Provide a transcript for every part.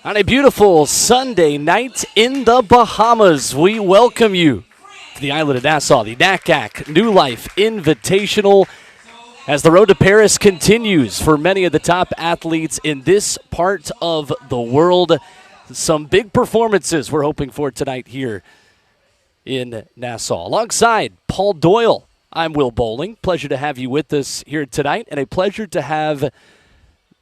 On a beautiful Sunday night in the Bahamas, we welcome you to the island of Nassau, the NACAC New Life Invitational, as the road to Paris continues for many of the top athletes in this part of the world. Some big performances we're hoping for tonight here in Nassau. Alongside Paul Doyle, I'm Will Bowling. Pleasure to have you with us here tonight, and a pleasure to have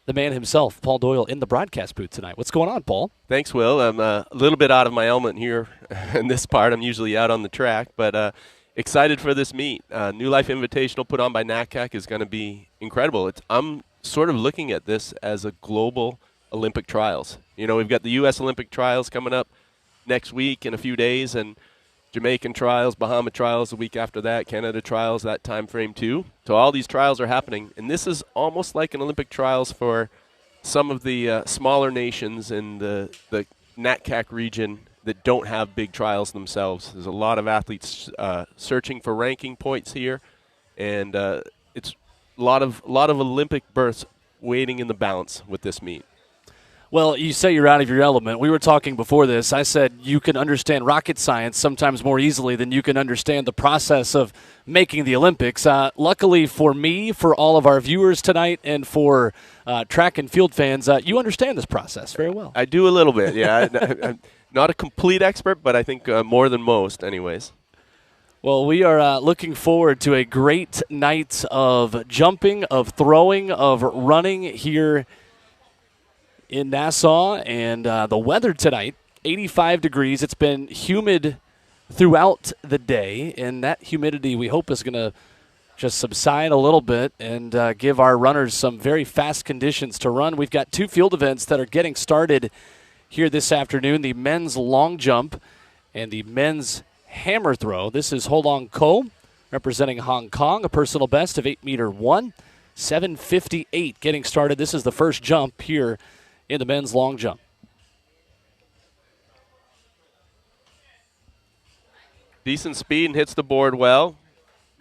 the man himself, Paul Doyle, in the broadcast booth tonight. What's going on, Paul? Thanks, Will. I'm a little bit out of my element here in this part. I'm usually out on the track, but excited for this meet. New Life Invitational put on by NACAC is going to be incredible. I'm sort of looking at this as a global Olympic trials. You know, we've got the U.S. Olympic trials coming up next week in a few days, and Jamaican trials, Bahamas trials the week after that, Canada trials that time frame too. So all these trials are happening, and this is almost like an Olympic trials for some of the smaller nations in the NACAC region that don't have big trials themselves. There's a lot of athletes searching for ranking points here, and it's a lot of Olympic berths waiting in the balance with this meet. Well, you say you're out of your element. We were talking before this. I said you can understand rocket science sometimes more easily than you can understand the process of making the Olympics. Luckily for me, for all of our viewers tonight, and for track and field fans, you understand this process very well. I do a little bit, yeah. I'm not a complete expert, but I think more than most anyways. Well, we are looking forward to a great night of jumping, of throwing, of running here in Nassau, and the weather tonight, 85 degrees. It's been humid throughout the day, and that humidity we hope is going to just subside a little bit and give our runners some very fast conditions to run. We've got two field events that are getting started here this afternoon, the men's long jump and the men's hammer throw. This is Ho Long Ko representing Hong Kong, a personal best of 8-meter 1, 7:58 getting started. This is the first jump here in the men's long jump. Decent speed and hits the board well.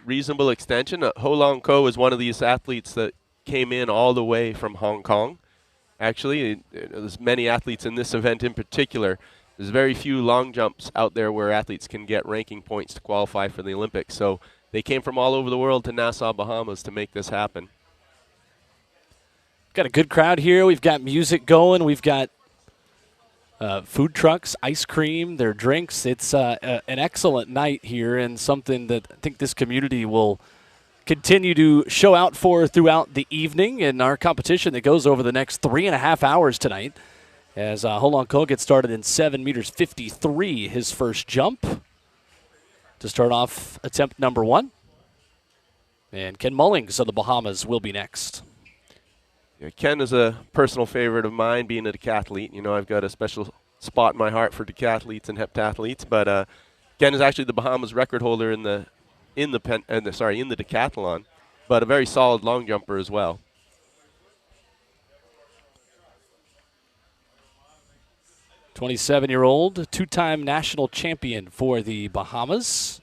Reasonable extension. Ho Long Ko is one of these athletes that came in all the way from Hong Kong. Actually, there's many athletes in this event in particular. There's very few long jumps out there where athletes can get ranking points to qualify for the Olympics. So they came from all over the world to Nassau, Bahamas to make this happen. Got a good crowd here. We've got music going. We've got food trucks, ice cream, their drinks. It's an excellent night here, and something that I think this community will continue to show out for throughout the evening in our competition that goes over the next 3.5 hours tonight. As Ho Long Ko gets started in 7:53, his first jump to start off attempt number 1. And Ken Mullings of the Bahamas will be next. Yeah, Ken is a personal favorite of mine, being a decathlete. You know, I've got a special spot in my heart for decathletes and heptathletes. But Ken is actually the Bahamas record holder in the decathlon, but a very solid long jumper as well. '27-year-old, two-time national champion for the Bahamas.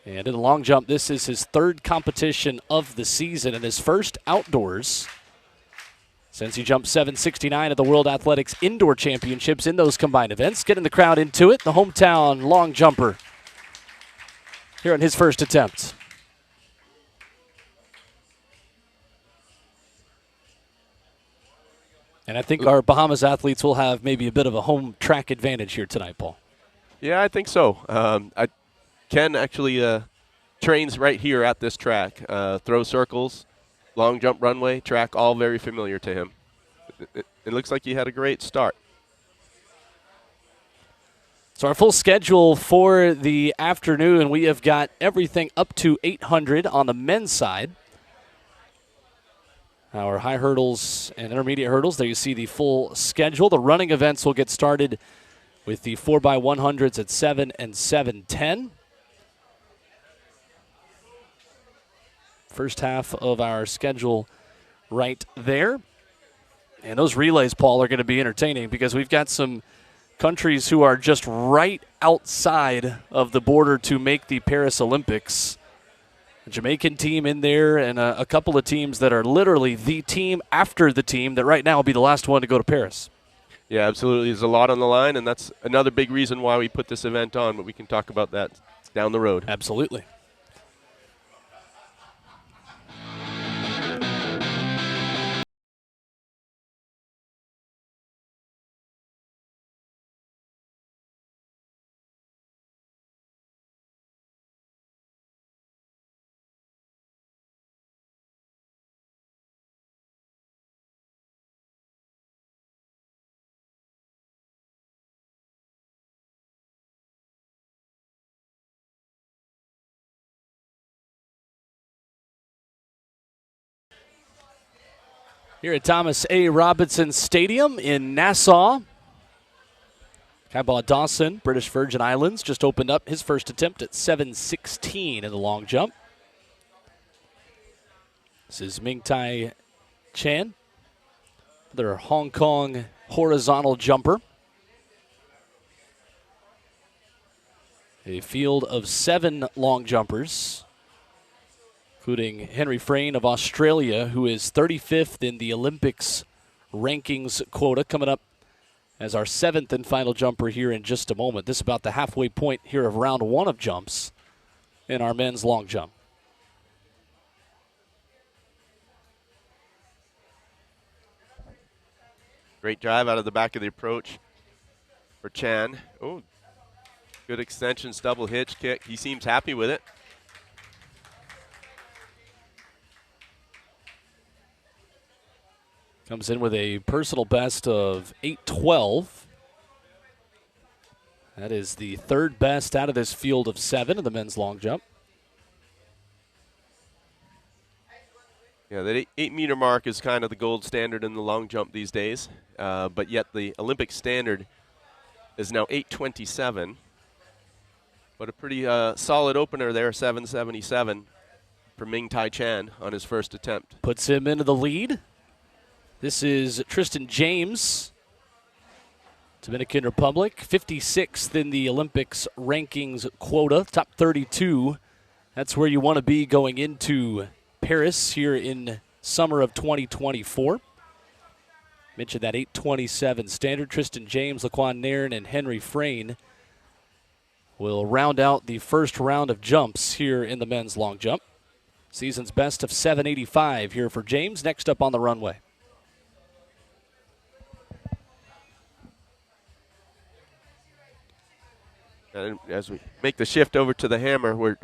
And in the long jump, this is his third competition of the season and his first outdoors since he jumped 7:69 at the World Athletics Indoor Championships in those combined events. Getting the crowd into it, the hometown long jumper here on his first attempt. And I think our Bahamas athletes will have maybe a bit of a home track advantage here tonight, Paul. Yeah, I think so. Ken actually trains right here at this track. Throw circles, long jump runway, track, all very familiar to him. It looks like he had a great start. So our full schedule for the afternoon, we have got everything up to 800 on the men's side. Our high hurdles and intermediate hurdles, there you see the full schedule. The running events will get started with the 4x100s at 7 and 7:10. First half of our schedule right there. And those relays, Paul, are going to be entertaining because we've got some countries who are just right outside of the border to make the Paris Olympics. a Jamaican team in there, and a couple of teams that are literally the team after the team that right now will be the last one to go to Paris. Yeah, absolutely. There's a lot on the line, and that's another big reason why we put this event on, but we can talk about that down the road. Absolutely. Here at Thomas A. Robinson Stadium in Nassau, Kybal Dawson, British Virgin Islands, just opened up his first attempt at 7:16 in the long jump. This is Ming-Tai Chan, their Hong Kong horizontal jumper. A field of 7 long jumpers, including Henry Frayne of Australia, who is 35th in the Olympics rankings quota, coming up as our 7th and final jumper here in just a moment. This is about the halfway point here of round 1 of jumps in our men's long jump. Great drive out of the back of the approach for Chan. Oh, good extensions, double hitch kick. He seems happy with it. Comes in with a personal best of 8:12. That is the 3rd best out of this field of 7 in the men's long jump. Yeah, that 8-meter mark is kind of the gold standard in the long jump these days, but yet the Olympic standard is now 8:27. But a pretty solid opener there, 7:77 for Ming-Tai Chan on his first attempt. Puts him into the lead. This is Tristan James, Dominican Republic, 56th in the Olympics rankings quota, top 32. That's where you want to be going into Paris here in summer of 2024. Mentioned that 8:27 standard. Tristan James, Laquan Nairn, and Henry Frayne will round out the first round of jumps here in the men's long jump. Season's best of 7:85 here for James. Next up on the runway. And as we make the shift over to the hammer, we're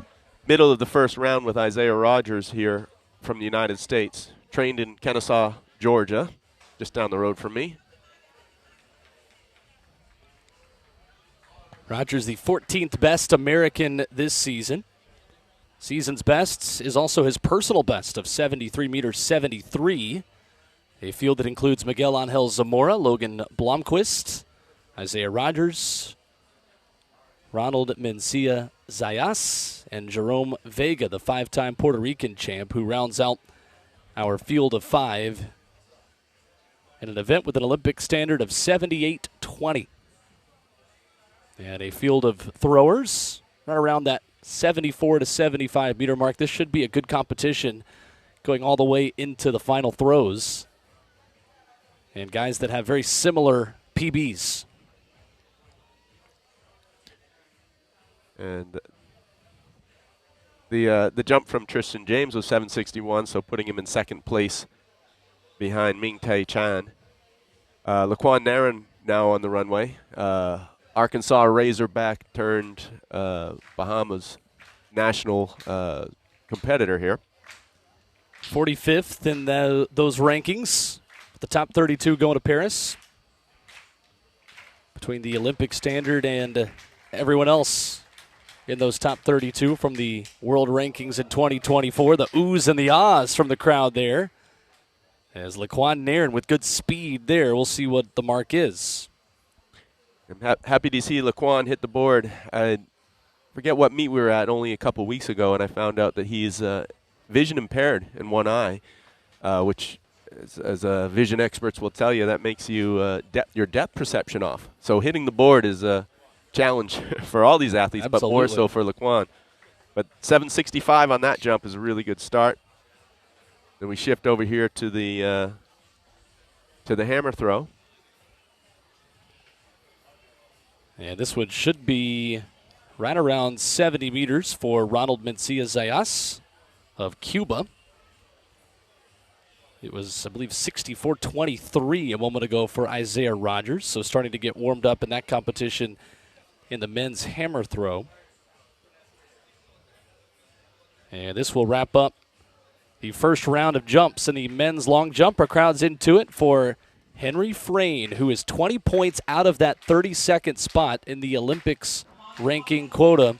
middle of the first round with Isaiah Rogers here from the United States, trained in Kennesaw, Georgia, just down the road from me. Rogers, the 14th best American this season. Season's best is also his personal best of 73 meters 73. A field that includes Miguel Angel Zamora, Logan Blomqvist, Isaiah Rogers, Ronald Mencia Zayas, and Jerome Vega, the 5-time Puerto Rican champ, who rounds out our field of 5 in an event with an Olympic standard of 78.20. And a field of throwers right around that 74 to 75 meter mark. This should be a good competition going all the way into the final throws. And guys that have very similar PBs. And the jump from Tristan James was 7:61, so putting him in second place behind Ming-Tai Chan. Laquan Nairn now on the runway. Arkansas Razorback turned Bahamas national competitor here. 45th in those rankings. The top 32 going to Paris. Between the Olympic standard and everyone else in those top 32 from the world rankings in 2024. The oohs and the ahs from the crowd there. As Laquan Nairn with good speed there. We'll see what the mark is. I'm happy to see Laquan hit the board. I forget what meet we were at only a couple weeks ago, and I found out that he's vision impaired in one eye, which, as vision experts will tell you, that makes you your depth perception off. So hitting the board is a challenge for all these athletes, Absolutely. but more so for Laquan. But 765 on that jump is a really good start. Then we shift over here to the hammer throw. And this one should be right around 70 meters for Ronald Mencia Zayas of Cuba. It was, I believe, 64.23 a moment ago for Isaiah Rogers. So starting to get warmed up in that competition in the men's hammer throw. And this will wrap up the first round of jumps in the men's long jump. Our crowd's into it for Henry Frayne, who is 20 points out of that 32nd spot in the Olympics ranking quota.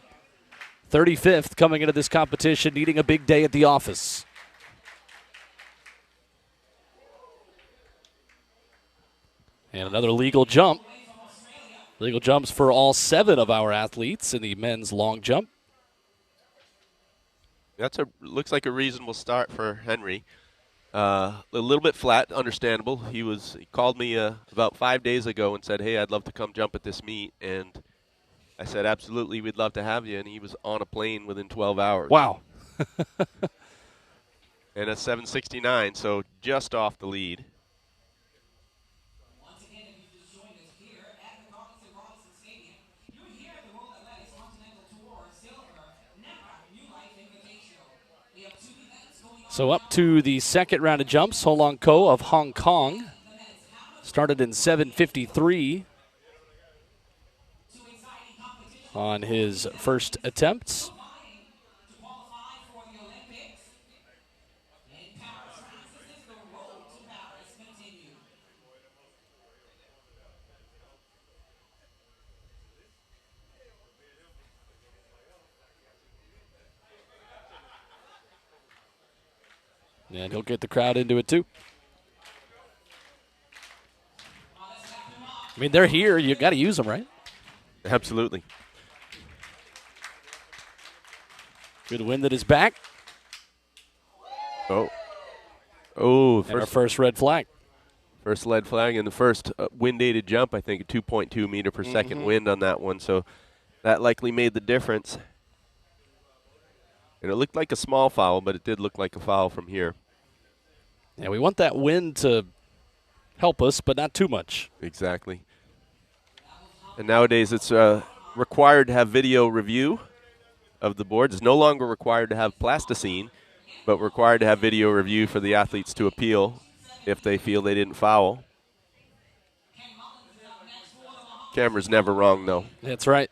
35th coming into this competition, needing a big day at the office. And another legal jump. Legal jumps for all 7 of our athletes in the men's long jump. Looks like a reasonable start for Henry. A little bit flat, understandable. He called me about 5 days ago and said, "Hey, I'd love to come jump at this meet." And I said, "Absolutely, we'd love to have you." And he was on a plane within 12 hours. Wow. And a 769, so just off the lead. Once again, if you just joined us here at the Continental Stadium, you're here at the World Athletics Continental Tour Silver NACAC New Life Invitational. We have 2 events going on. So up to the second round of jumps, Ho Long Ko of Hong Kong started in 7:53 on his first attempts. To qualify for the Olympics in Paris, France. This is the road to Paris continue. And he'll get the crowd into it too. I mean, they're here. You got to use them, right? Absolutely. Good wind at his back. Oh, And our first red flag. First lead flag and the first wind-aided jump, I think, a 2.2 meter per second wind on that one. So that likely made the difference. And it looked like a small foul, but it did look like a foul from here. Yeah, we want that wind to help us, but not too much. Exactly. And nowadays it's required to have video review of the boards. It's no longer required to have plasticine, but required to have video review for the athletes to appeal if they feel they didn't foul. Camera's never wrong, though. That's right.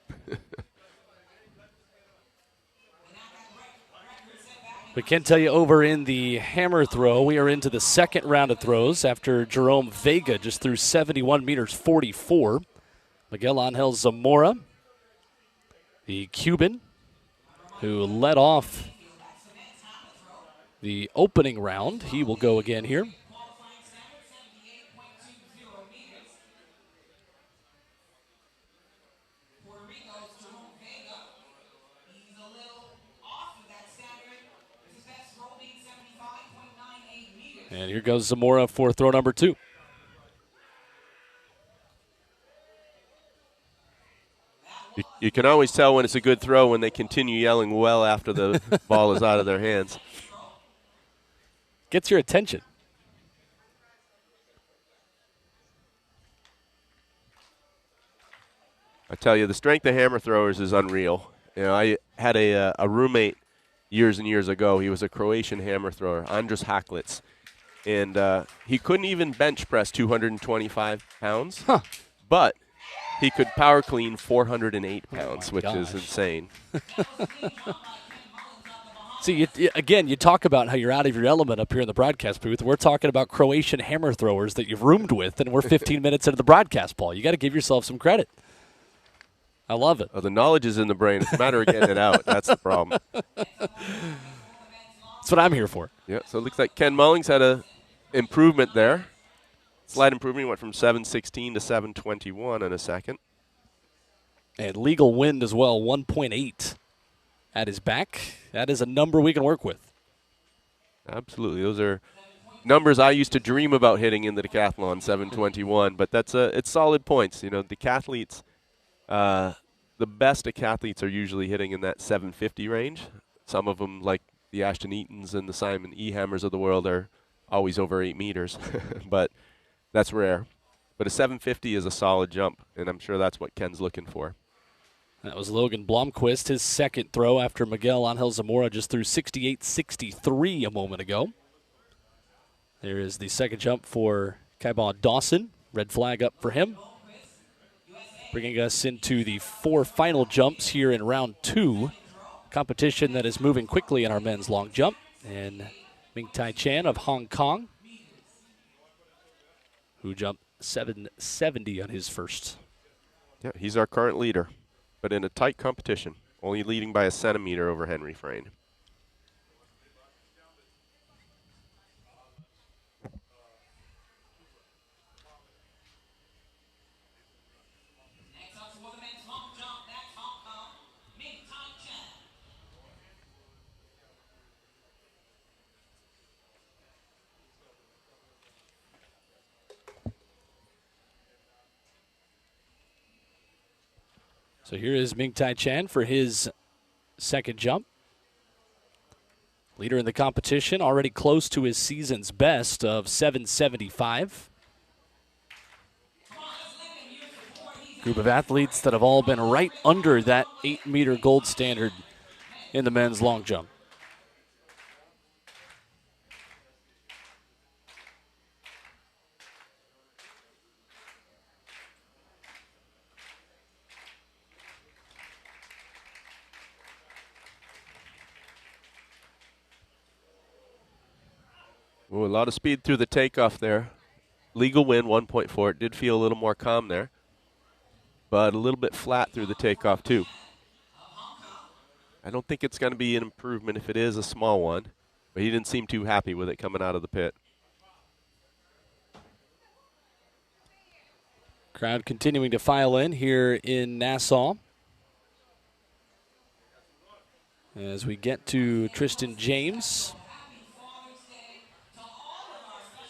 We can tell you over in the hammer throw, we are into the second round of throws after Jerome Vega just threw 71 meters 44. Miguel Angel Zamora, the Cuban, who led off the opening round. He will go again here. Qualifying standard 78.20 meters. Puerto Rico's Jerome Vega. He's a little off of that standard. His best throw being 75.98 meters. And here goes Zamora for throw number 2. You can always tell when it's a good throw when they continue yelling well after the ball is out of their hands. Gets your attention. I tell you, the strength of hammer throwers is unreal. You know, I had a roommate years and years ago. He was a Croatian hammer thrower, Andras Haklitz. And he couldn't even bench press 225 pounds, but he could power clean 408 pounds, which is insane. See, again, you talk about how you're out of your element up here in the broadcast booth. We're talking about Croatian hammer throwers that you've roomed with, and we're 15 minutes into the broadcast, Paul. You got to give yourself some credit. I love it. Well, the knowledge is in the brain. It's a matter of getting it out. That's the problem. That's what I'm here for. Yeah, so it looks like Ken Mullings had a improvement there. Slight improvement, went from 7:16 to 7:21 in a second. And legal wind as well, 1.8 at his back. That is a number we can work with. Absolutely. Those are numbers I used to dream about hitting in the decathlon, 7:21. But it's solid points. You know, decathletes the best decathletes are usually hitting in that 750 range. Some of them, like the Ashton Eatons and the Simon E. Hammers of the world, are always over 8 meters, but that's rare. But a 750 is a solid jump, and I'm sure that's what Ken's looking for. That was Logan Blomquist, his second throw after Miguel Angel Zamora just threw 68.63 a moment ago. There is the second jump for Kybon Dawson. Red flag up for him. Bringing us into the 4 final jumps here in round 2. Competition that is moving quickly in our men's long jump. And Ming Tai Chan of Hong Kong, who jumped 770 on his first. Yeah, he's our current leader, but in a tight competition, only leading by a centimeter over Henry Frayne. Next up for the men's long jump, that's Hong Kong, Ming Tai Chan. So here is Ming Tai Chan for his second jump. Leader in the competition, already close to his season's best of 775. Group of athletes that have all been right under that 8-meter gold standard in the men's long jump. Ooh, a lot of speed through the takeoff there. Legal win, 1.4. It did feel a little more calm there, but a little bit flat through the takeoff too. I don't think it's going to be an improvement if it is a small one, but he didn't seem too happy with it coming out of the pit. Crowd continuing to file in here in Nassau. As we get to Tristan James.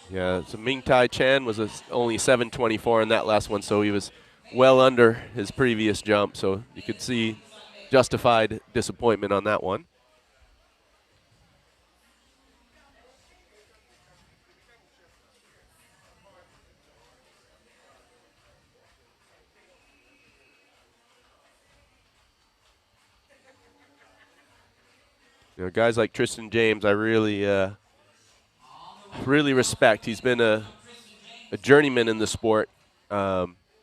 Yeah, so Ming Tai Chan was only 724 in that last one, so he was well under his previous jump, so you could see justified disappointment on that one. You know, guys like Tristan James, I really respect. He's been a journeyman in the sport.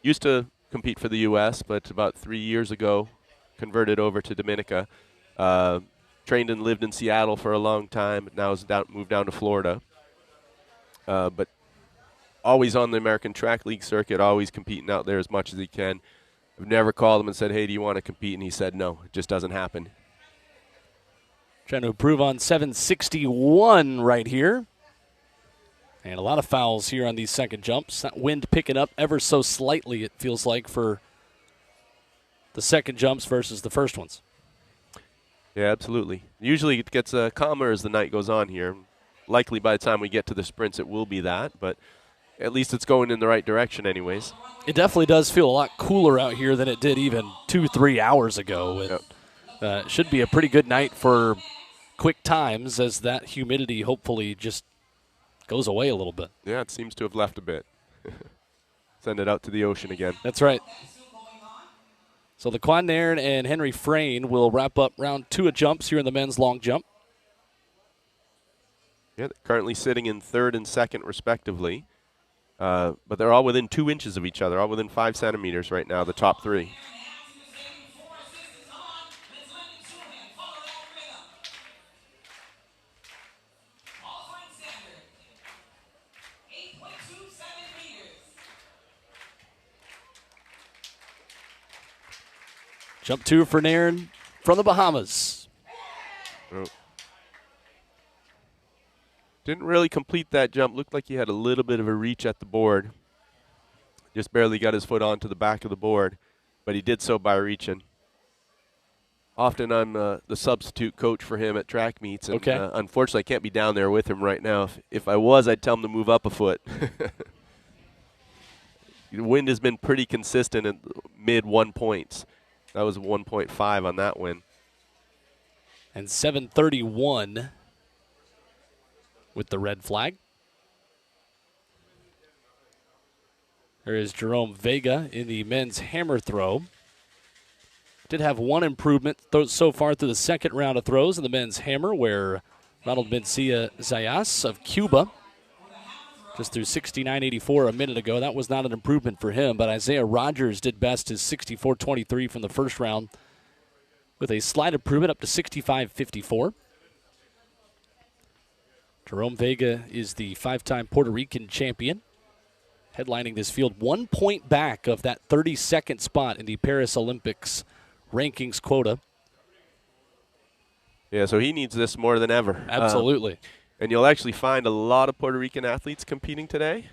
Used to compete for the U.S., but about 3 years ago, converted over to Dominica. Trained and lived in Seattle for a long time. Now has moved down to Florida. But always on the American Track League circuit, always competing out there as much as he can. I've never called him and said, hey, do you want to compete? And he said, no, it just doesn't happen. Trying to improve on 761 right here. And a lot of fouls here on these second jumps. That wind picking up ever so slightly, it feels like, for the second jumps versus the first ones. Yeah, absolutely. Usually it gets calmer as the night goes on here. Likely by the time we get to the sprints it will be that, but at least it's going in the right direction anyways. It definitely does feel a lot cooler out here than it did even 2-3 hours ago. Yep. It should be a pretty good night for quick times as that humidity hopefully just goes away a little bit. Yeah, it seems to have left a bit. Send it out to the ocean again. That's right. So the Quan Nairn and Henry Frayne will wrap up round 2 of jumps here in the men's long jump. Yeah, they're currently sitting in third and second respectively. But they're all within 2 inches of each other, all within 5 centimeters right now, the top 3. Jump 2 for Nairn from the Bahamas. Oh. Didn't really complete that jump. Looked like he had a little bit of a reach at the board. Just barely got his foot onto the back of the board, but he did so by reaching. Often I'm the substitute coach for him at track meets, and unfortunately I can't be down there with him right now. If I was, I'd tell him to move up a foot. The wind has been pretty consistent at mid 1 points. That was 1.5 on that win. And 7:31 with the red flag. There is Jerome Vega in the men's hammer throw. Did have one improvement so far through the second round of throws in the men's hammer, where Ronald Mencia Zayas of Cuba just threw 69.84 a minute ago. That was not an improvement for him, but Isaiah Rogers did best his 64.23 from the first round with a slight improvement up to 65.54. Jerome Vega is the five-time Puerto Rican champion, headlining this field 1 point back of that 32nd spot in the Paris Olympics rankings quota. Yeah, so he needs this more than ever. Absolutely. And you'll actually find a lot of Puerto Rican athletes competing today.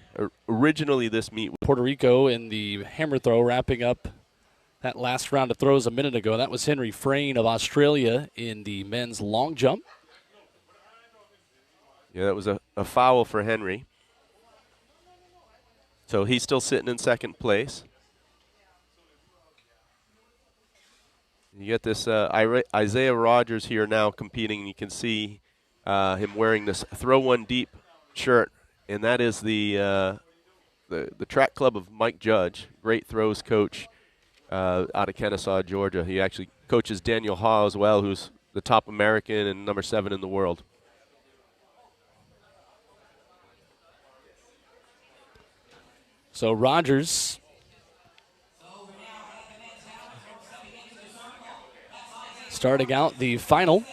Originally, this meet Puerto Rico in the hammer throw, wrapping up that last round of throws a minute ago. That was Henry Frayne of Australia in the men's long jump. Yeah, that was a foul for Henry. So he's still sitting in second place. You get this Isaiah Rogers here now competing. You can see him wearing this Throw One Deep shirt, and that is the track club of Mike Judge, great throws coach out of Kennesaw, Georgia. He actually coaches Daniel Haw as well, who's the top American and number 7 in the world. So Rogers starting out the final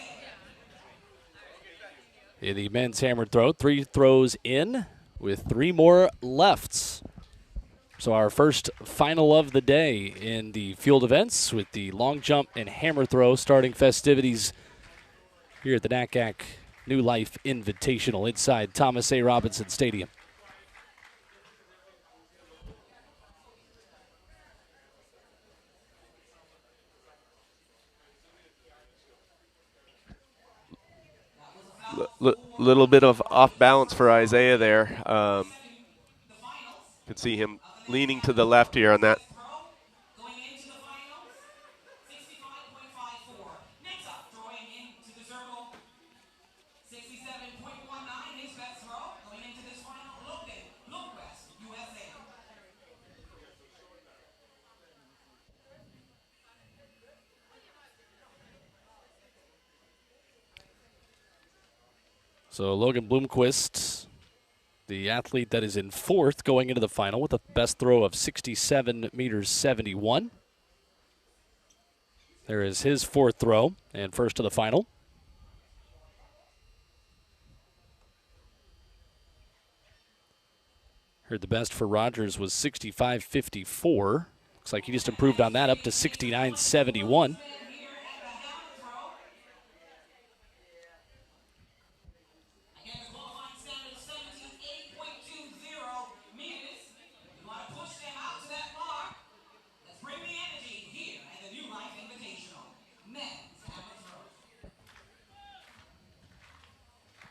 in the men's hammer throw. 3 throws in with 3 more left. So our first final of the day in the field events with the long jump and hammer throw starting festivities here at the NACAC New Life Invitational inside Thomas A. Robinson Stadium. Little bit of off balance for Isaiah there. Could see him leaning to the left here on that. Going into the finals, 65.54. Next up, throwing into the circle, 67.19. His best throw going into this final, Logan Blomquist, USA. So Logan Blomquist, the athlete that is in 4th going into the final with a best throw of 67 meters 71. There is his 4th throw and first to the final. Heard the best for Rogers was 65.54. Looks like he just improved on that up to 69.71.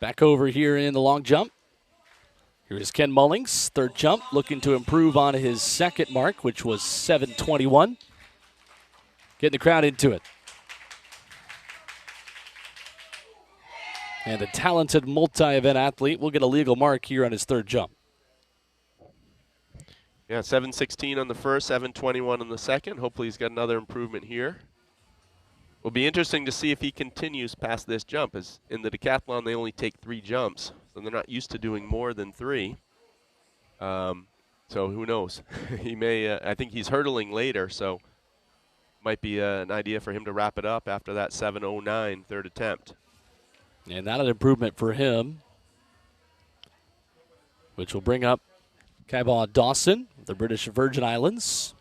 Back over here in the long jump. Here is Ken Mullings, 3rd jump, looking to improve on his 2nd mark, which was 7:21. Getting the crowd into it. And the talented multi-event athlete will get a legal mark here on his 3rd jump. Yeah, 7:16 on the first, 7:21 on the second. Hopefully he's got another improvement here. Will be interesting to see if he continues past this jump. As in the decathlon, they only take 3 jumps, so they're not used to doing more than 3. So who knows? He may. I think he's hurdling later, so might be an idea for him to wrap it up after that 7:09 3rd attempt. And not an improvement for him, which will bring up Kaibaugh Dawson, the British Virgin Islands.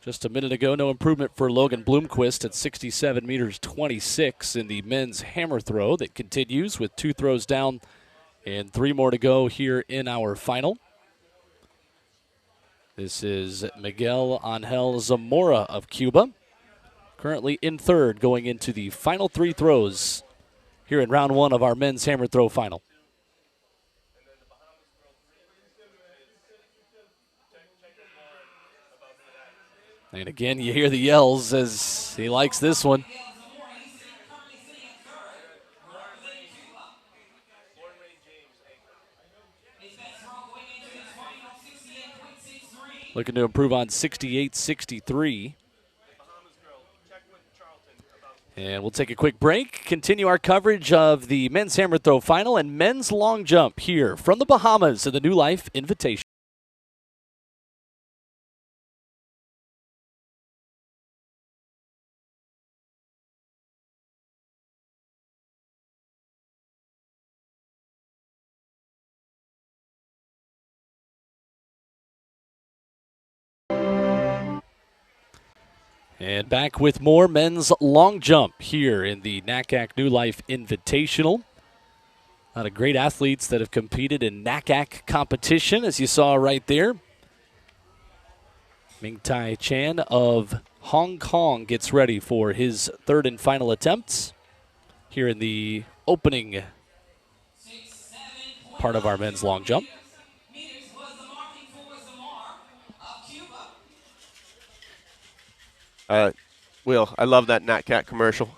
Just a minute ago, no improvement for Logan Blomquist at 67 meters 26 in the men's hammer throw that continues with 2 throws down and 3 more to go here in our final. This is Miguel Angel Zamora of Cuba, currently in 3rd going into the final 3 throws here in round 1 of our men's hammer throw final. And again, you hear the yells as he likes this one. Looking to improve on 68-63. And we'll take a quick break, continue our coverage of the men's hammer throw final and men's long jump here from the Bahamas in the New Life Invitational. And back with more men's long jump here in the NACAC New Life Invitational. A lot of great athletes that have competed in NACAC competition, as you saw right there. Ming Tai Chan of Hong Kong gets ready for his third and final attempts here in the opening part of our men's long jump. Will, I love that NatCat commercial.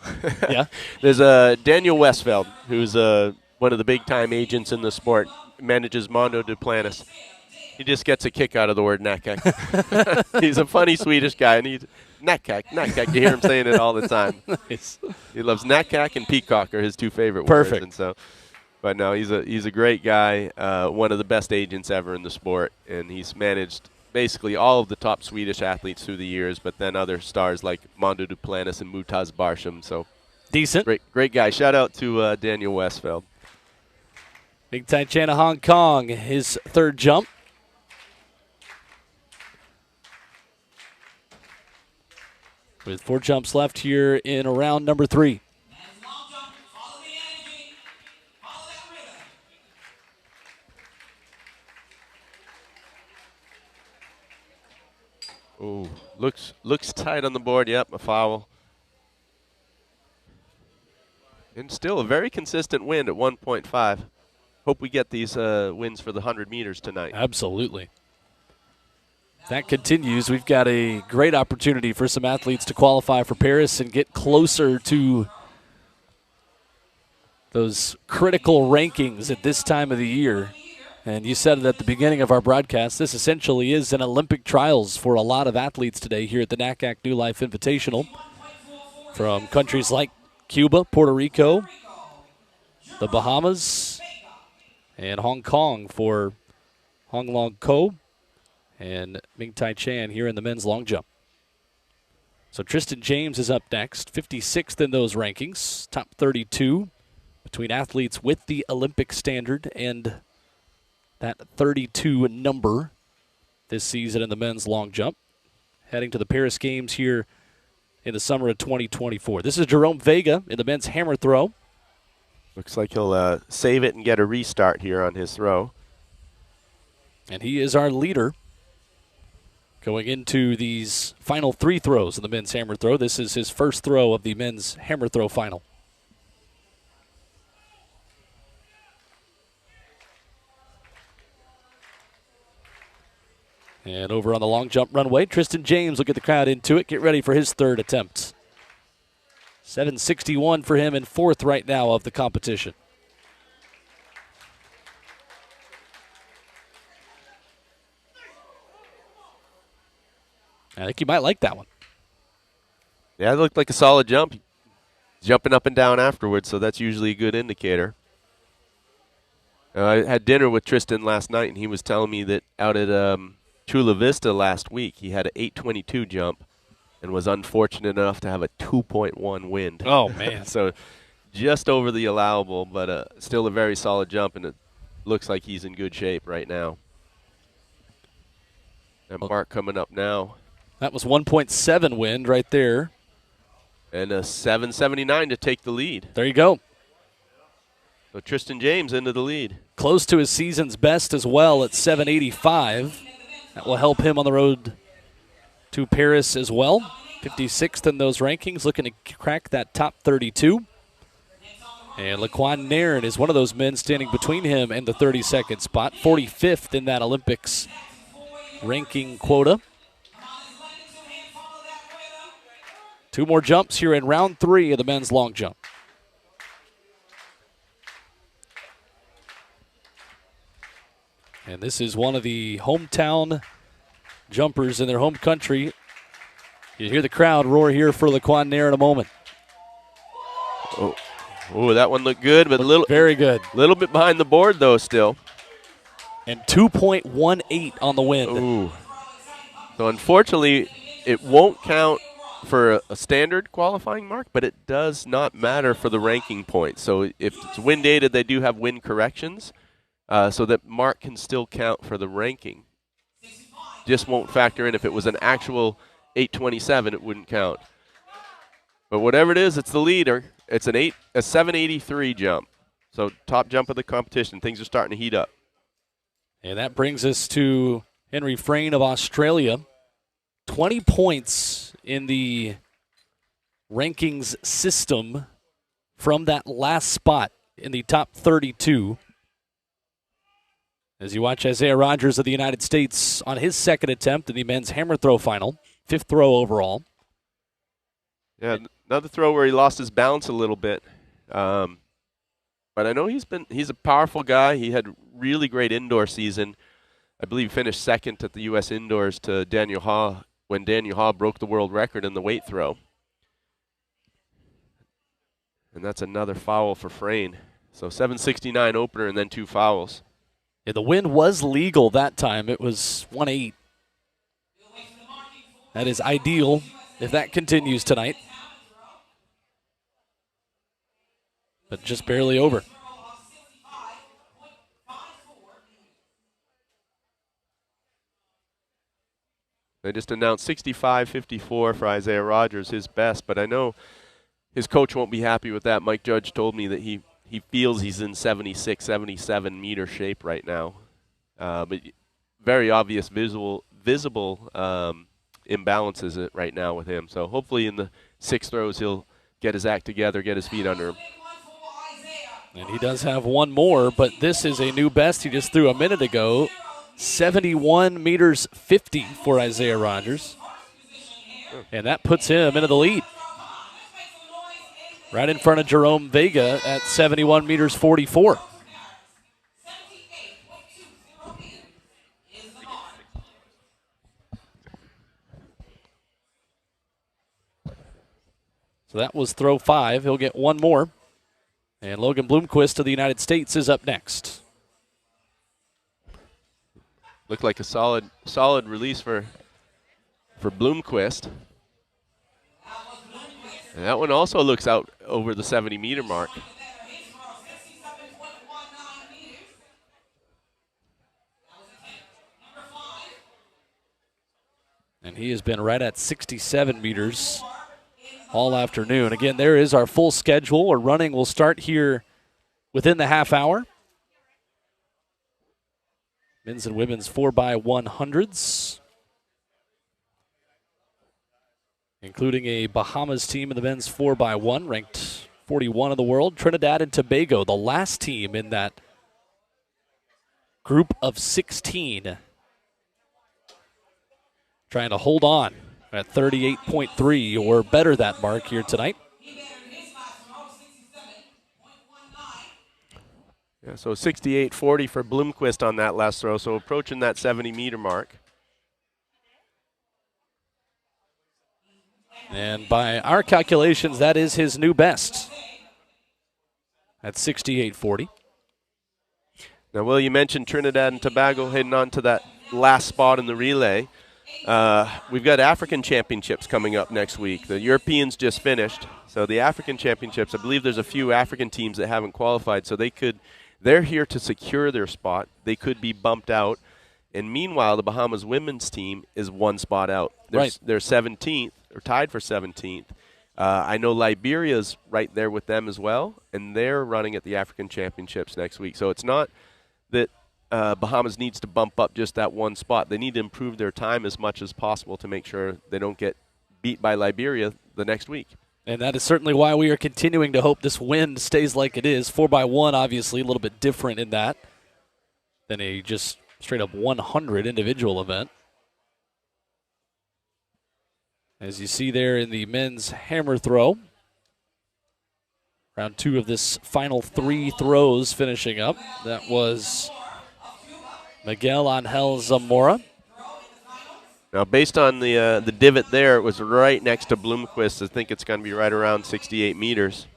Yeah. There's Daniel Westfeld, who's one of the big-time agents in the sport, manages Mondo Duplantis. He just gets a kick out of the word NatCat. He's a funny Swedish guy, and he's NatCat. You hear him saying it all the time. Nice. He loves NatCat and peacock are his two favorite Perfect. words. And so, but no, he's a great guy, one of the best agents ever in the sport, and he's managed basically all of the top Swedish athletes through the years, but then other stars like Mondo Duplantis and Mutaz Barsham. So decent. Great guy. Shout out to Daniel Westfeld. Big Tai Chan of Hong Kong, his third jump. With 4 jumps left here in round number 3. Ooh, looks tight on the board. Yep, a foul. And still a very consistent wind at 1.5. Hope we get these wins for the 100 meters tonight. Absolutely. If that continues, we've got a great opportunity for some athletes to qualify for Paris and get closer to those critical rankings at this time of the year. And you said it at the beginning of our broadcast, this essentially is an Olympic trials for a lot of athletes today here at the NACAC New Life Invitational. From countries like Cuba, Puerto Rico, the Bahamas, and Hong Kong for Hong Long Ko and Ming Tai Chan here in the men's long jump. So Tristan James is up next, 56th in those rankings, top 32 between athletes with the Olympic standard and that 32 number this season in the men's long jump. Heading to the Paris Games here in the summer of 2024. This is Jerome Vega in the men's hammer throw. Looks like he'll save it and get a restart here on his throw. And he is our leader going into these final 3 throws in the men's hammer throw. This is his first throw of the men's hammer throw final. And over on the long jump runway, Tristan James will get the crowd into it. Get ready for his third attempt. 7:61 for him and 4th right now of the competition. I think you might like that one. Yeah, it looked like a solid jump. Jumping up and down afterwards, so that's usually a good indicator. I had dinner with Tristan last night, and he was telling me that out at Chula Vista last week, he had an 8:22 jump and was unfortunate enough to have a 2.1 wind. Oh, man. So just over the allowable, but still a very solid jump, and it looks like he's in good shape right now. And Mark coming up now. That was 1.7 wind right there. And a 7:79 to take the lead. There you go. So Tristan James into the lead. Close to his season's best as well at 7:85. That will help him on the road to Paris as well. 56th in those rankings, looking to crack that top 32. And Laquan Nairn is one of those men standing between him and the 32nd spot. 45th in that Olympics ranking quota. 2 more jumps here in round 3 of the men's long jump. And this is one of the hometown jumpers in their home country. You hear the crowd roar here for Laquan Nair in a moment. Oh, that one looked good, but very good. A little bit behind the board, though, still. And 2.18 on the wind. Ooh. So, unfortunately, it won't count for a standard qualifying mark, but it does not matter for the ranking point. So, if it's wind aided, they do have wind corrections, so that mark can still count for the ranking. Just won't factor in. If it was an actual 827, it wouldn't count. But whatever it is, it's the leader. It's a 783 jump. So top jump of the competition. Things are starting to heat up. And that brings us to Henry Frayne of Australia. 20 points in the rankings system from that last spot in the top 32. As you watch Isaiah Rogers of the United States on his second attempt in the men's hammer throw final, 5th throw overall. Yeah, another throw where he lost his balance a little bit. But I know he's a powerful guy. He had really great indoor season. I believe he finished second at the U.S. indoors to Daniel Ha when Daniel Ha broke the world record in the weight throw. And that's another foul for Frayne. So 769 opener and then 2 fouls. Yeah, the wind was legal that time. It was 1-8. That is ideal if that continues tonight. But just barely over. They just announced 65-54 for Isaiah Rogers, his best, but I know his coach won't be happy with that. Mike Judge told me that he feels he's in 76, 77 meter shape right now. But very obvious visible imbalances right now with him. So hopefully in the 6 throws he'll get his act together, get his feet under him. And he does have one more, but this is a new best he just threw a minute ago. 71 meters 50 for Isaiah Rogers. And that puts him into the lead. Right in front of Jerome Vega at 71 meters 44. So that was throw 5. He'll get one more. And Logan Bloomquist of the United States is up next. Looked like a solid release for Bloomquist. And that one also looks out over the 70-meter mark. And he has been right at 67 meters all afternoon. Again, there is our full schedule. Our running will start here within the half hour. Men's and women's 4x100s. Including a Bahamas team in the men's 4x1, ranked 41 in the world. Trinidad and Tobago, the last team in that group of 16. Trying to hold on at 38.3 or better that mark here tonight. Yeah, so 68.40 for Bloomquist on that last throw, so approaching that 70-meter mark. And by our calculations, that is his new best at 68.40. Now, Will, you mentioned Trinidad and Tobago heading on to that last spot in the relay. We've got African Championships coming up next week. The Europeans just finished, so the African Championships, I believe there's a few African teams that haven't qualified, so they're here to secure their spot. They could be bumped out. And meanwhile, the Bahamas women's team is one spot out. They're 17th, or tied for 17th. I know Liberia's right there with them as well, and they're running at the African Championships next week. So it's not that Bahamas needs to bump up just that one spot. They need to improve their time as much as possible to make sure they don't get beat by Liberia the next week. And that is certainly why we are continuing to hope this wind stays like it is. 4x1, obviously, a little bit different in that than a just straight-up 100 individual event. As you see there in the men's hammer throw. Round 2 of this final 3 throws finishing up. That was Miguel Angel Zamora. Now, based on the divot there, it was right next to Bloomquist. I think it's going to be right around 68 meters.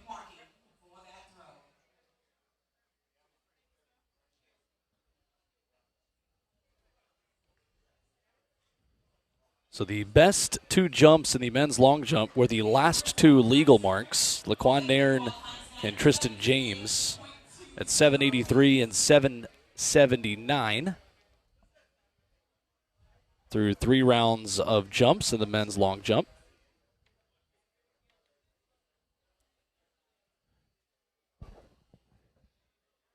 So the best 2 jumps in the men's long jump were the last 2 legal marks, Laquan Nairn and Tristan James at 783 and 779 through 3 rounds of jumps in the men's long jump.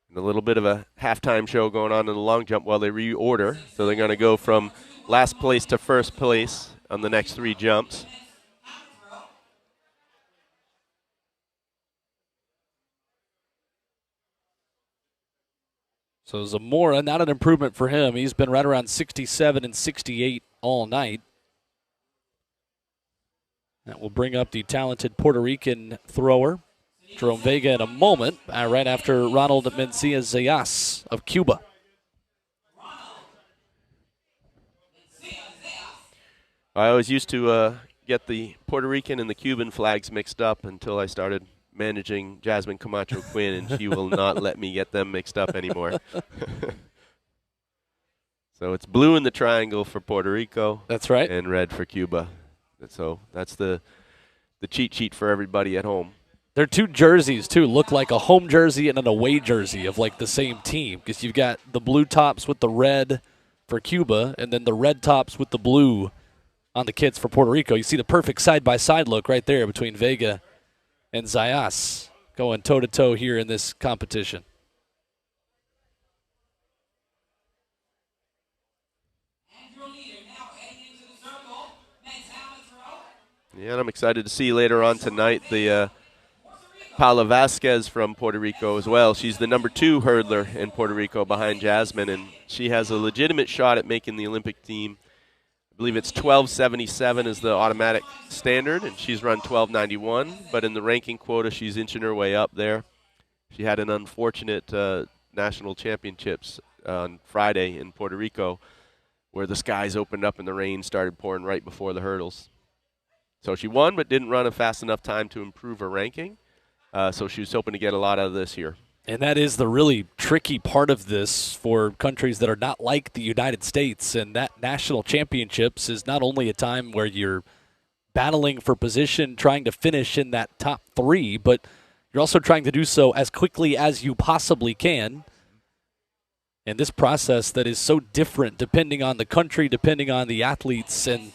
And a little bit of a halftime show going on in the long jump while they reorder. So they're going to go from last place to first place on the next 3 jumps. So Zamora, not an improvement for him. He's been right around 67 and 68 all night. That will bring up the talented Puerto Rican thrower, Jerome Vega, in a moment, right after Ronald Mencia Zayas of Cuba. I always used to get the Puerto Rican and the Cuban flags mixed up until I started managing Jasmine Camacho Quinn, and she will not let me get them mixed up anymore. So it's blue in the triangle for Puerto Rico. That's right. And red for Cuba. So that's the cheat sheet for everybody at home. Their 2 jerseys, too, look like a home jersey and an away jersey of, like, the same team, because you've got the blue tops with the red for Cuba and then the red tops with the blue on the kids for Puerto Rico. You see the perfect side-by-side look right there between Vega and Zayas going toe-to-toe here in this competition. Yeah, and I'm excited to see later on tonight the Paula Vasquez from Puerto Rico as well. She's the number 2 hurdler in Puerto Rico behind Jasmine, and she has a legitimate shot at making the Olympic team. I believe it's 12.77 is the automatic standard, and she's run 12.91. But in the ranking quota, she's inching her way up there. She had an unfortunate national championships on Friday in Puerto Rico where the skies opened up and the rain started pouring right before the hurdles. So she won but didn't run a fast enough time to improve her ranking. So she was hoping to get a lot out of this here. And that is the really tricky part of this for countries that are not like the United States. And that national championships is not only a time where you're battling for position, trying to finish in that top 3, but you're also trying to do so as quickly as you possibly can. And this process that is so different depending on the country, depending on the athletes and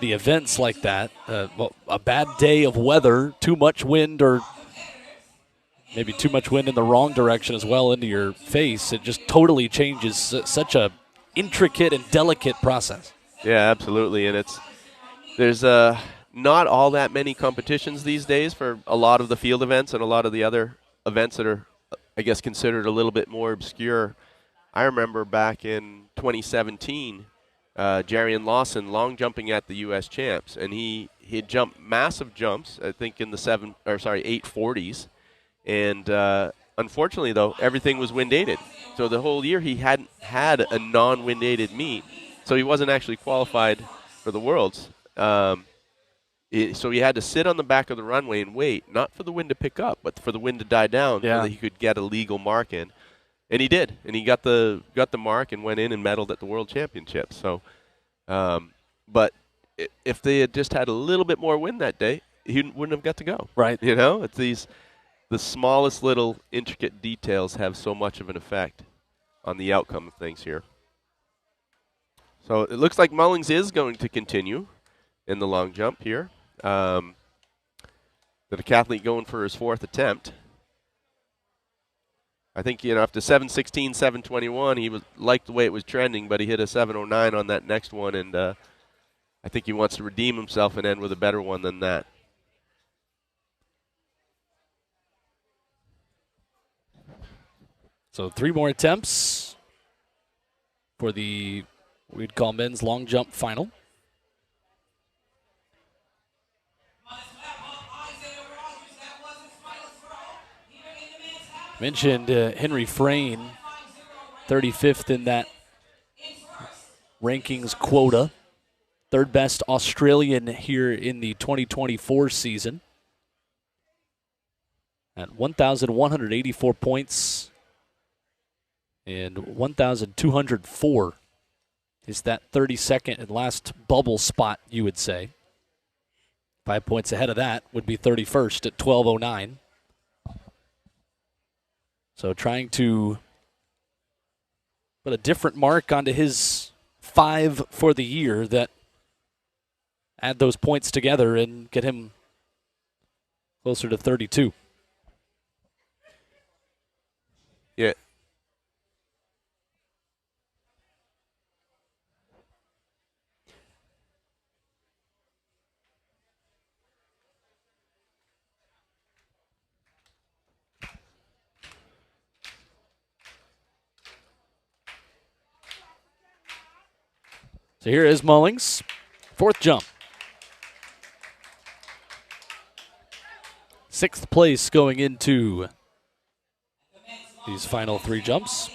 the events like that. A bad day of weather, too much wind, or maybe too much wind in the wrong direction as well into your face. It just totally changes such a intricate and delicate process. Yeah, absolutely. And there's not all that many competitions these days for a lot of the field events and a lot of the other events that are, I guess, considered a little bit more obscure. I remember back in 2017, Jarian Lawson long jumping at the U.S. champs, and he jumped massive jumps, I think in the 840s. And unfortunately, though, everything was wind-aided. So the whole year he hadn't had a non-wind-aided meet, so he wasn't actually qualified for the Worlds. So he had to sit on the back of the runway and wait, not for the wind to pick up, but for the wind to die down so that he could get a legal mark in. And he did, and he got the mark and went in and medaled at the World Championships. So, but if they had just had a little bit more wind that day, he wouldn't have got to go. Right. You know, it's the smallest little intricate details have so much of an effect on the outcome of things here. So it looks like Mullings is going to continue in the long jump here. The decathlete going for his 4th attempt. I think, after 7:16, 7:21, he liked the way it was trending, but he hit a 7:09 on that next one, and I think he wants to redeem himself and end with a better one than that. So 3 more attempts for the, we'd call men's long jump final. Mentioned Henry Frayne, 35th in that rankings quota. Third best Australian here in the 2024 season. At 1,184 points and 1,204 is that 32nd and last bubble spot, you would say. 5 points ahead of that would be 31st at 12:09. So trying to put a different mark onto his 5 for the year that add those points together and get him closer to 32. Yeah. So here is Mullings, fourth jump. Sixth place going into these final 3 jumps.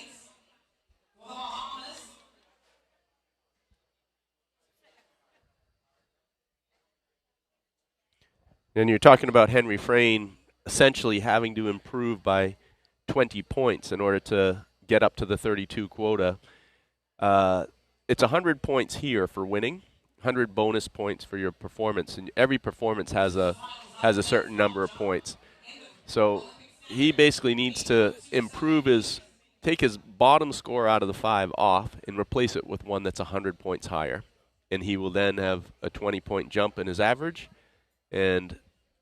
And you're talking about Henry Frayne essentially having to improve by 20 points in order to get up to the 32 quota. It's 100 points here for winning, 100 bonus points for your performance, and every performance has a certain number of points. So he basically needs to take his bottom score out of the 5 off and replace it with one that's 100 points higher. And he will then have a 20-point jump in his average and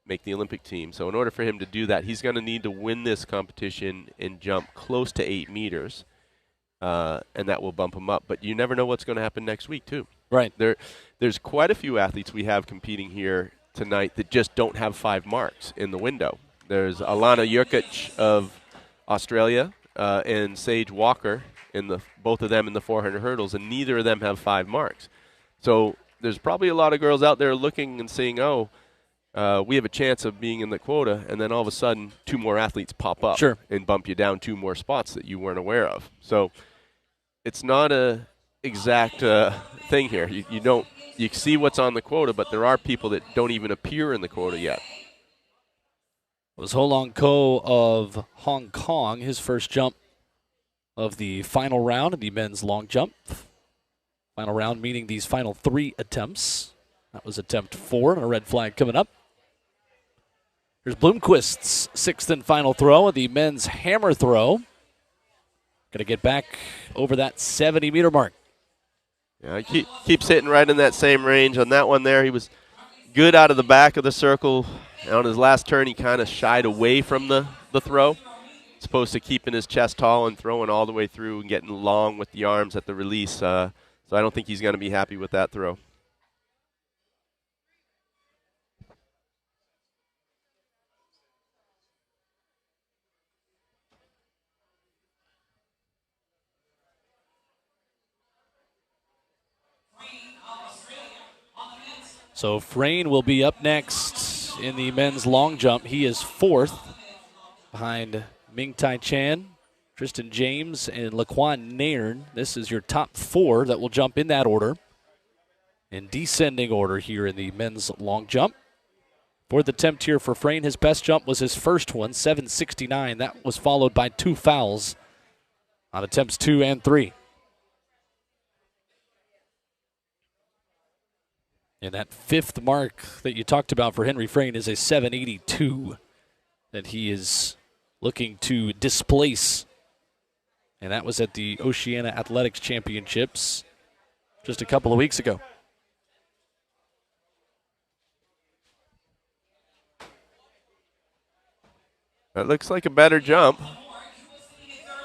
make the Olympic team. So in order for him to do that, he's going to need to win this competition and jump close to 8 meters, and that will bump him up. But you never know what's going to happen next week, too. Right. There's quite a few athletes we have competing here tonight that just don't have 5 marks in the window. There's Alana Jurkic of Australia and Sage Walker, both of them in the 400 hurdles, and neither of them have 5 marks. So there's probably a lot of girls out there looking and saying, we have a chance of being in the quota, and then all of a sudden 2 more athletes pop up and bump you down 2 more spots that you weren't aware of. So it's not a exact thing here. You see what's on the quota, but there are people that don't even appear in the quota yet. It was Ho Long Ko of Hong Kong, his first jump of the final round in the men's long jump. Final round meaning these final 3 attempts. That was attempt 4, and a red flag coming up. Here's Bloomquist's 6th and final throw, the men's hammer throw. Going to get back over that 70-meter mark. Yeah, he keeps hitting right in that same range. On that one there, he was good out of the back of the circle. And on his last turn, he kind of shied away from the throw. As opposed to keeping his chest tall and throwing all the way through and getting long with the arms at the release. So I don't think he's going to be happy with that throw. So Frayne will be up next in the men's long jump. He is 4th behind Ming Tai Chan, Tristan James, and Laquan Nairn. This is your top 4 that will jump in that order. In descending order here in the men's long jump. Fourth attempt here for Frayne. His best jump was his first one, 769. That was followed by 2 fouls on attempts 2 and 3. And that 5th mark that you talked about for Henry Frayne is a 782 that he is looking to displace. And that was at the Oceania Athletics Championships just a couple of weeks ago. That looks like a better jump.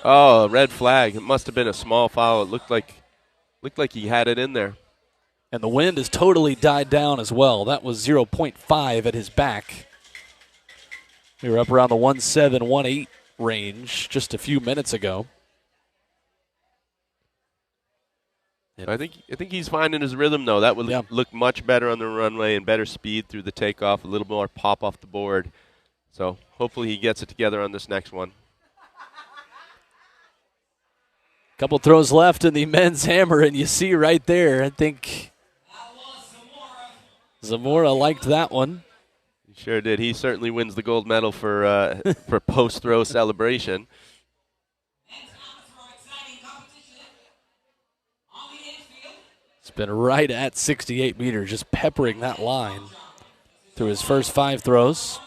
Oh, red flag. It must have been a small foul. It looked like he had it in there. And the wind has totally died down as well. That was 0.5 at his back. We were up around the 1.7, 1.8 range just a few minutes ago. I think he's finding his rhythm, though. That would look much better on the runway and better speed through the takeoff, a little more pop off the board. So hopefully he gets it together on this next one. Couple throws left in the men's hammer, and you see right there, I think Zamora liked that one. He sure did. He certainly wins the gold medal for for post-throw celebration. It's been right at 68 meters, just peppering that line through his first 5 throws.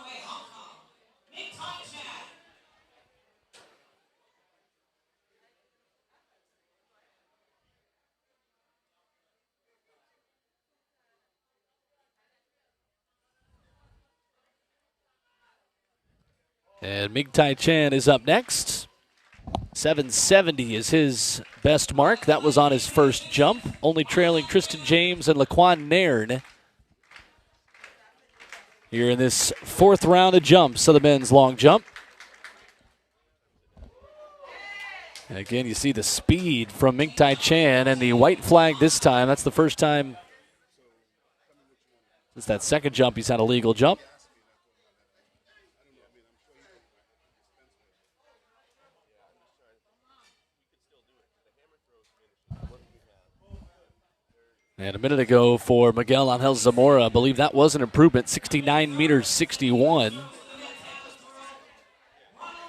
And Ming Tai Chan is up next. 770 is his best mark. That was on his first jump, only trailing Tristan James and Laquan Nairn here in this 4th round of jumps of the men's long jump. And again, you see the speed from Ming Tai Chan and the white flag this time. That's the first time since that second jump he's had a legal jump. And a minute ago for Miguel Angel Zamora, I believe that was an improvement, 69 meters 61.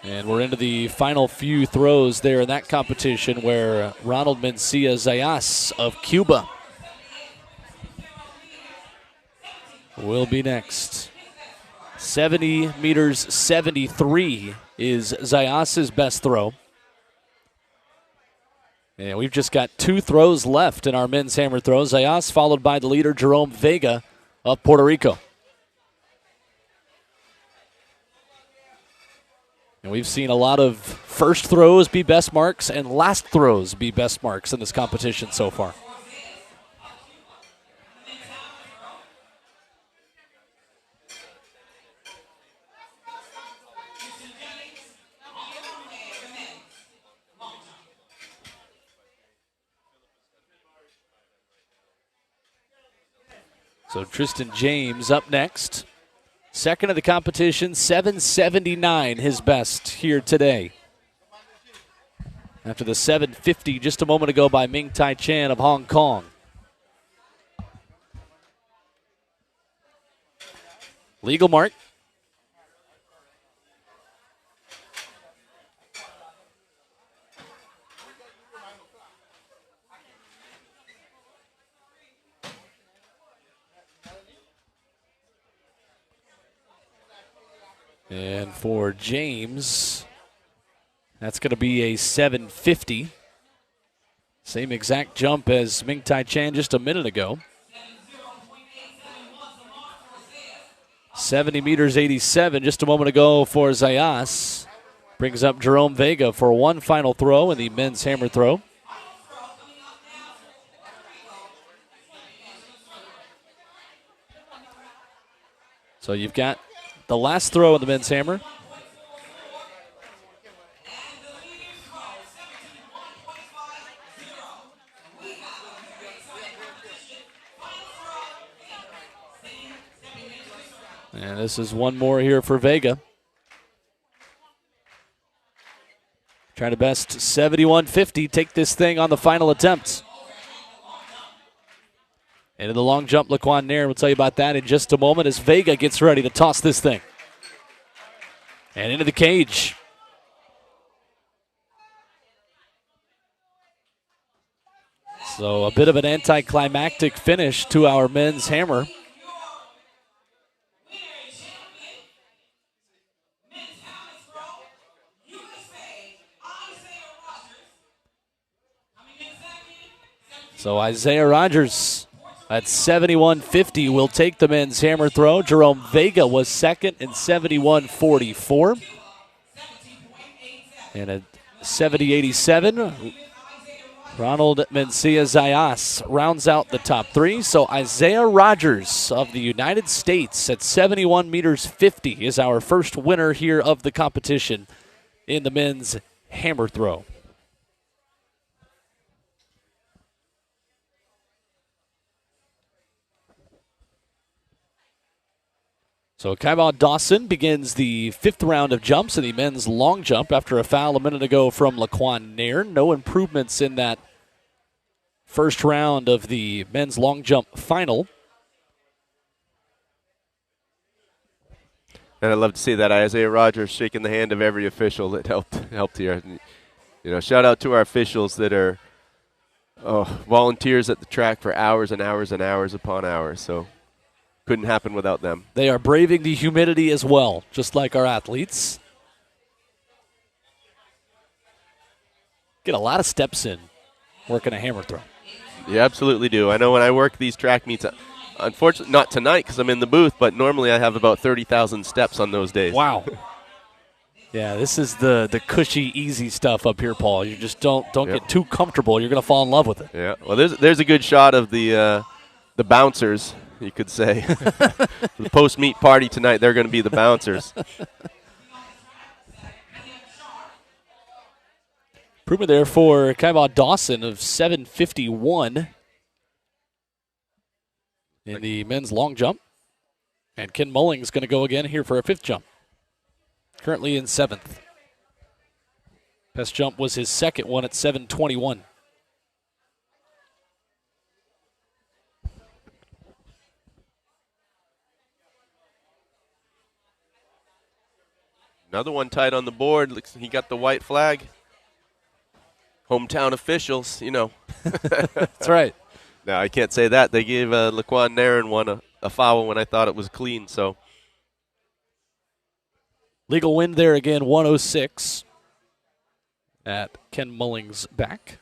And we're into the final few throws there in that competition where Ronald Mencia Zayas of Cuba will be next. 70 meters 73 is Zayas's best throw. And we've just got 2 throws left in our men's hammer throws. Zayas followed by the leader, Jerome Vega of Puerto Rico. And we've seen a lot of first throws be best marks and last throws be best marks in this competition so far. So Tristan James up next. Second of the competition, 779, his best here today. After the 750 just a moment ago by Ming Tai Chan of Hong Kong. Legal mark. And for James, that's going to be a 750. Same exact jump as Ming Tai Chan just a minute ago. 70 meters 87 just a moment ago for Zayas. Brings up Jerome Vega for one final throw in the men's hammer throw. So you've got the last throw in the men's hammer. And this is one more here for Vega. Trying to best 71.50, take this thing on the final attempt. And in the long jump, Laquan Nairn will tell you about that in just a moment as Vega gets ready to toss this thing. And into the cage. So a bit of an anticlimactic finish to our men's hammer. So Isaiah Rogers at 71.50 will take the men's hammer throw. Jerome Vega was second in 71.44. And at 70.87, Ronald Mencia Zayas rounds out the top 3. So Isaiah Rogers of the United States at 71 meters 50 is our first winner here of the competition in the men's hammer throw. So Kybon Dawson begins the 5th round of jumps in the men's long jump after a foul a minute ago from Laquan Nairn. No improvements in that first round of the men's long jump final. And I'd love to see that Isaiah Rogers shaking the hand of every official that helped here. You know, shout out to our officials that are volunteers at the track for hours and hours and hours upon hours. So couldn't happen without them. They are braving the humidity as well, just like our athletes. Get a lot of steps in working a hammer throw. You absolutely do. I know when I work these track meets, unfortunately not tonight because I'm in the booth, but normally I have about 30,000 steps on those days. Wow. Yeah, this is the cushy, easy stuff up here, Paul. You just don't get too comfortable. You're going to fall in love with it. Yeah. Well, there's a good shot of the bouncers, you could say. The post-meet party tonight, they're going to be the bouncers. Improvement there for Kybon Dawson of 7:51 in the men's long jump. And Ken Mullings going to go again here for a 5th jump. Currently in 7th. Best jump was his 2nd one at 7:21. Another one tight on the board. Looks he got the white flag. Hometown officials, you know. That's right. No, I can't say that. They gave Laquan Nairn one a foul when I thought it was clean. So Legal win there again, 106 at Ken Mullings' back.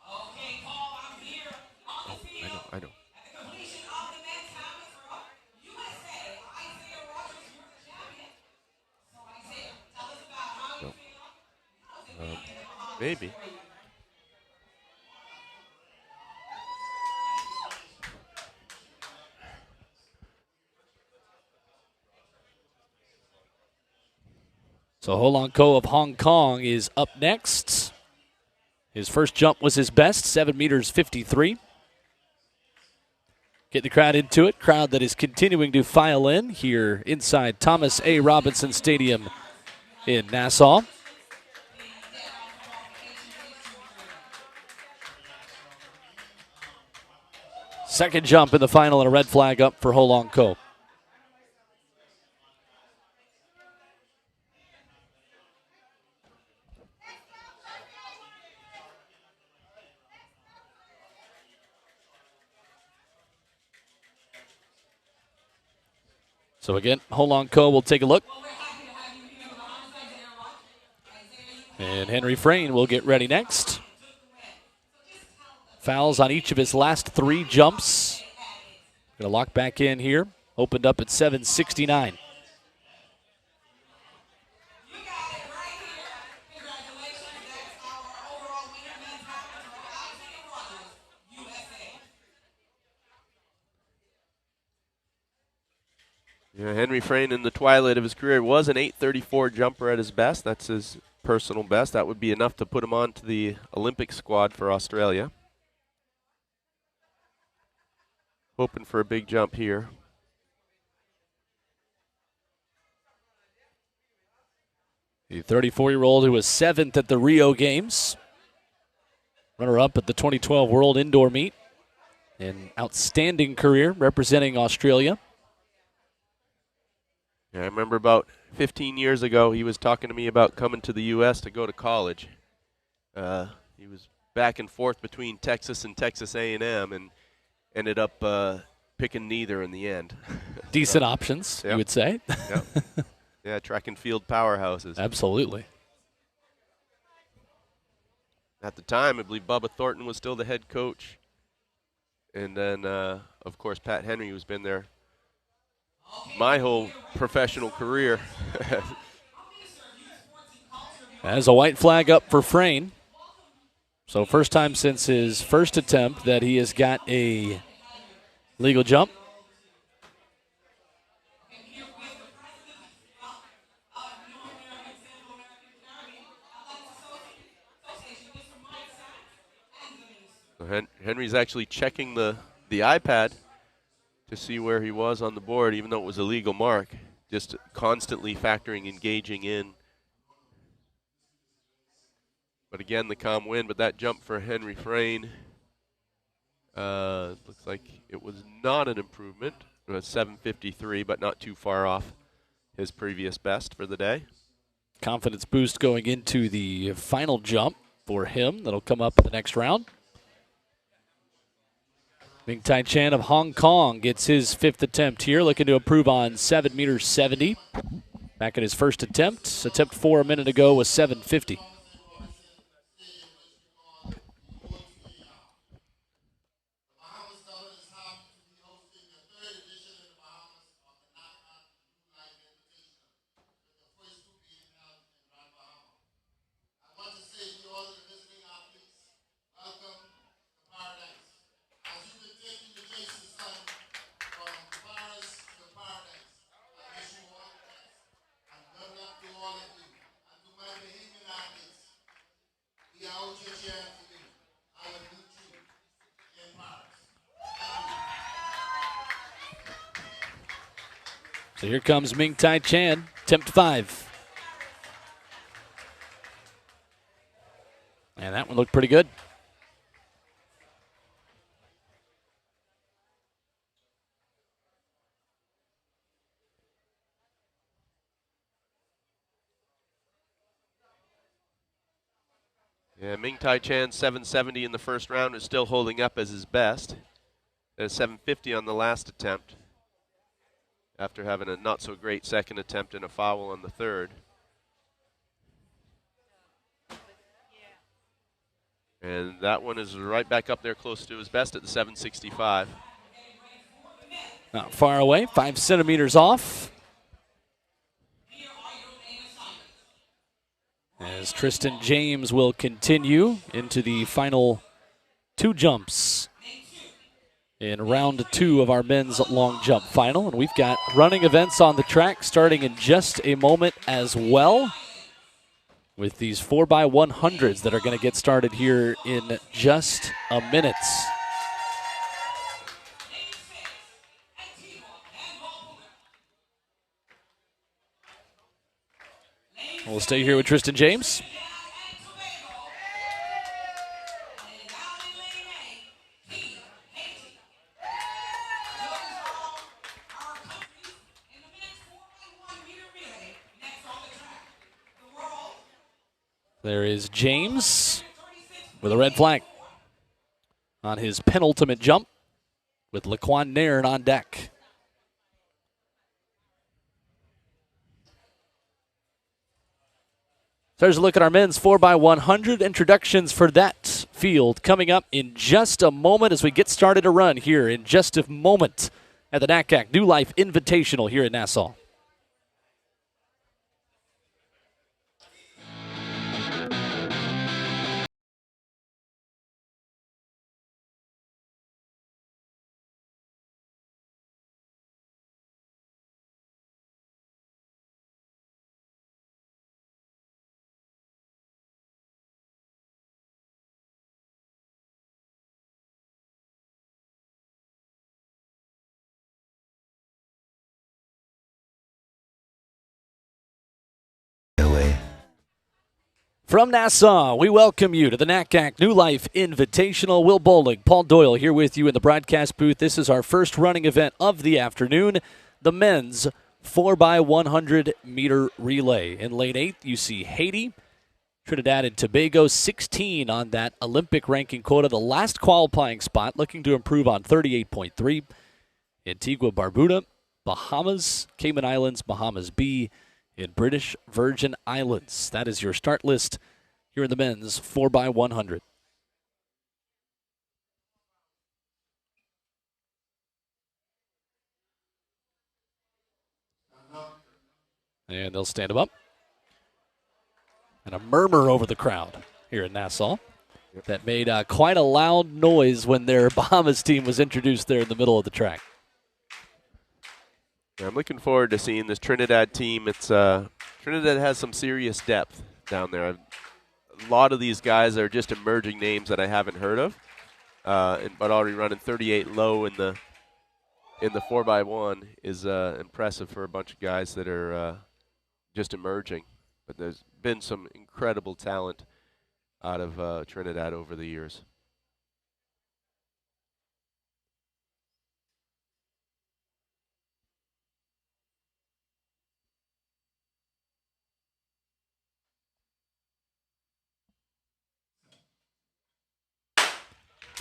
Okay, Paul, I'm here on the field. I know. At the completion of the men's hammer throw, USA, Isaiah Rogers, you're the champion. So Isaiah, tell us about how you feel. Maybe. So Ho Long Ko of Hong Kong is up next. His first jump was his best, 7 meters 53. Get the crowd into it. Crowd that is continuing to file in here inside Thomas A. Robinson Stadium in Nassau. Second jump in the final and a red flag up for Ho Long Ko. So again, Ho Long Ko will take a look. And Henry Frayne will get ready next. Fouls on each of his last 3 jumps. Going to lock back in here. Opened up at 7:69. Yeah, Henry Frayne in the twilight of his career was an 8:34 jumper at his best. That's his personal best. That would be enough to put him onto the Olympic squad for Australia. Hoping for a big jump here. The 34-year-old who was 7th at the Rio Games. Runner-up at the 2012 World Indoor Meet. An outstanding career representing Australia. Yeah, I remember about 15 years ago, he was talking to me about coming to the U.S. to go to college. He was back and forth between Texas and Texas A&M and ended up picking neither in the end. Decent options, you would say. Yep. Yeah, track and field powerhouses. Absolutely. At the time, I believe Bubba Thornton was still the head coach. And then, of course, Pat Henry, who's been there my whole professional career. As a white flag up for Frayne. So first time since his first attempt that he has got a legal jump. Henry's actually checking the iPad to see where he was on the board, even though it was a legal mark. Just constantly factoring, engaging in. But again, the calm win. But that jump for Henry Frayne looks like it was not an improvement. It was 7:53, but not too far off his previous best for the day. Confidence boost going into the final jump for him. That'll come up in the next round. Ming Tai Chan of Hong Kong gets his 5th attempt here, looking to improve on 7 meters 70. Back at his first attempt. Attempt 4 a minute ago was 7:50. So here comes Ming Tai Chan, attempt 5. And that one looked pretty good. Yeah, Ming Tai Chan 770 in the first round is still holding up as his best. 750 on the last attempt, after having a not-so-great second attempt and a foul on the third. And that one is right back up there close to his best at the 765. Not far away, 5 centimeters off. As Tristan James will continue into the final 2 jumps in round 2 of our men's long jump final. And we've got running events on the track starting in just a moment as well, with these 4x100s that are going to get started here in just a minute. We'll stay here with Tristan James. There is James with a red flag on his penultimate jump, with Laquan Nairn on deck. So there's a look at our men's 4x100. Introductions for that field coming up in just a moment as we get started to run here in just a moment at the NACAC New Life Invitational here in Nassau. From Nassau, we welcome you to the NACAC New Life Invitational. Will Bowling, Paul Doyle here with you in the broadcast booth. This is our first running event of the afternoon, the men's 4x100 meter relay. In lane 8, you see Haiti, Trinidad and Tobago, 16 on that Olympic ranking quota, the last qualifying spot, looking to improve on 38.3. Antigua Barbuda, Bahamas, Cayman Islands, Bahamas B, in British Virgin Islands. That is your start list here in the men's 4x100. And they'll stand them up. And a murmur over the crowd here in Nassau that made quite a loud noise when their Bahamas team was introduced there in the middle of the track. I'm looking forward to seeing this Trinidad team. It's Trinidad has some serious depth down there. A lot of these guys are just emerging names that I haven't heard of. but already running 38 low in the 4x1 is impressive for a bunch of guys that are just emerging. But there's been some incredible talent out of Trinidad over the years.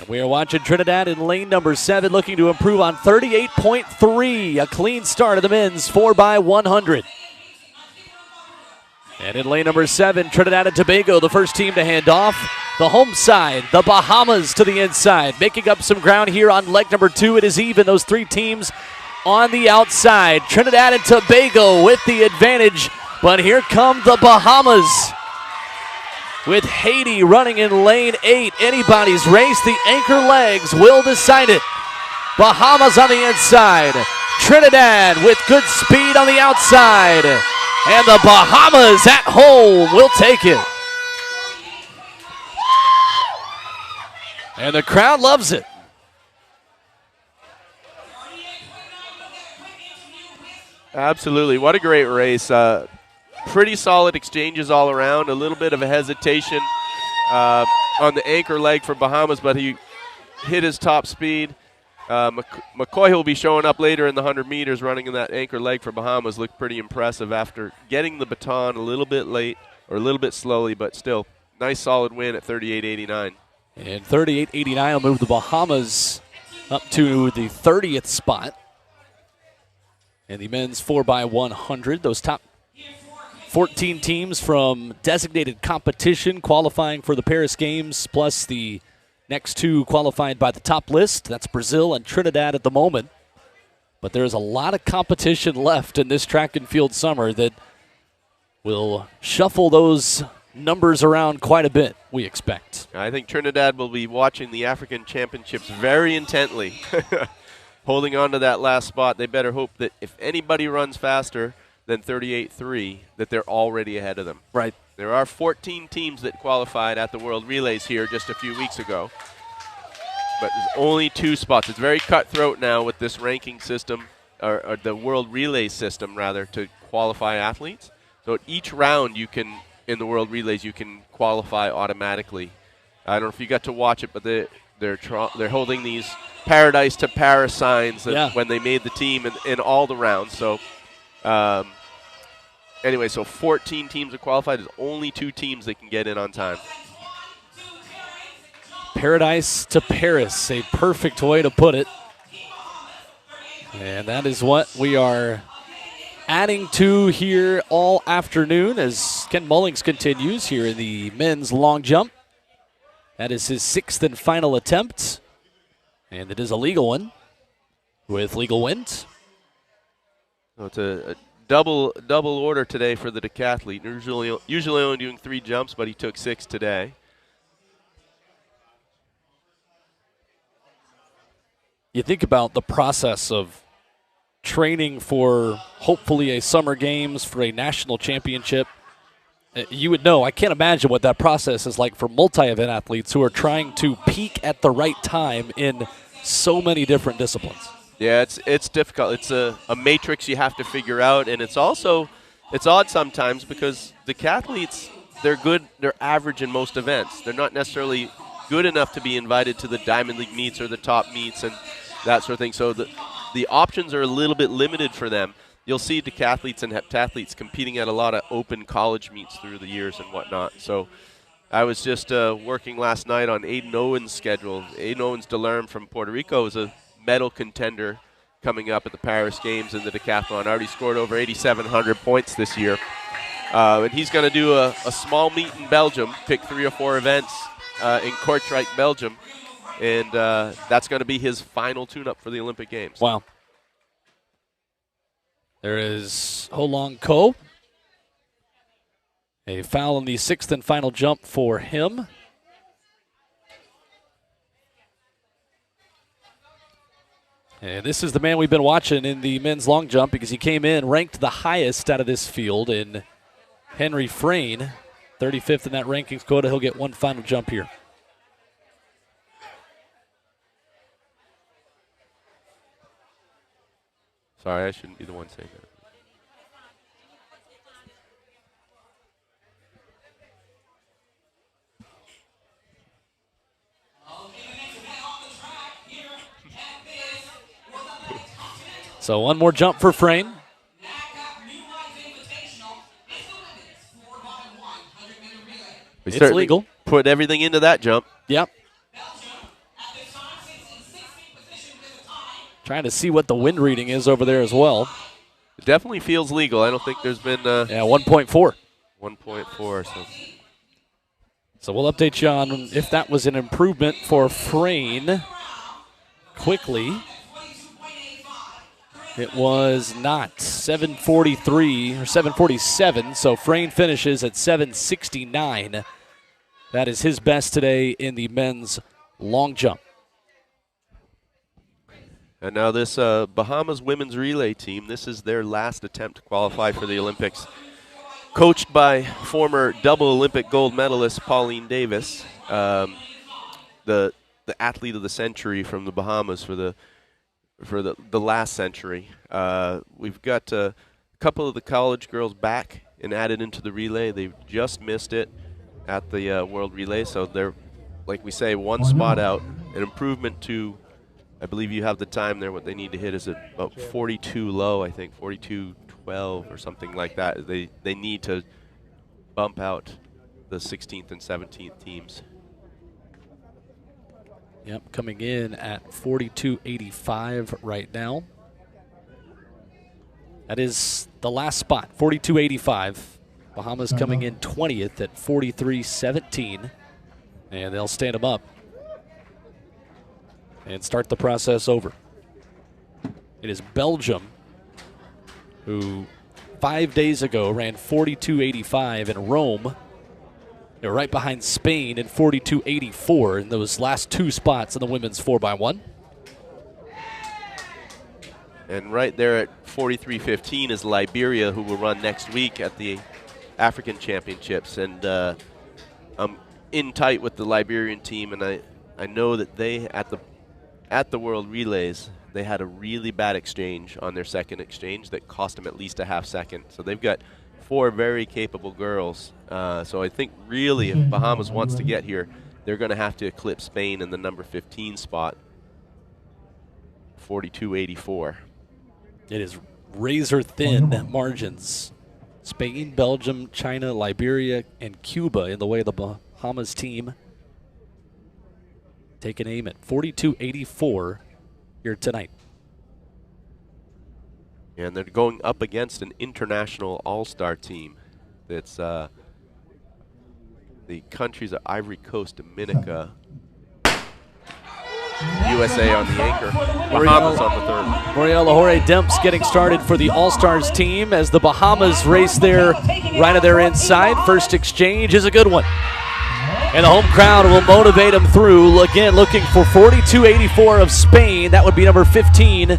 We are watching Trinidad in lane number 7 looking to improve on 38.3. A clean start of the men's 4x100. And in lane number 7, Trinidad and Tobago, the first team to hand off. The home side, the Bahamas to the inside. Making up some ground here on leg number 2. It is even, those 3 teams on the outside. Trinidad and Tobago with the advantage. But here come the Bahamas, with Haiti running in lane 8. Anybody's race. The anchor legs will decide it. Bahamas on the inside. Trinidad with good speed on the outside. And the Bahamas at home will take it. And the crowd loves it. Absolutely. What a great race. Pretty solid exchanges all around. A little bit of a hesitation on the anchor leg for Bahamas, but he hit his top speed. McCoy will be showing up later in the 100 meters running in that anchor leg for Bahamas. Looked pretty impressive after getting the baton a little bit late or a little bit slowly, but still nice solid win at 38.89. And 38.89 will move the Bahamas up to the 30th spot. And the men's 4x100, those top 14 teams from designated competition qualifying for the Paris Games, plus the next 2 qualified by the top list. That's Brazil and Trinidad at the moment. But there's a lot of competition left in this track and field summer that will shuffle those numbers around quite a bit, we expect. I think Trinidad will be watching the African Championships very intently, holding on to that last spot. They better hope that if anybody runs faster than 38.3, that they're already ahead of them. Right. There are 14 teams that qualified at the World Relays here just a few weeks ago, but there's only 2 spots. It's very cutthroat now with this ranking system, or the World Relay system, rather, to qualify athletes. So at each round you can, in the World Relays, you can qualify automatically. I don't know if you got to watch it, but they're holding these Paradise to Paris signs when they made the team in all the rounds. So anyway, so 14 teams are qualified. There's only 2 teams that can get in on time. Paradise to Paris, a perfect way to put it. And that is what we are adding to here all afternoon as Ken Mullings continues here in the men's long jump. That is his 6th and final attempt. And it is a legal one with legal wins. So it's a double order today for the decathlete. Usually only doing 3 jumps, but he took 6 today. You think about the process of training for hopefully a summer games, for a national championship. You would know. I can't imagine what that process is like for multi-event athletes who are trying to peak at the right time in so many different disciplines. Yeah, it's difficult. It's a matrix you have to figure out, and it's odd sometimes because the decathletes, they're good, they're average in most events. They're not necessarily good enough to be invited to the Diamond League meets or the top meets and that sort of thing. So the options are a little bit limited for them. You'll see decathletes and heptathletes competing at a lot of open college meets through the years and whatnot. So I was just working last night on Aiden Owen's schedule. Aiden Owens DeLerme from Puerto Rico is a medal contender coming up at the Paris Games in the decathlon. Already scored over 8,700 points this year. And he's going to do a small meet in Belgium, pick 3 or 4 events in Kortrijk, Belgium. And that's going to be his final tune-up for the Olympic Games. Wow. There is Ho Long Ko. A foul in the 6th and final jump for him. And this is the man we've been watching in the men's long jump because he came in ranked the highest out of this field in Henry Frayne. 35th in that rankings quota. He'll get one final jump here. Sorry, I shouldn't be the one saying that. So one more jump for Frayne. NACAC New Life Invitational. It's the women's 4x1 100-meter relay. We It's certainly legal. put everything into that jump. Yep. Belgium at this time sits in 16th position with a time. Trying to see what the wind reading is over there as well. It definitely feels legal. I don't think there's been Yeah, 1.4. 1.4. So we'll update you on if that was an improvement for Frayne quickly. It was not. 7:43 or 7:47, so Frayne finishes at 7:69. That is his best today in the men's long jump. And now this Bahamas women's relay team, this is their last attempt to qualify for the Olympics. Coached by former double Olympic gold medalist Pauline Davis, the athlete of the century from the Bahamas for the last century. We've got a couple of the college girls back and added into the relay. They've just missed it at the World Relay, so they're, like we say, one spot out. An improvement to, I believe you have the time there. What they need to hit is about 42 low, I think, 42.12 or something like that. They need to bump out the 16th and 17th teams. Yep, coming in at 42.85 right now. That is the last spot, 42.85. Bahamas coming in 20th at 43.17. And they'll stand them up and start the process over. It is Belgium, who 5 days ago ran 42.85 in Rome. They're right behind Spain in 42.84 in those last two spots in the women's 4x1. And right there at 43.15 is Liberia, who will run next week at the African Championships. And I'm in tight with the Liberian team, and I know that they, at the World Relays, they had a really bad exchange on their second exchange that cost them at least a half second. So they've got 4 very capable girls. So I think really if Bahamas wants to get here, they're going to have to eclipse Spain in the number 15 spot, 42.84. It is razor-thin margins. Spain, Belgium, China, Liberia, and Cuba in the way of the Bahamas team. Take an aim at 42.84 here tonight. And they're going up against an international all-star team. That's the countries of Ivory Coast, Dominica, USA on the anchor, Bahamas on the third. Moriel Lahore Demps getting started for the All-Stars team as the Bahamas race there right of their inside. First exchange is a good one. And the home crowd will motivate them through. Again, looking for 42.84 of Spain. That would be number 15 in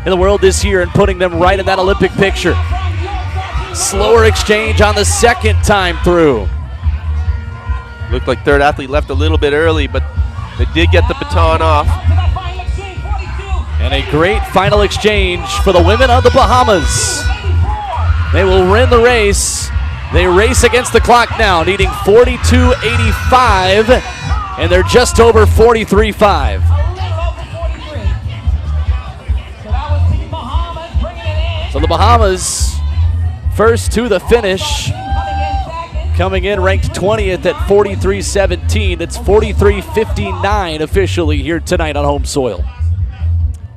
the world this year and putting them right in that Olympic picture. Slower exchange on the second time through. Looked like third athlete left a little bit early, but they did get the baton off. And a great final exchange for the women of the Bahamas. They will win the race. They race against the clock now, needing 42.85, and they're just over 43.5. So the Bahamas first to the finish, coming in ranked 20th at 43.17. It's 43.59 officially here tonight on home soil.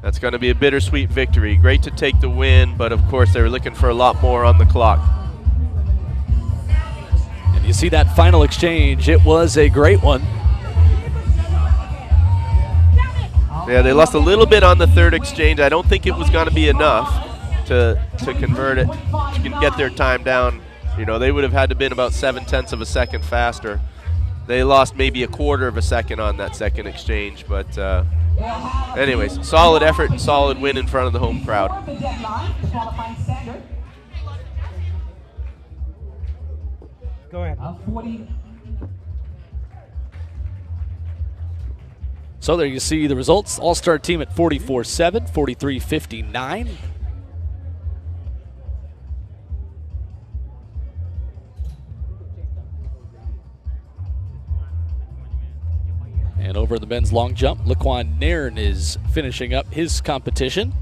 That's going to be a bittersweet victory. Great to take the win, but of course they were looking for a lot more on the clock. And you see that final exchange. It was a great one. Yeah, they lost a little bit on the third exchange. I don't think it was going to be enough to convert it, to get their time down. You know, they would have had to been about 0.7 of a second faster. They lost maybe a quarter of a second on that second exchange, but anyways, solid effort and solid win in front of the home crowd. Go ahead. So there you see the results. All-Star team at 44.7, 43.59. And over the men's long jump, Laquan Nairn is finishing up his competition.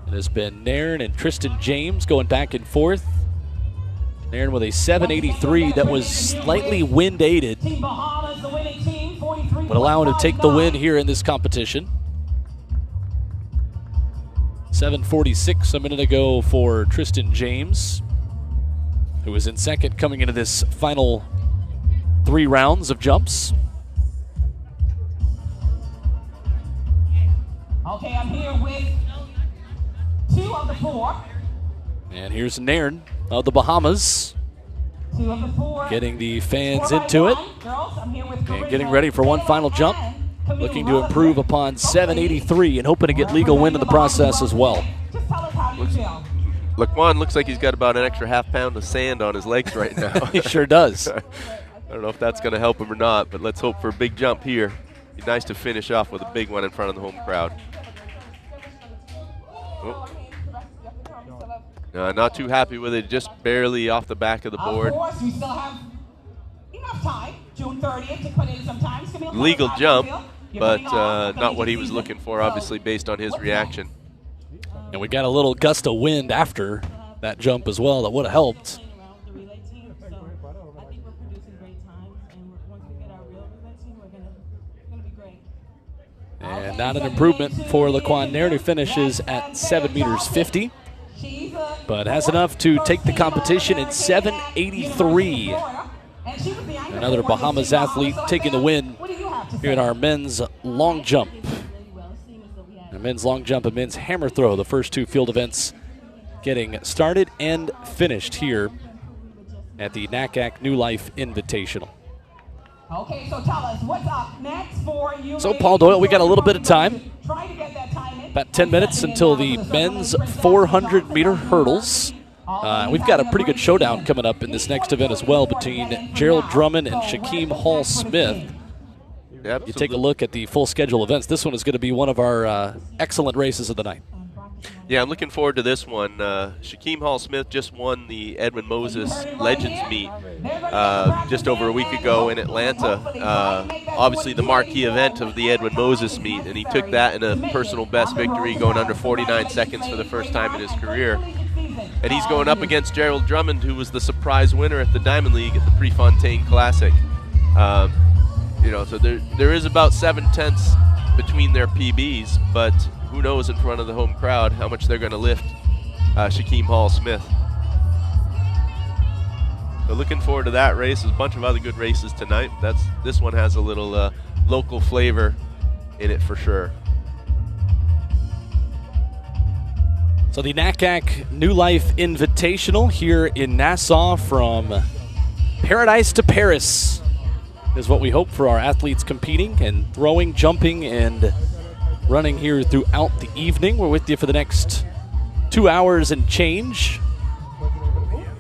It has been Nairn and Tristan James going back and forth. Nairn with a 783 that was slightly wind aided, Team Bahamas, the winning team, 43. would allow him to take the win here in this competition. 746 a minute ago for Tristan James, who was in second coming into this final 3 rounds of jumps. Okay, I'm here with 2 of the 4. And here's Nairn of the Bahamas, 2 of the 4. getting the fans into it Girls, I'm here with and getting ready for one final jump. Looking to improve upon 783 and hoping to get legal win in the process as well. Just tell us how you feel. Laquan looks like he's got about an extra half pound of sand on his legs right now. He sure does. I don't know if that's going to help him or not, but let's hope for a big jump here. Be nice to finish off with a big one in front of the home crowd. Oh. Not too happy with it, just barely off the back of the board. Of course, we still have enough time, June 30th, to put in some time. Legal jump, but not what he was looking for, obviously, based on his reaction. And we got a little gust of wind after that jump as well that would have helped. And not an improvement for Laquan Nairn, who finishes at 7 meters 50, but has enough to take the competition in 783. Another Bahamas athlete taking the win here in our men's long jump. The men's long jump and men's hammer throw, the first 2 field events getting started and finished here at the NACAC New Life Invitational. Okay, so tell us what's up next for you. So Paul Doyle, we got a little bit of time. About 10 minutes until the men's 400-meter hurdles. We've got a pretty good showdown coming up in this next event as well between Gerald Drummond and Shaquem Hall-Smith. You take a look at the full schedule of events. This one is going to be one of our excellent races of the night. Yeah, I'm looking forward to this one. Shaquem Hall-Smith just won the Edwin Moses Legends Meet just over a week ago in Atlanta. Obviously the marquee event of the Edwin Moses Meet, and he took that in a personal best victory, going under 49 seconds for the first time in his career. And he's going up against Gerald Drummond, who was the surprise winner at the Diamond League at the Prefontaine Classic. So there is about 7/10 between their PBs, but who knows in front of the home crowd how much they're going to lift Shaquem Hall-Smith. So looking forward to that race. There's a bunch of other good races tonight. This one has a little local flavor in it for sure. So the NACAC New Life Invitational here in Nassau, from paradise to Paris, is what we hope for our athletes competing and throwing, jumping, and running here throughout the evening. We're with you for the next 2 hours and change.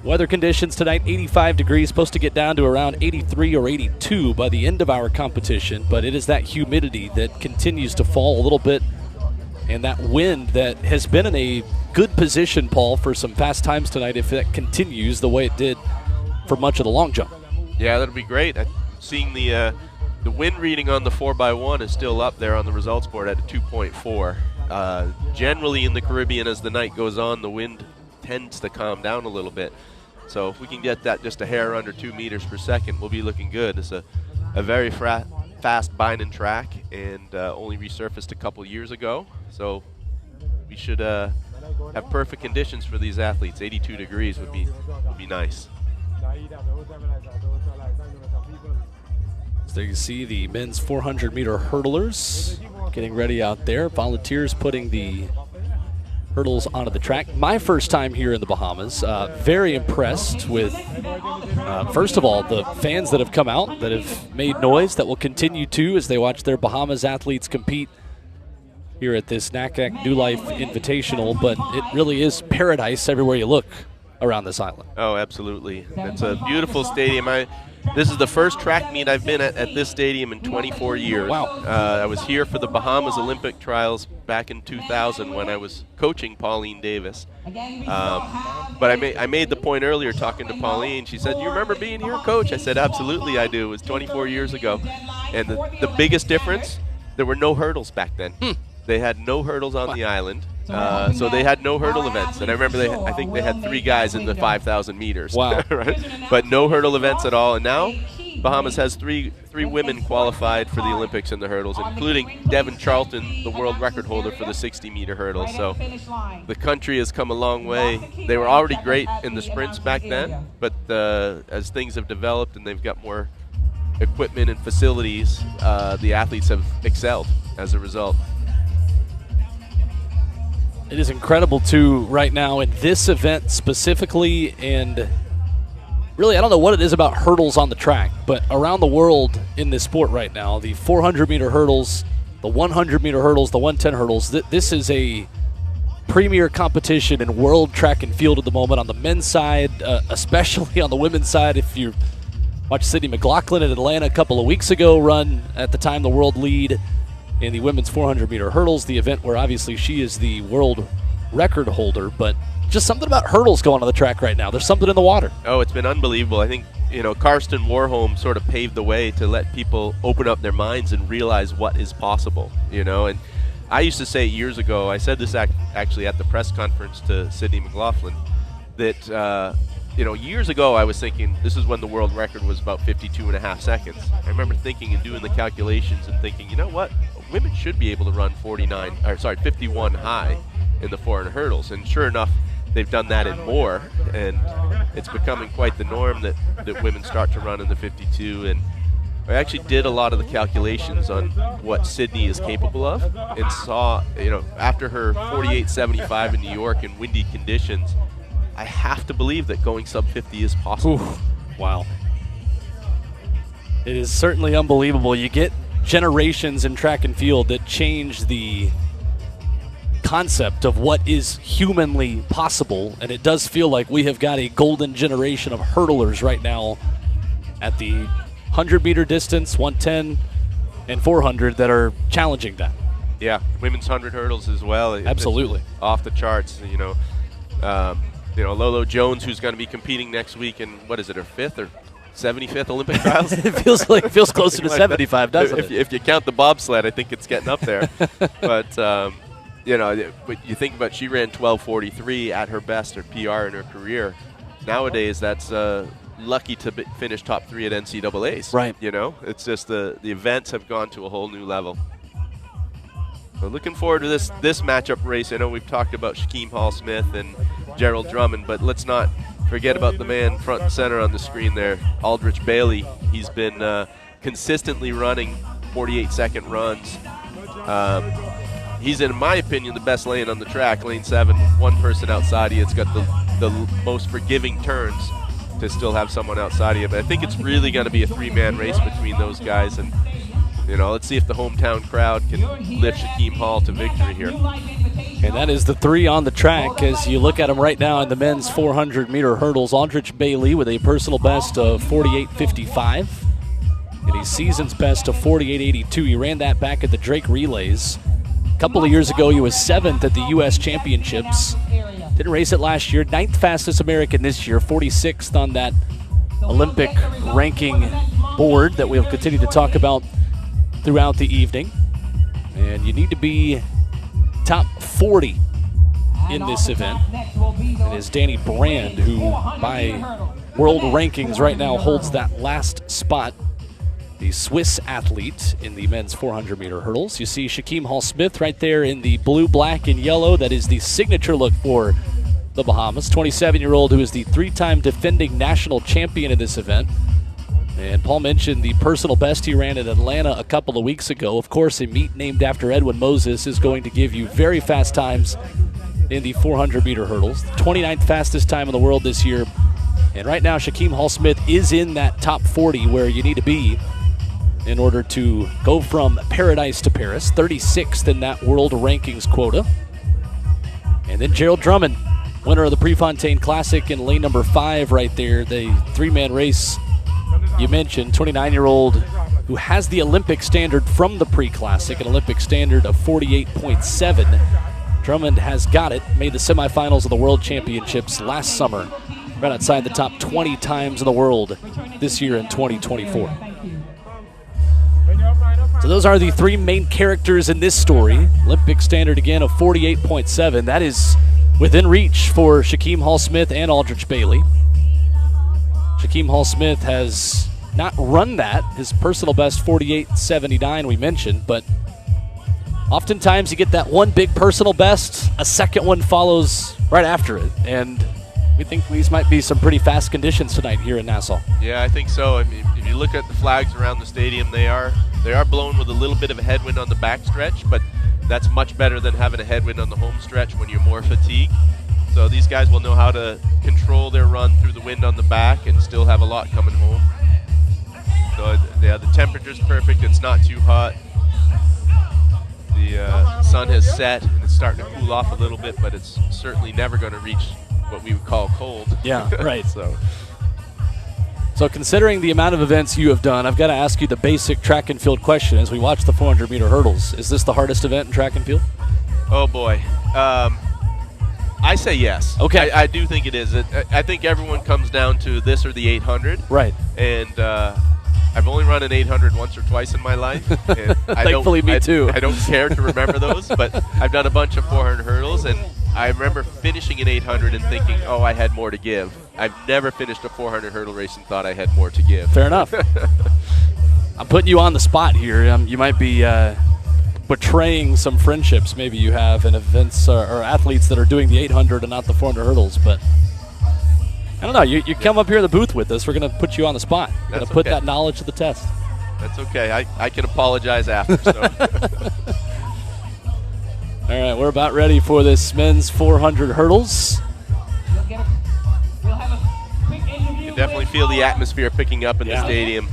Weather conditions tonight, 85 degrees, supposed to get down to around 83 or 82 by the end of our competition, but it is that humidity that continues to fall a little bit, and that wind that has been in a good position, Paul, for some fast times tonight, if that continues the way it did for much of the long jump. Yeah, that'll be great. Seeing the wind reading on the 4x1 is still up there on the results board at 2.4. Generally in the Caribbean, as the night goes on, the wind tends to calm down a little bit. So if we can get that just a hair under 2 meters per second, we'll be looking good. It's a very fast binding track, and only resurfaced a couple years ago. So we should have perfect conditions for these athletes. 82 degrees would be nice. So there you see the men's 400-meter hurdlers getting ready out there. Volunteers putting the hurdles onto the track. My first time here in the Bahamas. Very impressed with, first of all, the fans that have come out, that have made noise, that will continue to as they watch their Bahamas athletes compete here at this NACAC New Life Invitational. But it really is paradise everywhere you look around this island. Oh, absolutely. It's a beautiful stadium. This is the first track meet I've been at this stadium in 24 years. Wow. I was here for the Bahamas Olympic trials back in 2000 when I was coaching Pauline Davis. But I made the point earlier talking to Pauline. She said, "You remember being here, Coach?" I said, "Absolutely, I do. It was 24 years ago." And the biggest difference, there were no hurdles back then. They had no hurdles on the island. So they had no hurdle events, and I remember I think they had 3 guys in the 5,000 meters. Wow. Right? But no hurdle events at all. And now Bahamas has three women qualified for the Olympics in the hurdles, including Devon Charlton, the world record holder for the 60-meter hurdle. So the country has come a long way. They were already great in the sprints back then, but as things have developed and they've got more equipment and facilities, the athletes have excelled as a result. It is incredible, too, right now in this event specifically, and really I don't know what it is about hurdles on the track, but around the world in this sport right now, the 400-meter hurdles, the 100-meter hurdles, the 110 hurdles, this is a premier competition in world track and field at the moment on the men's side, especially on the women's side. If you watched Sydney McLaughlin in Atlanta a couple of weeks ago run at the time the world lead in the women's 400-meter hurdles, the event where obviously she is the world record holder, but just something about hurdles going on the track right now. There's something in the water. Oh, it's been unbelievable. I think, Karsten Warholm sort of paved the way to let people open up their minds and realize what is possible, and I used to say years ago, I said this actually at the press conference to Sydney McLaughlin, that years ago I was thinking, this is when the world record was about 52.5 seconds. I remember thinking and doing the calculations and thinking, you know what, women should be able to run 51 high in the 400 hurdles. And sure enough, they've done that and more. And it's becoming quite the norm that women start to run in the 52. And I actually did a lot of the calculations on what Sydney is capable of and saw, after her 48.75 in New York in windy conditions, I have to believe that going sub 50 is possible. Oof. Wow. It is certainly unbelievable. You get generations in track and field that change the concept of what is humanly possible, and it does feel like we have got a golden generation of hurdlers right now at the 100-meter distance, 110, and 400 that are challenging that. Yeah, women's 100 hurdles as well. Absolutely. It's off the charts, Lolo Jones, who's going to be competing next week in, what is it, her 5th or 75th Olympic trials? It feels closer to 75, doesn't it? If you count the bobsled, I think it's getting up there. But, you think about, she ran 12:43 at her best, her PR in her career. Nowadays, that's lucky to finish top 3 at NCAAs. Right. It's just the events have gone to a whole new level. So looking forward to this matchup race. I know we've talked about Shaquem Hall-Smith and Gerald Drummond, but let's not forget about the man front and center on the screen there, Aldrich Bailey. He's been consistently running 48-second runs. He's, in my opinion, the best lane on the track, lane 7. One person outside of you. It's got the most forgiving turns to still have someone outside of you. But I think it's really going to be a 3-man race between those guys. And, let's see if the hometown crowd can lift Shaquem Hall to victory here. And that is the 3 on the track as you look at him right now in the men's 400-meter hurdles. Aldrich Bailey with a personal best of 48.55 and a season's best of 48.82. He ran that back at the Drake Relays. A couple of years ago, he was 7th at the U.S. Championships. Didn't race it last year. 9th fastest American this year, 46th on that Olympic ranking board that we'll continue to talk about throughout the evening. And you need to be top 40 in this event. It is Danny Brand who, by world rankings right now, holds that last spot. The Swiss athlete in the men's 400-meter hurdles. You see Shaquem Hall-Smith right there in the blue, black, and yellow. That is the signature look for the Bahamas. 27-year-old who is the 3-time defending national champion in this event. And Paul mentioned the personal best he ran in Atlanta a couple of weeks ago. Of course, a meet named after Edwin Moses is going to give you very fast times in the 400-meter hurdles. The 29th fastest time in the world this year. And right now, Shaquem Hall-Smith is in that top 40 where you need to be in order to go from paradise to Paris. 36th in that world rankings quota. And then Gerald Drummond winner of the Prefontaine Classic in lane number 5 right there. The 3-man race you mentioned, 29-year-old who has the Olympic standard from the Pre-Classic, an Olympic standard of 48.7. Drummond has got it, made the semifinals of the World Championships last summer, right outside the top 20 times in the world this year in 2024. So those are the 3 main characters in this story. Olympic standard again of 48.7. That is within reach for Shaquem Hall-Smith and Aldrich Bailey. Shaquem Hall-Smith has not run that, his personal best 48.79 we mentioned, but oftentimes you get that one big personal best, a second one follows right after it, and we think these might be some pretty fast conditions tonight here in Nassau. Yeah, I think so. I mean, if you look at the flags around the stadium, they are blowing with a little bit of a headwind on the back stretch, but that's much better than having a headwind on the home stretch when you're more fatigued. So these guys will know how to control their run through the wind on the back and still have a lot coming home. So yeah, the temperature's perfect. It's not too hot. The sun has set and it's starting to cool off a little bit, but it's certainly never going to reach what we would call cold. Yeah, right. So considering the amount of events you have done, I've got to ask you the basic track and field question as we watch the 400-meter hurdles. Is this the hardest event in track and field? Oh, boy. I say yes. Okay. I do think it is. I think everyone comes down to this or the 800. Right. And I've only run an 800 once or twice in my life. And Thankfully, me too. I don't care to remember those, but I've done a bunch of 400 hurdles, and I remember finishing an 800 and thinking, oh, I had more to give. I've never finished a 400 hurdle race and thought I had more to give. Fair enough. I'm putting you on the spot here. You might be betraying some friendships maybe you have in events or athletes that are doing the 800 and not the 400 hurdles, but I don't know. You come up here in the booth with us. We're going to put you on the spot. We're going to put that knowledge to the test. That's okay. I can apologize after. So. All right, we're about ready for this men's 400 hurdles. You definitely feel the atmosphere picking up in the stadium.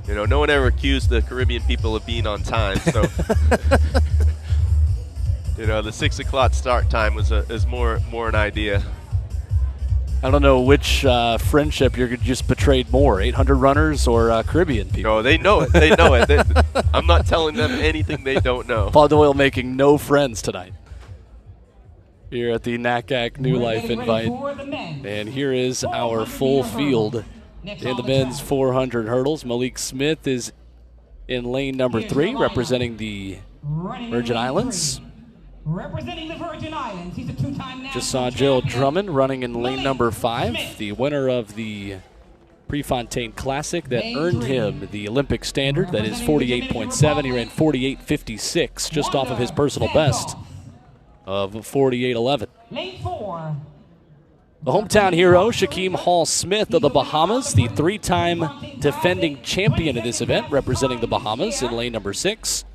You know, no one ever accused the Caribbean people of being on time, so you know, the 6 o'clock start time is more an idea. I don't know which friendship you're just betrayed more, 800 runners or Caribbean people. No, they know it. They know it. I'm not telling them anything they don't know. Paul Doyle making no friends tonight here at the NACAC New Life Invite. And here is our full field in the men's 400 hurdles. Malik Smith is in lane number 3, representing the Virgin Islands. Representing the Virgin Islands, he's a 2-time national Just saw Gerald Drummond running in lane number 5, the winner of the Prefontaine Classic that earned him the Olympic standard. That is 48.7. He ran 48.56, just off of his personal best of 48.11. Lane 4. The hometown hero, Shaquem Hall-Smith of the Bahamas, the 3-time defending champion of this event, representing the Bahamas in lane number 6.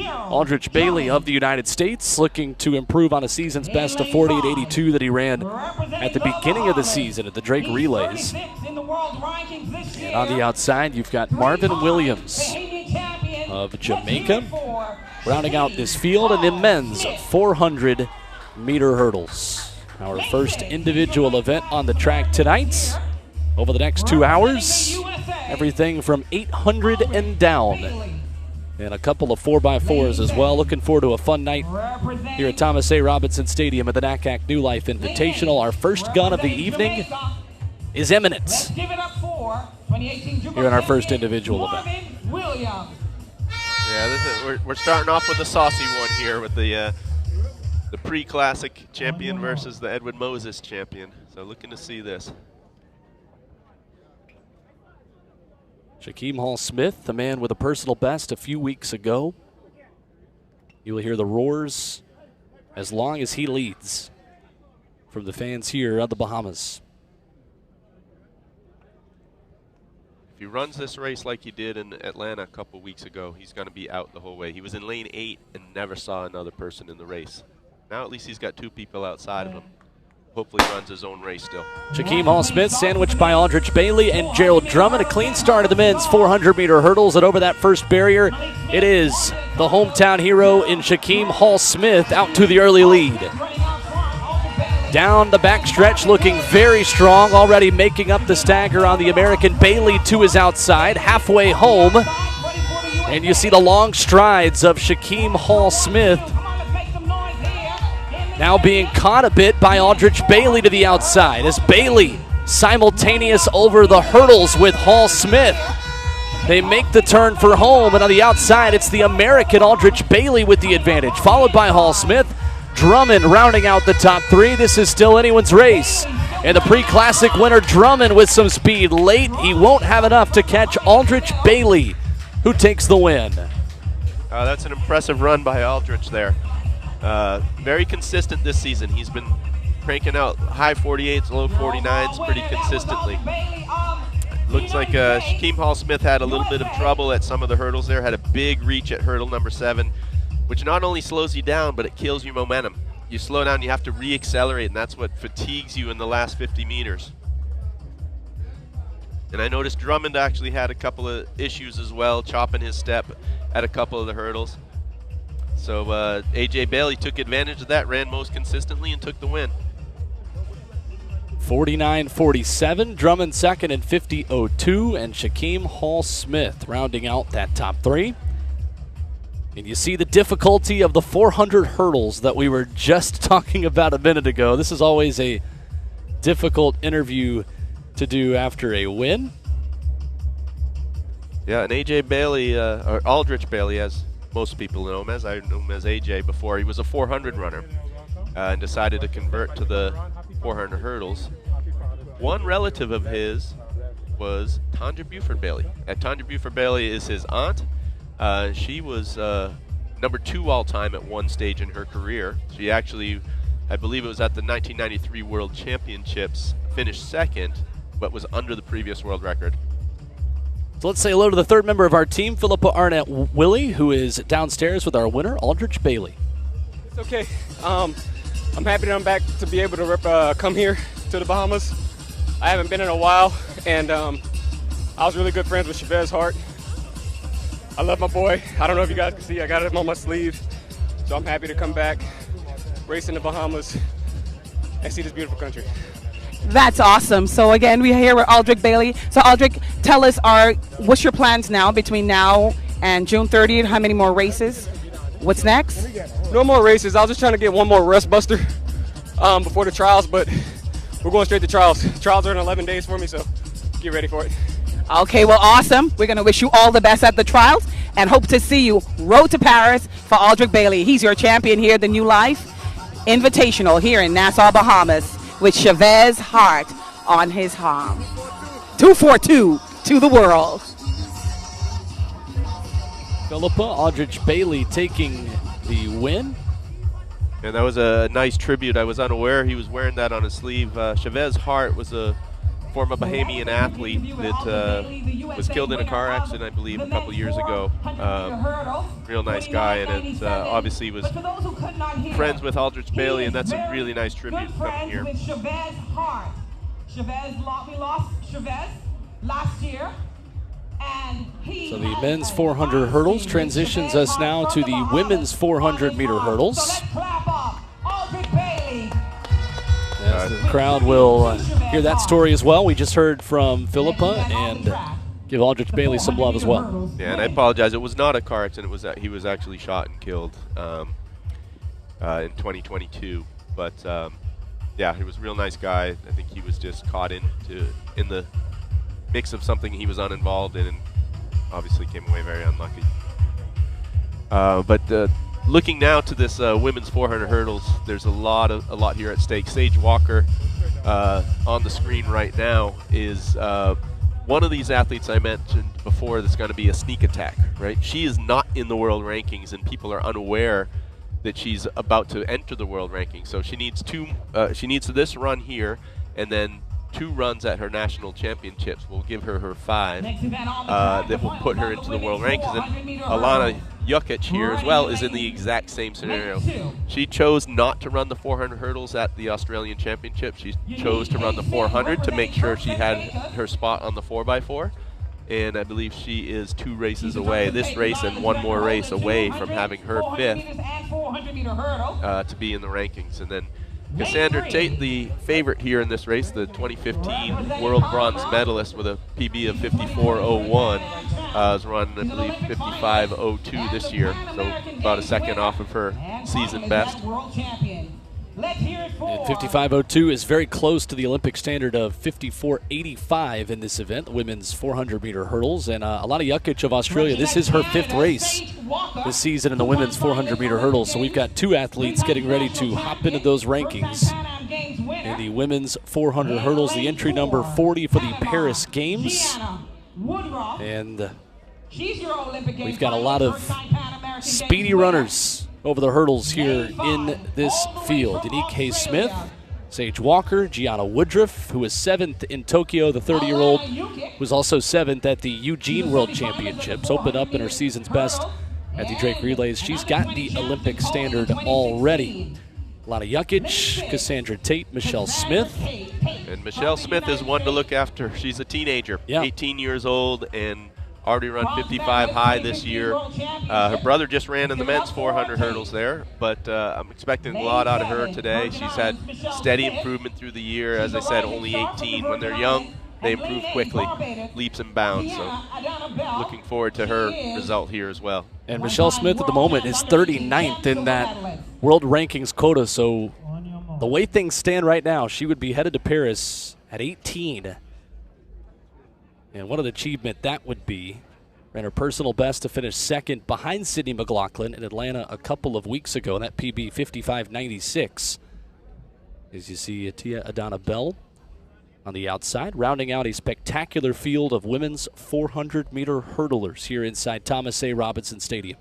Aldrich Bailey of the United States looking to improve on a season's best of 48.82 that he ran at the beginning of the season at the Drake Relays. And on the outside, you've got Marvin Williams of Jamaica rounding out this field in the men's 400-meter hurdles. Our first individual event on the track tonight. Over the next 2 hours, everything from 800 and down. And a couple of 4x4s as well. Looking forward to a fun night here at Thomas A. Robinson Stadium at the NACAC New Life Invitational. Our first gun of the evening is imminent here in our first individual event. Yeah, we're starting off with a saucy one here with the pre-classic champion versus the Edwin Moses champion. So looking to see this. Shaquem Hall-Smith, the man with a personal best a few weeks ago. You will hear the roars as long as he leads from the fans here at the Bahamas. If he runs this race like he did in Atlanta a couple weeks ago, he's going to be out the whole way. He was in lane 8 and never saw another person in the race. Now at least he's got 2 people outside of him. Hopefully runs his own race still. Shaquem Hall-Smith sandwiched by Aldrich Bailey and Gerald Drummond. A clean start of the men's 400-meter hurdles, and over that first barrier, it is the hometown hero in Shaquem Hall-Smith out to the early lead. Down the backstretch, looking very strong, already making up the stagger on the American. Bailey to his outside, halfway home. And you see the long strides of Shaquem Hall-Smith now being caught a bit by Aldrich Bailey to the outside as Bailey simultaneous over the hurdles with Hall-Smith. They make the turn for home, and on the outside, it's the American Aldrich Bailey with the advantage, followed by Hall-Smith. Drummond rounding out the top three. This is still anyone's race. And the pre-classic winner, Drummond, with some speed late. He won't have enough to catch Aldrich Bailey, who takes the win. That's an impressive run by Aldrich there. Very consistent this season. He's been cranking out high 48s, low 49s pretty consistently. Looks like Shaquem Hall-Smith had a little bit of trouble at some of the hurdles there, had a big reach at hurdle number 7, which not only slows you down, but it kills your momentum. You slow down, you have to re-accelerate, and that's what fatigues you in the last 50 meters. And I noticed Drummond actually had a couple of issues as well, chopping his step at a couple of the hurdles. So A.J. Bailey took advantage of that, ran most consistently, and took the win. 49.47, Drummond second in 50.02, and Shaquem Hall-Smith rounding out that top three. And you see the difficulty of the 400 hurdles that we were just talking about a minute ago. This is always a difficult interview to do after a win. Yeah, and A.J. Bailey, or Aldrich Bailey, as most people know him as, I knew him as A.J. before, he was a 400 runner and decided to convert to the 400 hurdles. One relative of his was Tanja Buford Bailey. Tanja Buford Bailey is his aunt. She was number 2 all-time at one stage in her career. She actually, I believe it was at the 1993 World Championships, finished second, but was under the previous world record. So let's say hello to the third member of our team, Philippa Arnett-Willie, who is downstairs with our winner, Aldrich Bailey. It's okay. I'm happy that I'm back to be able to come here to the Bahamas. I haven't been in a while, and I was really good friends with Chavez Hart. I love my boy. I don't know if you guys can see, I got him on my sleeve. So I'm happy to come back, race in the Bahamas, and see this beautiful country. That's awesome. So again, we're here with Aldrich Bailey. So Aldrich, tell us what's your plans now between now and June 30th? How many more races? What's next? No more races. I was just trying to get one more rest buster before the trials, but we're going straight to trials. Trials are in 11 days for me, so get ready for it. Okay, well, awesome. We're going to wish you all the best at the trials and hope to see you road to Paris for Aldrich Bailey. He's your champion here at the New Life Invitational here in Nassau, Bahamas, with Chavez Hart on his arm. 242 to the world. Philippa, Aldrich Bailey taking the win. And that was a nice tribute. I was unaware he was wearing that on his sleeve. Chavez Hart was a former Bahamian athlete that was killed in a car accident, I believe, a couple years ago. Real nice guy, and it obviously was friends with Aldrich Bailey, and that's a really nice tribute coming here. Chavez Hart. We lost Chavez last year. So the men's 400 hurdles transitions us now to the women's 400-meter hurdles. As the crowd will hear that story as well. We just heard from Philippa, and give Aldrich Bailey some love as well. Yeah, and I apologize. It was not a car accident. It was that he was actually shot and killed in 2022. But yeah, he was a real nice guy. I think he was just caught in the mix of something he was uninvolved in, and obviously came away very unlucky. But looking now to this women's 400 hurdles, there's a lot here at stake. Sage Walker on the screen right now is one of these athletes I mentioned before that's going to be a sneak attack, right? She is not in the world rankings, and people are unaware that she's about to enter the world rankings. So she needs this run here, and then 2 runs at her national championships will give her 5 that will put her into the world rankings. And Alana Jukic here as well is in the exact same scenario. She chose not to run the 400 hurdles at the Australian Championship. She chose to run the 400 to make sure she had her spot on the 4x4. And I believe she is 2 races away, this race and 1 more race away from having her 5th to be in the rankings. And then Cassandra Tate, the favorite here in this race, the 2015 world bronze medalist with a PB of 54.01, is running, I believe, 55.02 this year, so about a second off of her season best. And 55.02 is very close to the Olympic standard of 54.85 in this event, the women's 400-meter hurdles. And Alana Jukic of Australia, this is her 5th race this season in the women's 400-meter hurdles. So we've got 2 athletes getting ready to hop into those rankings. In the women's 400 hurdles, the entry number 40 for the Paris Games. And we've got a lot of speedy runners over the hurdles here in this field. Unique Hayes-Smith, Sage Walker, Gianna Woodruff, who was 7th in Tokyo, the 30-year-old, was also 7th at the Eugene World Championships, opened up in her season's best at the Drake Relays. She's got the Olympic standard already. Alana Jukic, Cassandra Tate, Michelle Smith. And Michelle Smith is one to look after. She's a teenager, 18 years old, and already run 55 high this year. Her brother just ran in the men's 400 hurdles there, but I'm expecting a lot out of her today. She's had steady improvement through the year. As I said, only 18. When they're young, they improve quickly, leaps and bounds. So looking forward to her result here as well. And Michelle Smith at the moment is 39th in that world rankings quota. So the way things stand right now, she would be headed to Paris at 18. And what an achievement that would be. Ran her personal best to finish 2nd behind Sydney McLaughlin in Atlanta a couple of weeks ago. And that PB 55.96. As you see, Tia Adana Bell on the outside, rounding out a spectacular field of women's 400-meter hurdlers here inside Thomas A. Robinson Stadium.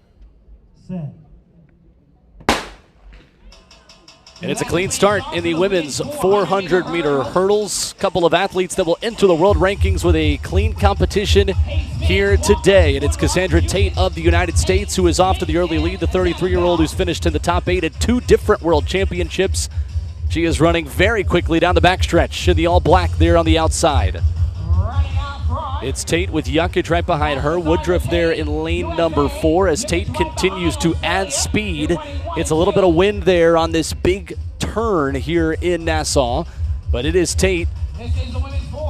And it's a clean start in the women's 400-meter hurdles. Couple of athletes that will enter the world rankings with a clean competition here today. And it's Cassandra Tate of the United States, who is off to the early lead, the 33-year-old who's finished in the top 8 at 2 different world championships. She is running very quickly down the backstretch in the all-black there on the outside. It's Tate with Jukic right behind her. Woodruff there in lane number 4 as Tate continues to add speed. It's a little bit of wind there on this big turn here in Nassau, but it is Tate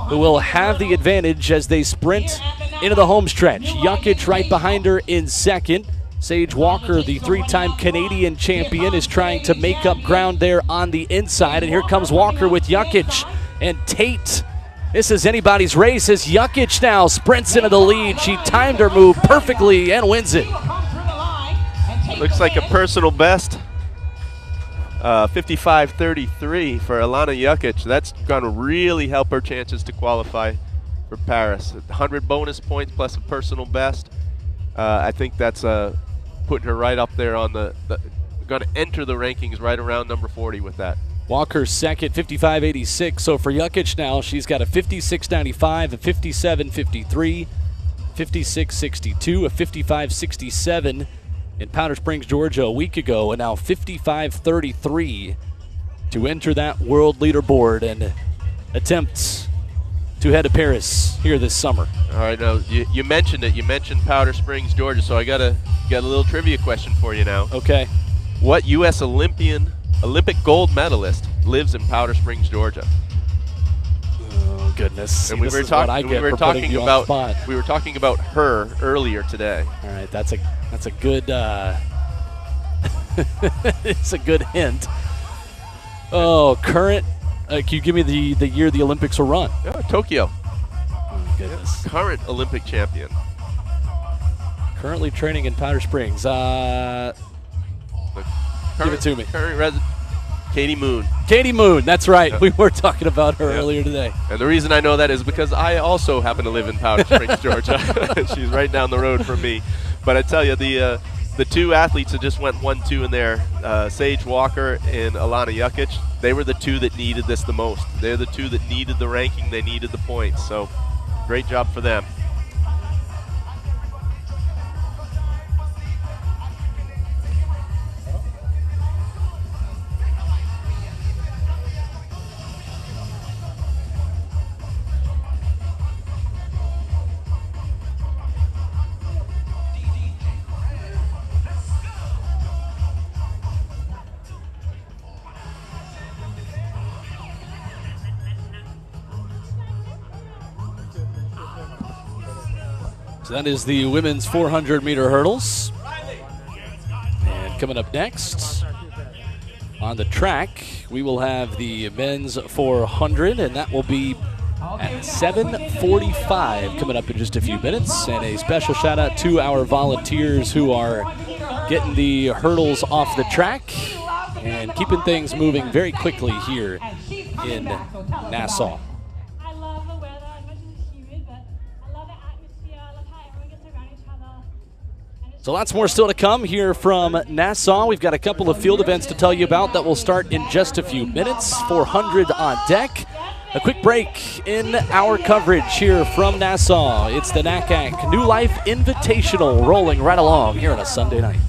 who will have the advantage as they sprint into the home stretch. Jukic right behind her in 2nd. Sage Walker, the 3-time Canadian champion, is trying to make up ground there on the inside, and here comes Walker with Jukic and Tate. This is anybody's race as Jukic now sprints into the lead. She timed her move perfectly and wins it. Looks like a personal best, 55.33 for Alana Jukic. That's going to really help her chances to qualify for Paris. 100 bonus points plus a personal best. I think that's putting her right up there on the going to enter the rankings right around number 40 with that. Walker 2nd, 55.86. So for Jukic now, she's got a 56.95, a 57.53, 56.62, a 55.67 in Powder Springs, Georgia a week ago, and now 55.33 to enter that world leaderboard and attempt to head to Paris here this summer. All right, now you mentioned it. You mentioned Powder Springs, Georgia, so I got a little trivia question for you now. Okay. What U.S. Olympic gold medalist lives in Powder Springs, Georgia? Oh goodness! And we were talking about her earlier today. All right, that's a good it's a good hint. Oh, current. Can you give me the year the Olympics were run? Oh, Tokyo. Oh, goodness. Current Olympic champion. Currently training in Powder Springs. Give it to me. Current resident, Katie Moon. Katie Moon, that's right. Yep. We were talking about her earlier today. And the reason I know that is because I also happen to live in Powder Springs, Georgia. She's right down the road from me. But I tell you, the 2 athletes that just went 1-2 in there, Sage Walker and Alana Jukic, they were the 2 that needed this the most. They're the 2 that needed the ranking. They needed the points. So great job for them. So that is the women's 400-meter hurdles. And coming up next on the track, we will have the men's 400, and that will be at 7:45 coming up in just a few minutes. And a special shout out to our volunteers who are getting the hurdles off the track and keeping things moving very quickly here in Nassau. I love the weather as much as it's humid, but I love the atmosphere. I love how everyone gets around each other. So lots more still to come here from Nassau. We've got a couple of field events to tell you about that will start in just a few minutes. 400 on deck. A quick break in our coverage here from Nassau. It's the NACAC New Life Invitational rolling right along here on a Sunday night.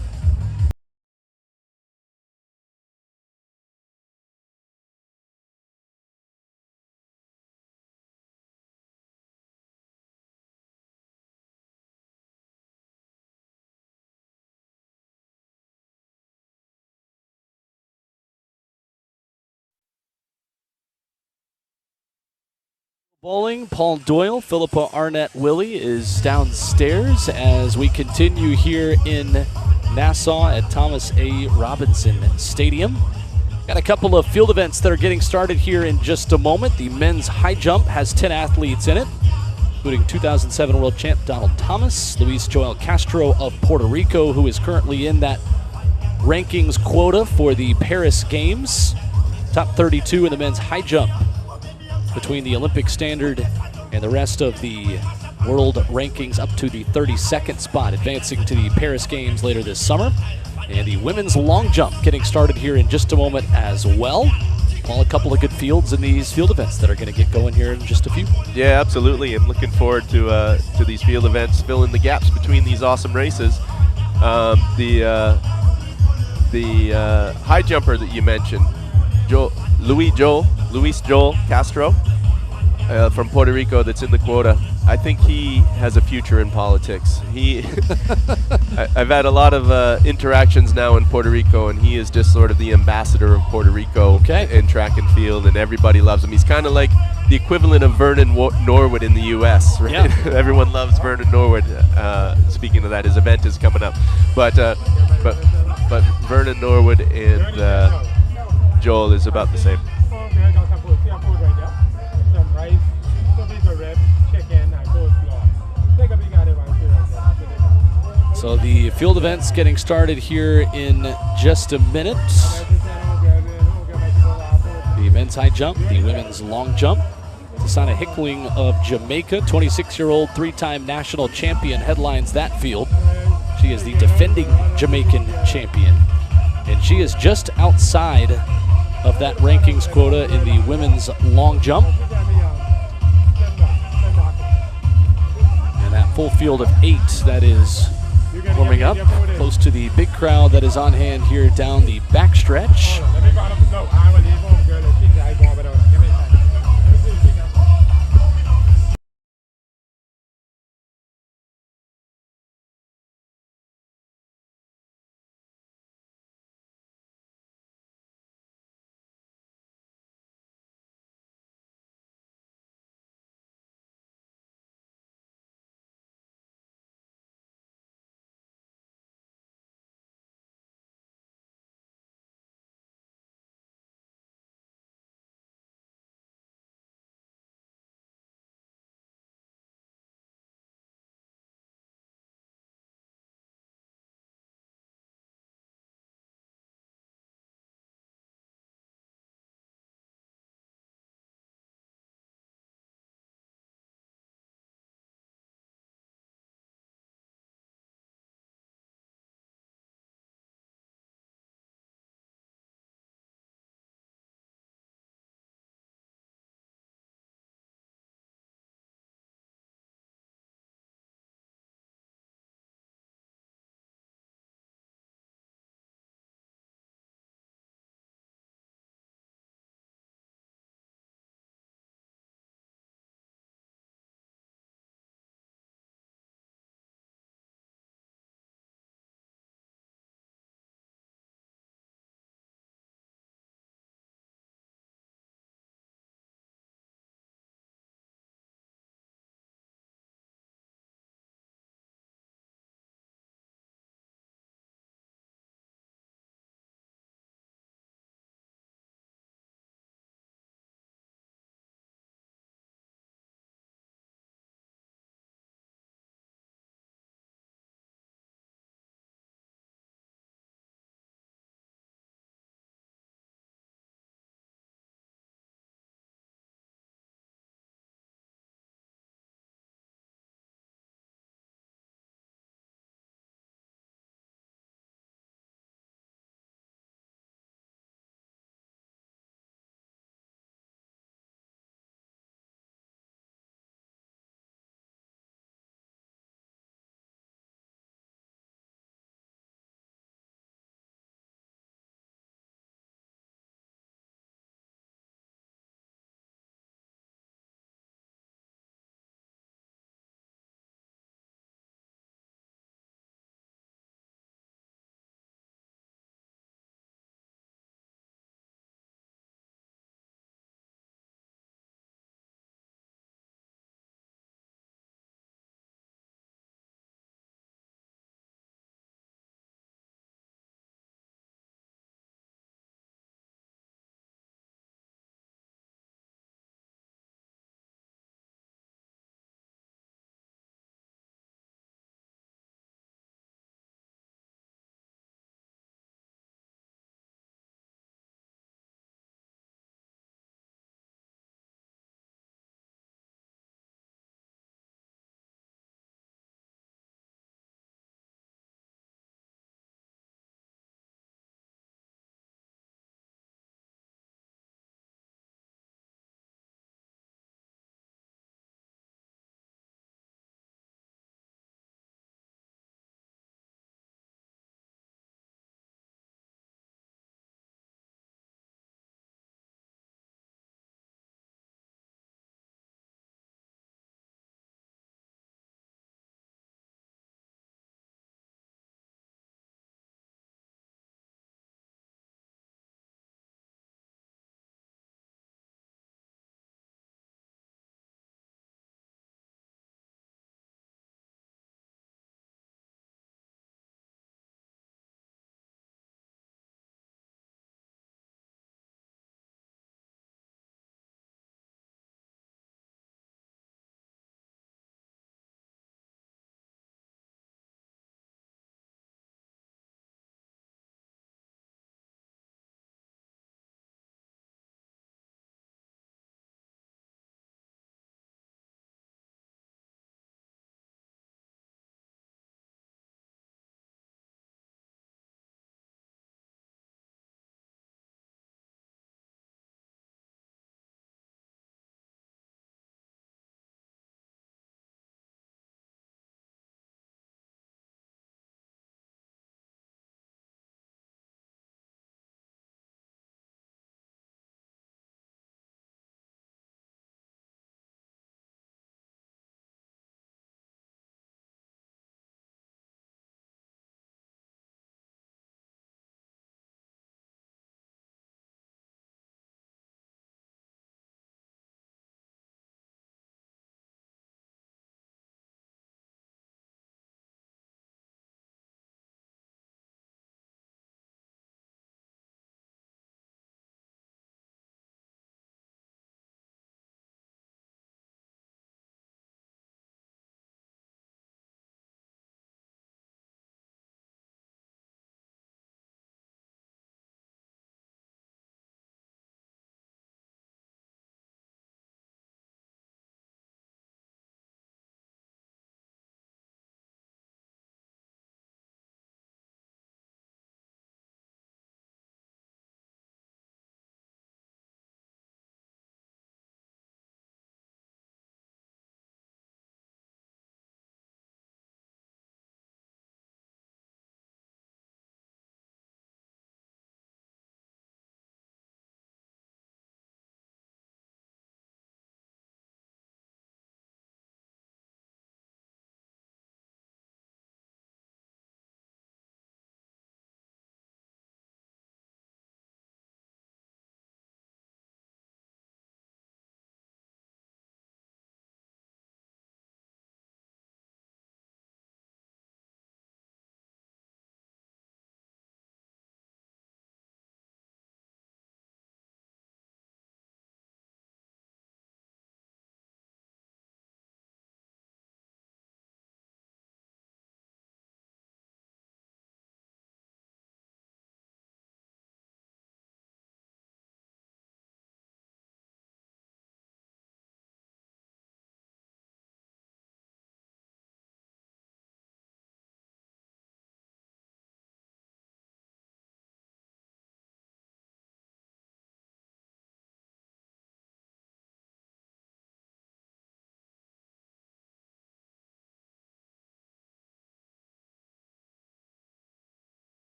Bowling, Paul Doyle, Philippa Arnett Willie is downstairs as we continue here in Nassau at Thomas A. Robinson Stadium. Got a couple of field events that are getting started here in just a moment. The men's high jump has 10 athletes in it, including 2007 world champ Donald Thomas, Luis Joel Castro of Puerto Rico, who is currently in that rankings quota for the Paris Games. Top 32 in the men's high jump between the Olympic standard and the rest of the world rankings up to the 32nd spot, advancing to the Paris Games later this summer. And the women's long jump getting started here in just a moment as well. Paul, a couple of good fields in these field events that are going to get going here in just a few. Yeah, absolutely. I'm looking forward to these field events, filling the gaps between these awesome races. The high jumper that you mentioned, Luis Joel Castro from Puerto Rico, that's in the quota. I think he has a future in politics. I've had a lot of interactions now in Puerto Rico, and he is just sort of the ambassador of Puerto Rico in track and field, and everybody loves him. He's kind of like the equivalent of Vernon Norwood in the U.S., right? Yeah. Everyone loves Vernon Norwood. Speaking of that, his event is coming up. But Vernon Norwood and Joel is about the same. So the field events getting started here in just a minute. The men's high jump, the women's long jump. Tasana Hickling of Jamaica, 26-year-old three-time national champion, headlines that field. She is the defending Jamaican champion, and she is just outside of that rankings quota in the women's long jump. And that full field of 8 that is warming up close to the big crowd that is on hand here down the backstretch.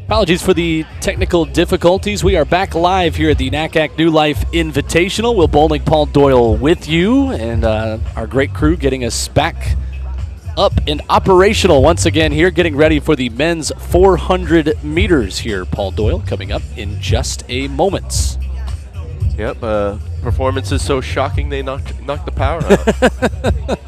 Apologies for the technical difficulties. We are back live here at the NACAC New Life Invitational. Will Bowling, Paul Doyle with you, and our great crew getting us back up and operational once again here, getting ready for the men's 400 meters here. Paul Doyle coming up in just a moment. Yep, performance is so shocking they knocked the power out.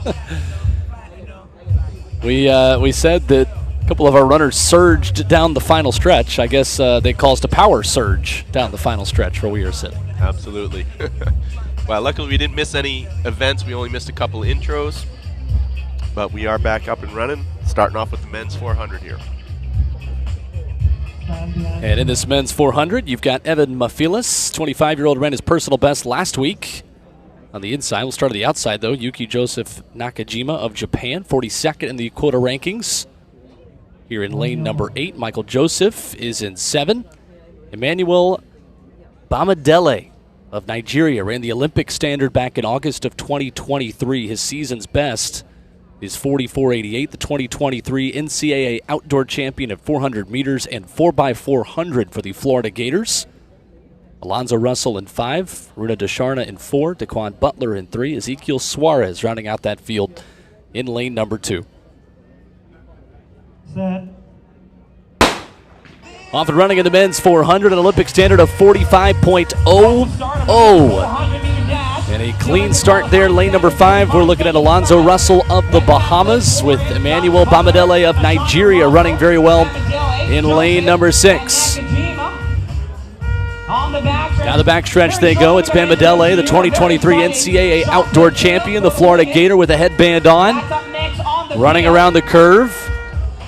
We said that a couple of our runners surged down the final stretch. I guess they caused a power surge down the final stretch where we are sitting. Absolutely. Well, luckily we didn't miss any events. We only missed a couple intros. But we are back up and running, starting off with the men's 400 here. And in this men's 400, you've got Evan Mafilis, 25-year-old, ran his personal best last week. On the inside, we'll start on the outside, though. Yuki Joseph Nakajima of Japan, 42nd in the quota rankings. Here in lane number 8, Michael Joseph is in 7. Emmanuel Bamadele of Nigeria ran the Olympic standard back in August of 2023. His season's best is 44.88, the 2023 NCAA outdoor champion at 400 meters and 4x400 for the Florida Gators. Alonzo Russell in 5, Runa Desharna in 4, Daquan Butler in 3, Ezekiel Suarez rounding out that field in lane number 2. Set. Off and running in the men's 400, an Olympic standard of 45.00. And a clean start there, lane number 5. We're looking at Alonzo Russell of the Bahamas with Emmanuel Bamadele of Nigeria running very well in lane number 6. Down the backstretch they go. It's Bamadele, the 2023 NCAA outdoor champion, the Florida Gator with a headband on, running around the curve.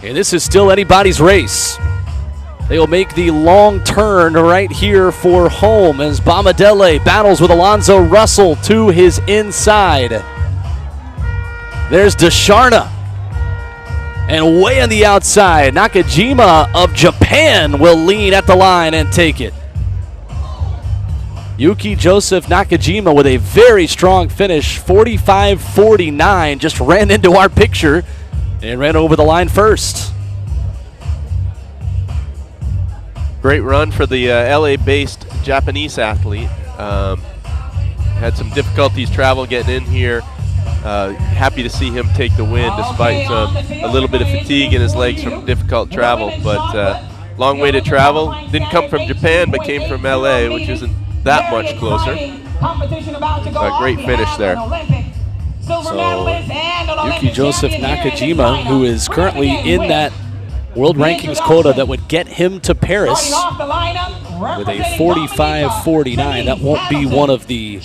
And this is still anybody's race. They will make the long turn right here for home as Bamadele battles with Alonzo Russell to his inside. There's Desharna. And way on the outside, Nakajima of Japan will lean at the line and take it. Yuki Joseph Nakajima with a very strong finish, 45.49, just ran into our picture and ran over the line first. Great run for the LA-based Japanese athlete. Had some difficulties travel getting in here. Happy to see him take the win despite a little bit of fatigue in his legs from difficult travel. But long way to travel. Didn't come from Japan, but came from LA, which isn't that much closer. A great finish there. So Yuki Joseph Nakajima, who is currently in that world rankings quota that would get him to Paris with a 45.49. That won't be one of the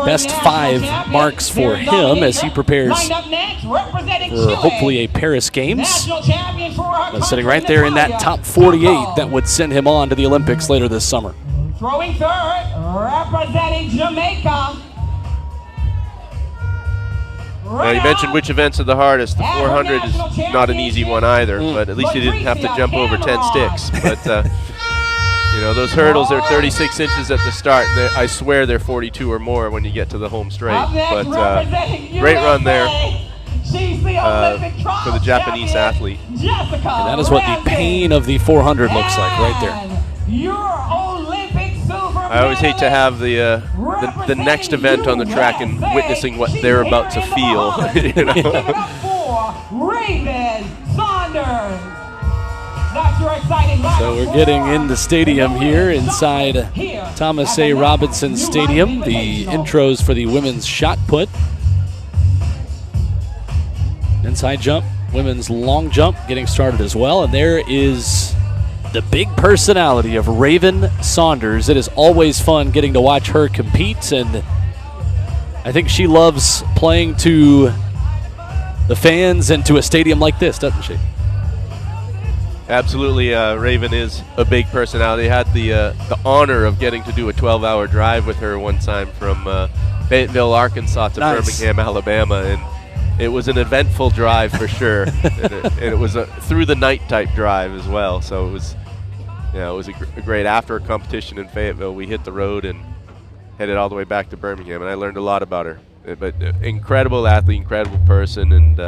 best 5 marks for him as he prepares for hopefully a Paris Games. But sitting right there in that top 48 that would send him on to the Olympics later this summer. Throwing third, representing Jamaica. Now, you mentioned which events are the hardest. The 400 is not an easy one either, but at least you didn't have to jump over 10 sticks. But, you know, those hurdles are 36 inches at the start. I swear they're 42 or more when you get to the home straight. But great run there for the Japanese athlete. And that is what the pain of the 400 looks like right there. I always hate to have the next event on the track and witnessing what they're about to feel. You know? So we're getting in the stadium here inside Thomas A. Robinson Stadium. The intros for the women's shot put. Inside jump, women's long jump getting started as well. And there is the big personality of Raven Saunders. It is always fun getting to watch her compete, and I think she loves playing to the fans and to a stadium like this, doesn't she? Absolutely. Raven is a big personality. I had the honor of getting to do a 12-hour drive with her one time from Fayetteville, Arkansas to Birmingham, Alabama, and it was an eventful drive for sure. and it was a through the night type drive as well. So it was, it was a great. After a competition in Fayetteville, we hit the road and headed all the way back to Birmingham, and I learned a lot about her. But incredible athlete, incredible person, and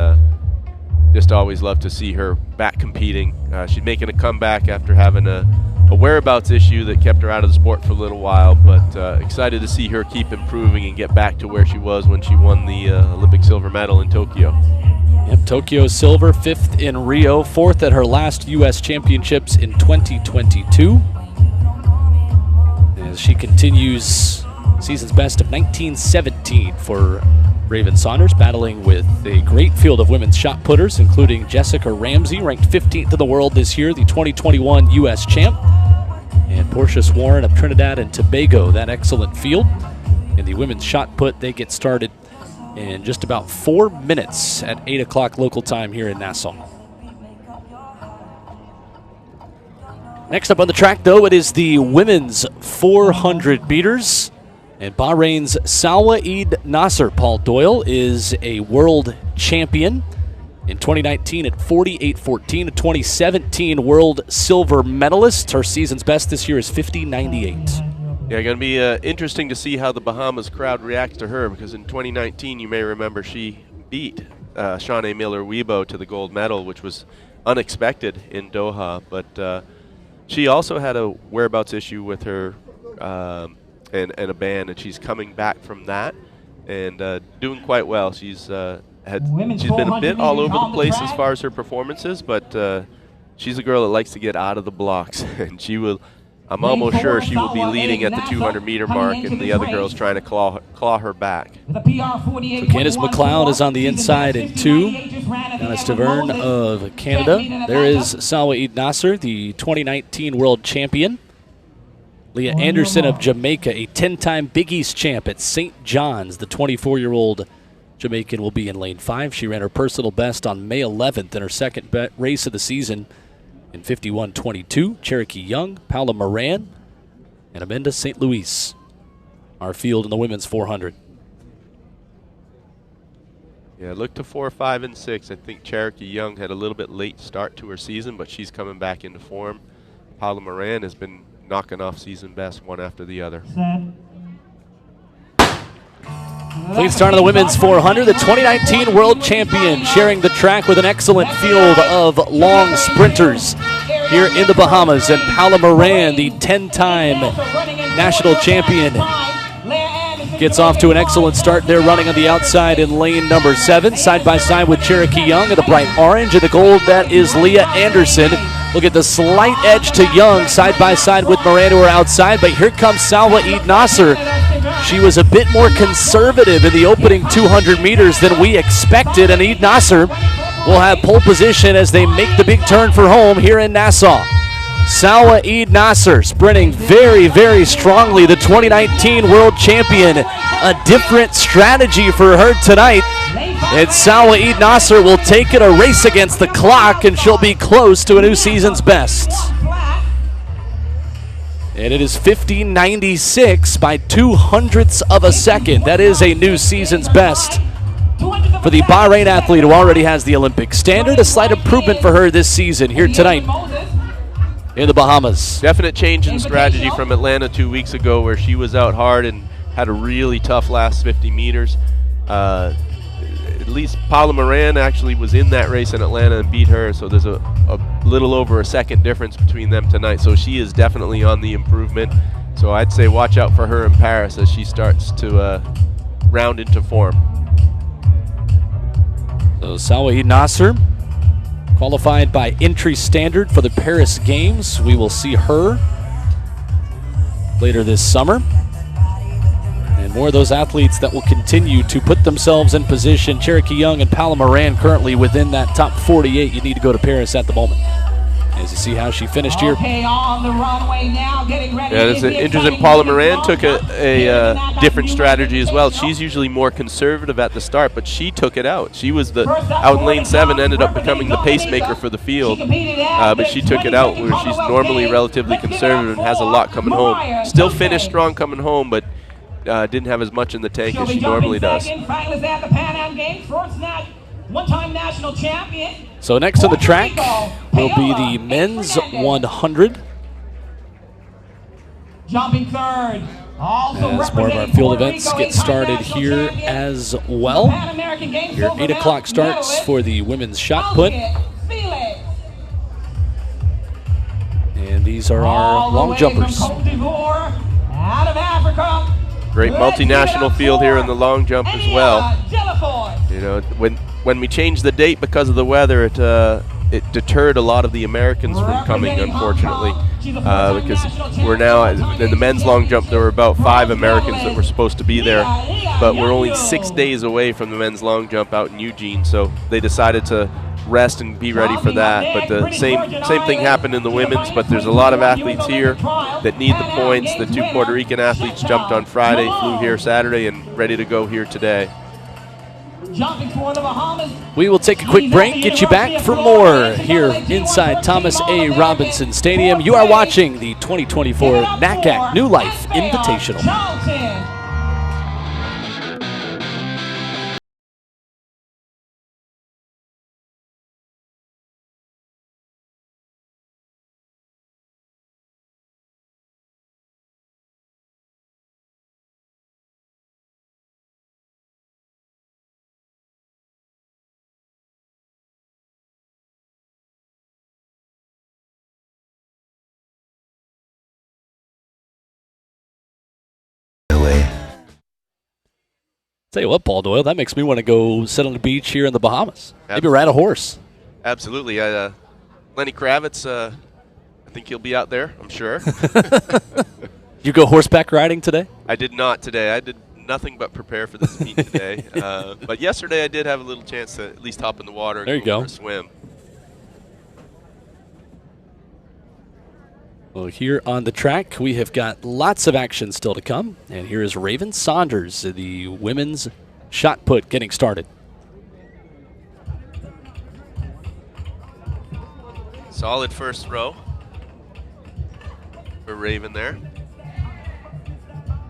just always love to see her back competing. She's making a comeback after having a whereabouts issue that kept her out of the sport for a little while, but excited to see her keep improving and get back to where she was when she won the Olympic silver medal in Tokyo. Yep, Tokyo silver, 5th in Rio, 4th at her last U.S. Championships in 2022. As she continues season's best of 1917 for Raven Saunders, battling with a great field of women's shot putters, including Jessica Ramsey, ranked 15th in the world this year, the 2021 U.S. champ, and Portia Swarren of Trinidad and Tobago, that excellent field. In the women's shot put, they get started in just about 4 minutes at 8 o'clock local time here in Nassau. Next up on the track, though, it is the women's 400 meters. And Bahrain's Salwa Eid Nasser, Paul Doyle, is a world champion in 2019 at 48.14, a 2017 world silver medalist. Her season's best this year is 50.98. Yeah, going to be interesting to see how the Bahamas crowd reacts to her, because in 2019, you may remember she beat Shawnee Miller-Weibo to the gold medal, which was unexpected in Doha. But she also had a whereabouts issue with her and a ban, and she's coming back from that and doing quite well. She's been a bit all over the place as far as her performances, but she's a girl that likes to get out of the blocks, and she will. I'm almost sure she will be leading at the 200-meter mark, and the other girl's trying to claw her back. So Candace McLeod is on the inside in 2. Anna Stavern of Canada. There is Salwa Eid Nasser, the 2019 world champion. Leah Anderson of Jamaica, a 10-time Big East champ at St. John's. The 24-year-old Jamaican will be in lane 5. She ran her personal best on May 11th in her second race of the season in 51.22. Cherokee Young, Paula Moran, and Amanda St. Louis. Our field in the women's 400. Yeah, look to 4, 5, and 6. I think Cherokee Young had a little bit late start to her season, but she's coming back into form. Paula Moran has been knocking off season best one after the other. Clean start of the women's 400. The 2019 world champion sharing the track with an excellent field of long sprinters here in the Bahamas. And Paula Moran, the 10-time national champion, gets off to an excellent start there, running on the outside in lane number 7, side by side with Cherokee Young in the bright orange. And the gold, that is Leah Anderson. Look at the slight edge to Young, side by side with Moran, who are outside. But here comes Salwa Eid Nasser. She was a bit more conservative in the opening 200 meters than we expected, and Eid Nasser will have pole position as they make the big turn for home here in Nassau. Salwa Eid Nasser sprinting very, very strongly, the 2019 world champion. A different strategy for her tonight. And Salwa Eid Nasser will take it, a race against the clock, and she'll be close to a new season's best. And it is 50.96 by 0.02 of a second. That is a new season's best for the Bahrain athlete who already has the Olympic standard. A slight improvement for her this season here tonight in the Bahamas. Definite change in strategy from Atlanta 2 weeks ago, where she was out hard and had a really tough last 50 meters. At least Paula Moran actually was in that race in Atlanta and beat her, so there's a little over a second difference between them tonight. So she is definitely on the improvement. So I'd say watch out for her in Paris as she starts to round into form. So Salwa Eid Nasser qualified by entry standard for the Paris Games. We will see her later this summer. And more of those athletes that will continue to put themselves in position. Cherokee Young and Paula Moran currently within that top 48. You need to go to Paris at the moment. As you see how she finished here. On the runway now, getting ready. Yeah, that's interesting. Paula Moran took a different strategy as well. She's usually more conservative at the start, but she took it out. She was out in lane 7, ended up becoming the pacemaker for the field, but she took it out where she's normally relatively conservative and has a lot coming home. Still finished strong coming home, but didn't have as much in the tank as she normally does. One-time national champion. So next on the track will be the men's 100. Jumping third, As more of our field events get started here as well. Your 8 o'clock starts for the women's shot put. And these are our long jumpers. Out of Africa. Great multinational field here in the long jump as well. You know, when we changed the date because of the weather, it deterred a lot of the Americans from coming, unfortunately, because we're now in the men's long jump. There were about 5 Americans that were supposed to be there, but we're only 6 days away from the men's long jump out in Eugene, so they decided to rest and be ready for that. But the same thing happened in the women's, but there's a lot of athletes here that need the points. The 2 Puerto Rican athletes jumped on Friday, flew here Saturday, and ready to go here today. We will take a quick break, get you back for more here inside Thomas A. Robinson Stadium. You are watching the 2024 NACAC New Life Invitational. Tell you what, Paul Doyle, that makes me want to go sit on the beach here in the Bahamas. Maybe ride a horse. Absolutely. Lenny Kravitz, I think he'll be out there, I'm sure. You go horseback riding today? I did not today. I did nothing but prepare for this meet today. But yesterday I did have a little chance to at least hop in the water and go for a swim. Well, here on the track, we have got lots of action still to come. And here is Raven Saunders, the women's shot put, getting started. Solid first row for Raven there.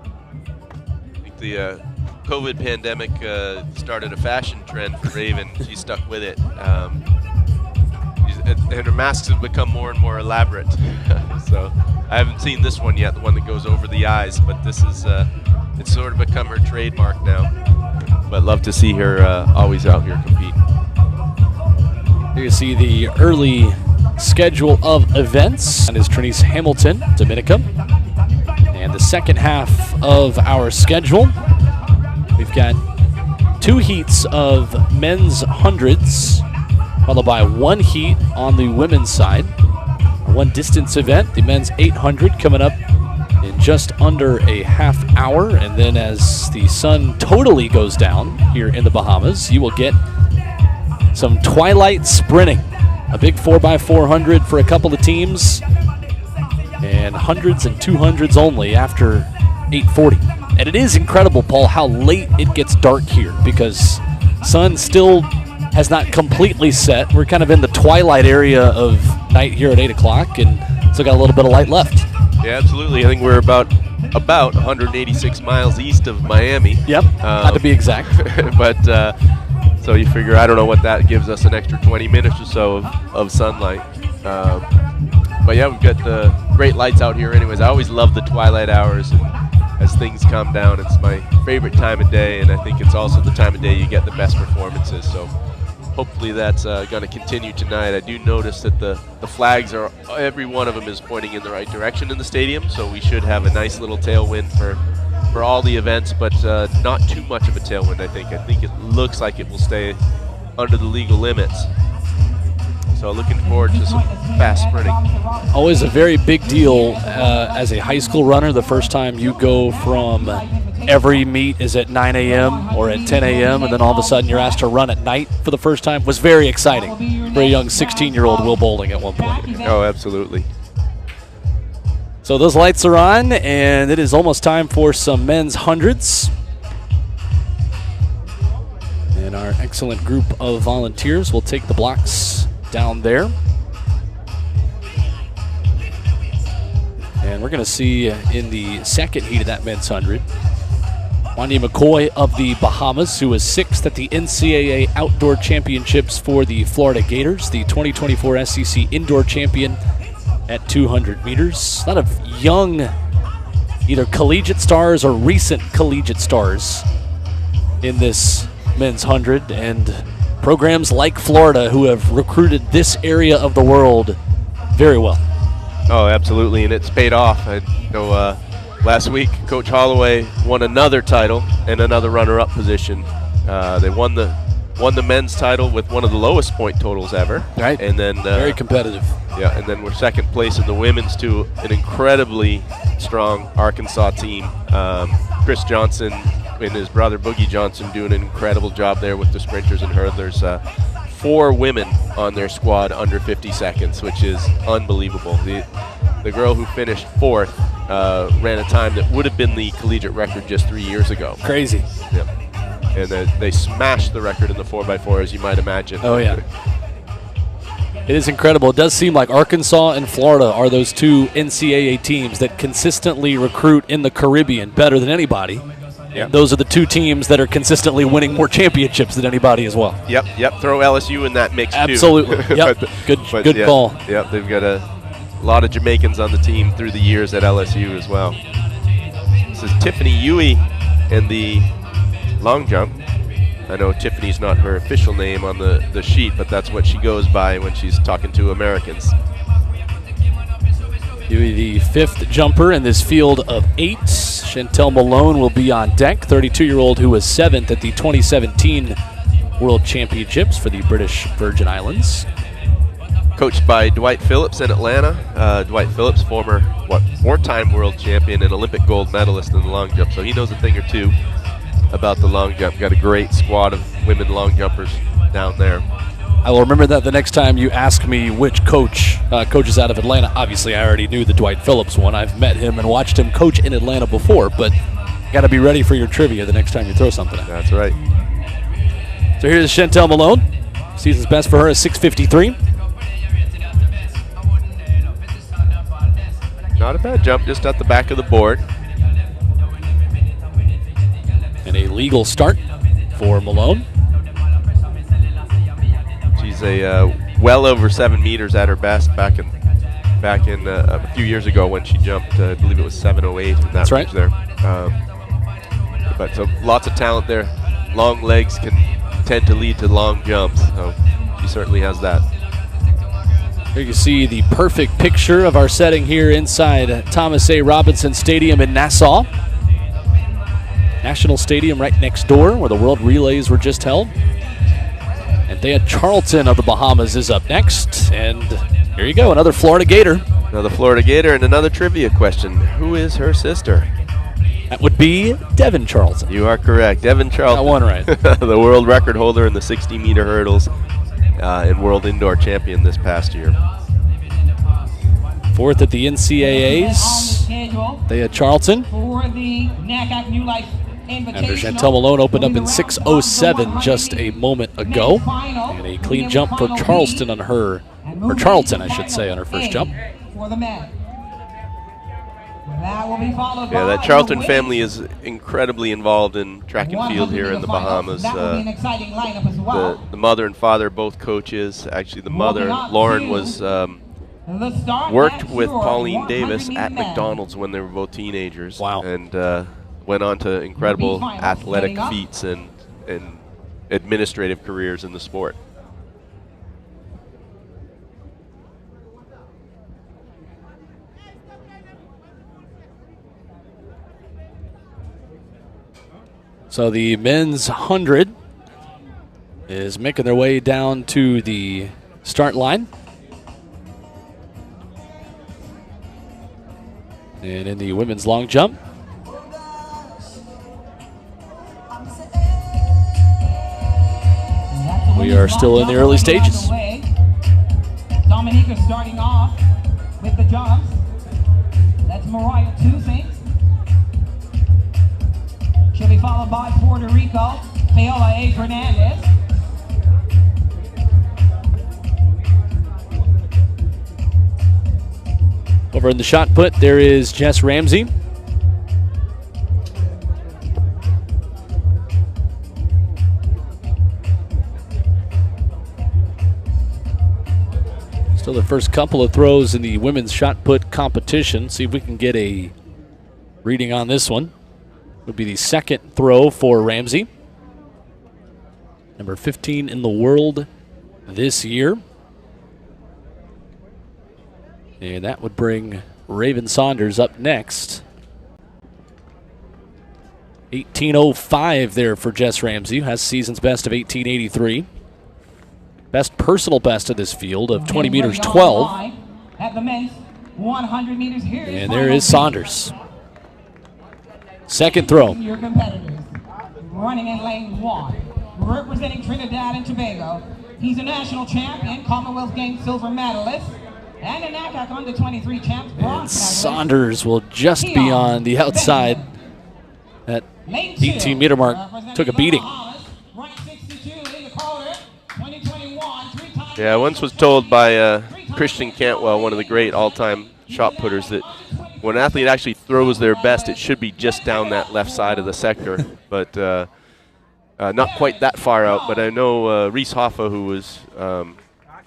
I think the COVID pandemic started a fashion trend for Raven. She stuck with it. And her masks have become more and more elaborate. So I haven't seen this one yet, the one that goes over the eyes, but this is, it's sort of become her trademark now. But love to see her always out here competing. Here you see the early schedule of events. That is Trinice Hamilton, Dominica. And the second half of our schedule, we've got 2 heats of men's hundreds, followed by 1 heat on the women's side. 1 distance event, the men's 800, coming up in just under a half hour. And then as the sun totally goes down here in the Bahamas, you will get some twilight sprinting. A big 4x400 for a couple of teams, and hundreds and 200s only after 8:40. And it is incredible, Paul, how late it gets dark here, because sun still has not completely set. We're kind of in the twilight area of night here at 8 o'clock, and still got a little bit of light left. Yeah, absolutely. I think we're about 186 miles east of Miami. Yep, not to be exact. But so you figure, I don't know what that gives us, an extra 20 minutes or so of sunlight. But yeah, we've got the great lights out here anyways. I always love the twilight hours, and as things calm down, it's my favorite time of day, and I think it's also the time of day you get the best performances. So hopefully that's going to continue tonight. I do notice that the flags are, every one of them is pointing in the right direction in the stadium, so we should have a nice little tailwind for all the events, but not too much of a tailwind, I think. I think it looks like it will stay under the legal limits. So looking forward to some fast sprinting. Always a very big deal as a high school runner, the first time you go from every meet is at 9 a.m. or at 10 a.m. and then all of a sudden you're asked to run at night for the first time, was very exciting for a young 16-year-old Will Bowling at one point. Oh, absolutely. So those lights are on, and it is almost time for some men's hundreds. And our excellent group of volunteers will take the blocks down there. And we're going to see in the second heat of that men's 100, Wanya McCoy of the Bahamas, who was 6th at the NCAA Outdoor Championships for the Florida Gators, the 2024 SEC Indoor Champion at 200 meters. A lot of young either collegiate stars or recent collegiate stars in this men's 100, and programs like Florida who have recruited this area of the world very well. Oh, absolutely, and it's paid off. I know last week Coach Holloway won another title and another runner-up position. They won the men's title with one of the lowest point totals ever. Right. And then Very competitive. Yeah, and then we're second place in the women's to an incredibly strong Arkansas team. Chris Johnson and his brother Boogie Johnson doing an incredible job there with the sprinters and hurdlers. 4 women on their squad under 50 seconds, which is unbelievable. The girl who finished 4th ran a time that would have been the collegiate record just 3 years ago. Crazy. Yep. And they smashed the record in the 4x4, as you might imagine. Oh, yeah. It is incredible. It does seem like Arkansas and Florida are those 2 NCAA teams that consistently recruit in the Caribbean better than anybody. Yep. Those are the 2 teams that are consistently winning more championships than anybody as well. Yep. Throw LSU in that mix, Absolutely. too. Yep. Good yeah, call. Yep, they've got a lot of Jamaicans on the team through the years at LSU as well. This is Tiffany Huey in the long jump. I know Tiffany's not her official name on the sheet, but that's what she goes by when she's talking to Americans. Huey, the 5th jumper in this field of 8. Chantel Malone will be on deck, 32-year-old who was 7th at the 2017 World Championships for the British Virgin Islands. Coached by Dwight Phillips in Atlanta. Dwight Phillips, former 4-time world champion and Olympic gold medalist in the long jump, so he knows a thing or two about the long jump. Got a great squad of women long jumpers down there. I will remember that the next time you ask me which coaches out of Atlanta. Obviously, I already knew the Dwight Phillips one. I've met him and watched him coach in Atlanta before, but got to be ready for your trivia the next time you throw something out. That's right. So here's Chantel Malone. Season's best for her is 6:53. Not a bad jump, just at the back of the board. And a legal start for Malone. She's a well over 7 meters at her best back in a few years ago when she jumped. I believe it was 7:08 in that That's range right. there. But so lots of talent there. Long legs can tend to lead to long jumps, so she certainly has that. Here you see the perfect picture of our setting here inside Thomas A. Robinson Stadium in Nassau. National Stadium right next door where the World Relays were just held. And Thea Charlton of the Bahamas is up next. And here you go, another Florida Gator. Another Florida Gator and another trivia question. Who is her sister? That would be Devin Charlton. You are correct. Devin Charlton. Got one right. The world record holder in the 60-meter hurdles and world indoor champion this past year. 4th at the NCAAs. Thea Charlton. For the NACAC New Life And Chantel Malone opened up in 6:07 just a moment ago. And a clean jump for Charleston on her, or Charlton, I should say, on her first jump. For the men. That will be followed Yeah, by that Charlton the family is incredibly involved in track and field here in the Bahamas. That will be an exciting lineup as well. The mother and father both coaches. Actually, the mother, Lauren, was The start worked at with your Pauline 100 Davis meter at men. McDonald's when they were both teenagers. Wow. And went on to incredible Finals athletic heading up. feats and administrative careers in the sport. So the men's 100 is making their way down to the start line. And in the women's long jump, we are still in the early stages. Dominica starting off with the jumps. That's Mariah Toussaint. She'll be followed by Puerto Rico, Paola A. Fernandez. Over in the shot put, there is Jess Ramsey. Still the first couple of throws in the women's shot put competition. See if we can get a Reading on this one would be the second throw for Ramsey. Number 15 in the world this year. And that would bring Raven Saunders up next. 18:05 there for Jess Ramsey, has season's best of 18:83. Best personal best of this field of 20 meters 12. At the men's 100 meters here. And there is Saunders. Second throw. Your competitors running in lane 1, representing Trinidad and Tobago. He's a national champion, Commonwealth Games silver medalist, and a NACAC under 23 champ. And Saunders will just be on the outside. That 18-meter mark took a beating. Yeah, I once was told by Christian Cantwell, one of the great all-time shot putters, that when an athlete actually throws their best, it should be just down that left side of the sector, but not quite that far out. But I know Reese Hoffa, who was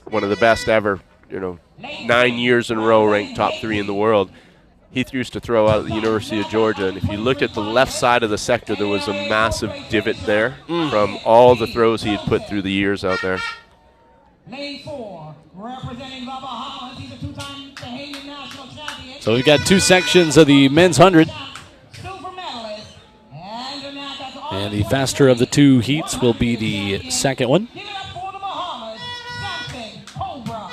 one of the best ever, 9 years in a row ranked top 3 in the world, he used to throw out at the University of Georgia, and if you looked at the left side of the sector, there was a massive divot there from all the throws he had put through the years out there. Lane 4, representing the Bahamas. He's a 2-time Bahamian national champion. So we've got 2 sections of the men's 100. Silver medalist. And the faster of the 2 heats will be the second one. Give it up for the Bahamas. Samson Cobra.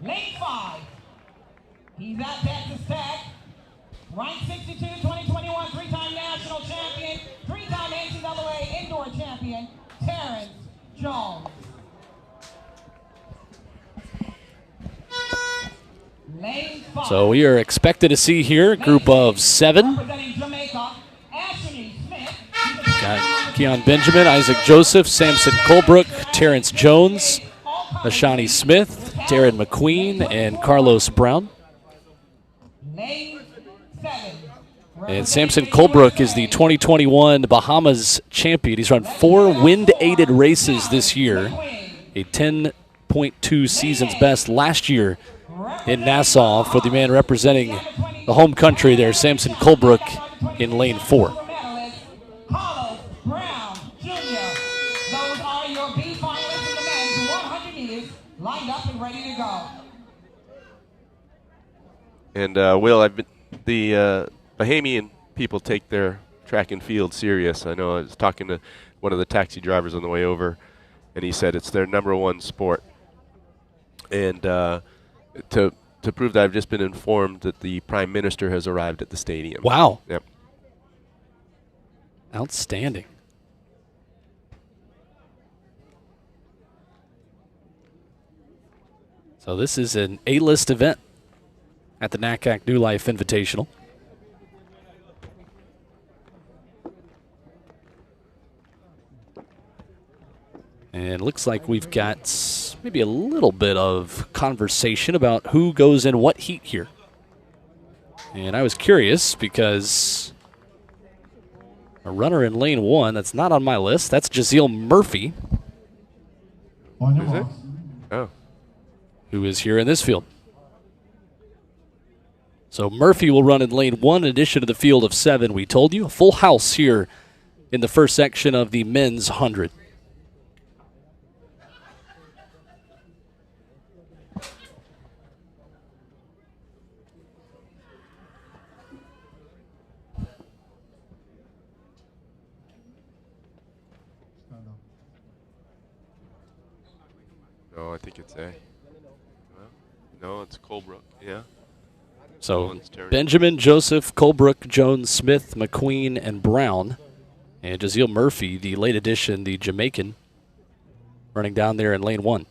Lane 5. He's at Texas Tech. Ranked 62, 2021, 3-time national champion, 3-time NCAA indoor champion, Terrence Jones. Lane 5. So we are expected to see here a group of 7. Representing Jamaica, Ashley Smith. Got Keon Benjamin, Isaac Joseph, Samson Colebrook, Terrence Jones, Ashani Smith, Darren McQueen, and Carlos Brown. Lane 7. And Samson Colebrook is the 2021 Bahamas champion. He's run 4 wind-aided races this year, a 10.2 season's best last year in Nassau for the man representing the home country there, Samson Colebrook, in lane 4. Carlos Brown Jr. Those are your B finalists in the men's 100 meters, lined up and ready to go. And Will, the Bahamian people take their track and field serious. I know I was talking to one of the taxi drivers on the way over, and he said it's their #1 sport. And to prove that, I've just been informed that the Prime Minister has arrived at the stadium. Wow. Yep. Outstanding. So this is an A-list event at the NACAC New Life Invitational. And it looks like we've got maybe a little bit of conversation about who goes in what heat here. And I was curious because a runner in lane 1 that's not on my list, that's Jazeel Murphy. On your Is it? marks. Oh. Who is here in this field. So Murphy will run in lane 1 in addition to the field of 7 we told you. A full house here in the first section of the men's 100. No, I think it's A. Well, no, it's Colebrook. Yeah. So Benjamin, Joseph, Colebrook, Jones, Smith, McQueen, and Brown. And Jazeel Murphy, the late addition, the Jamaican, running down there in lane 1.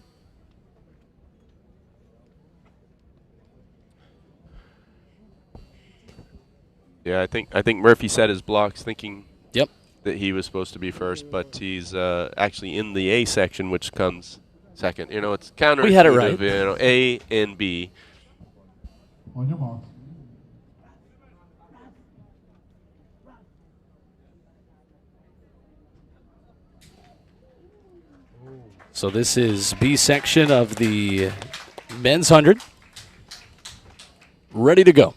Yeah, I think Murphy set his blocks thinking Yep. that he was supposed to be first, but he's actually in the A section, which comes second. It's counterintuitive. We had it right. A and B. On your marks. So this is B section of the men's 100. Ready to go.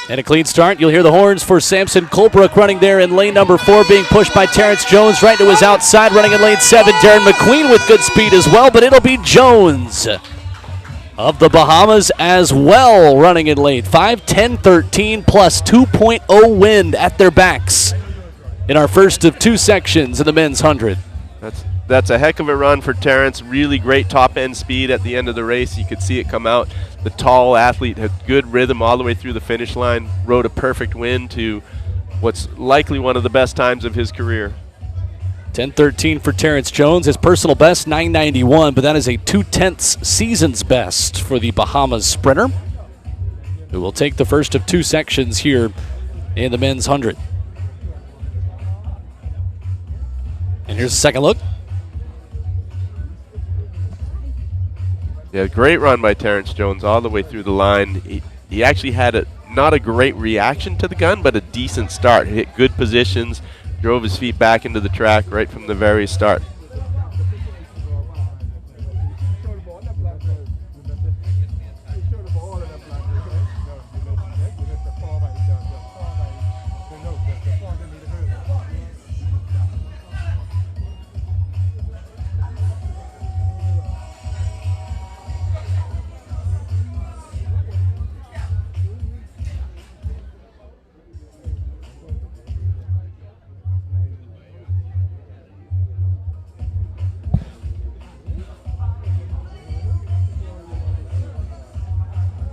And a clean start. You'll hear the horns for Samson Colebrook running there in lane number 4, being pushed by Terrence Jones right to his outside, running in lane 7. Darren McQueen with good speed as well, but it'll be Jones of the Bahamas as well running in lane 5. 10-13 plus 2.0 wind at their backs in our first of 2 sections in the men's 100. That's a heck of a run for Terrence. Really great top-end speed at the end of the race. You could see it come out. The tall athlete had good rhythm all the way through the finish line, rode a perfect win to what's likely one of the best times of his career. 10-13 for Terrence Jones. His personal best, 9:91, but that is a 2/10 season's best for the Bahamas sprinter, who will take the first of 2 sections here in the men's 100. And here's a second look. Yeah, great run by Terrence Jones all the way through the line. He actually had not a great reaction to the gun, but a decent start. Hit good positions, drove his feet back into the track right from the very start.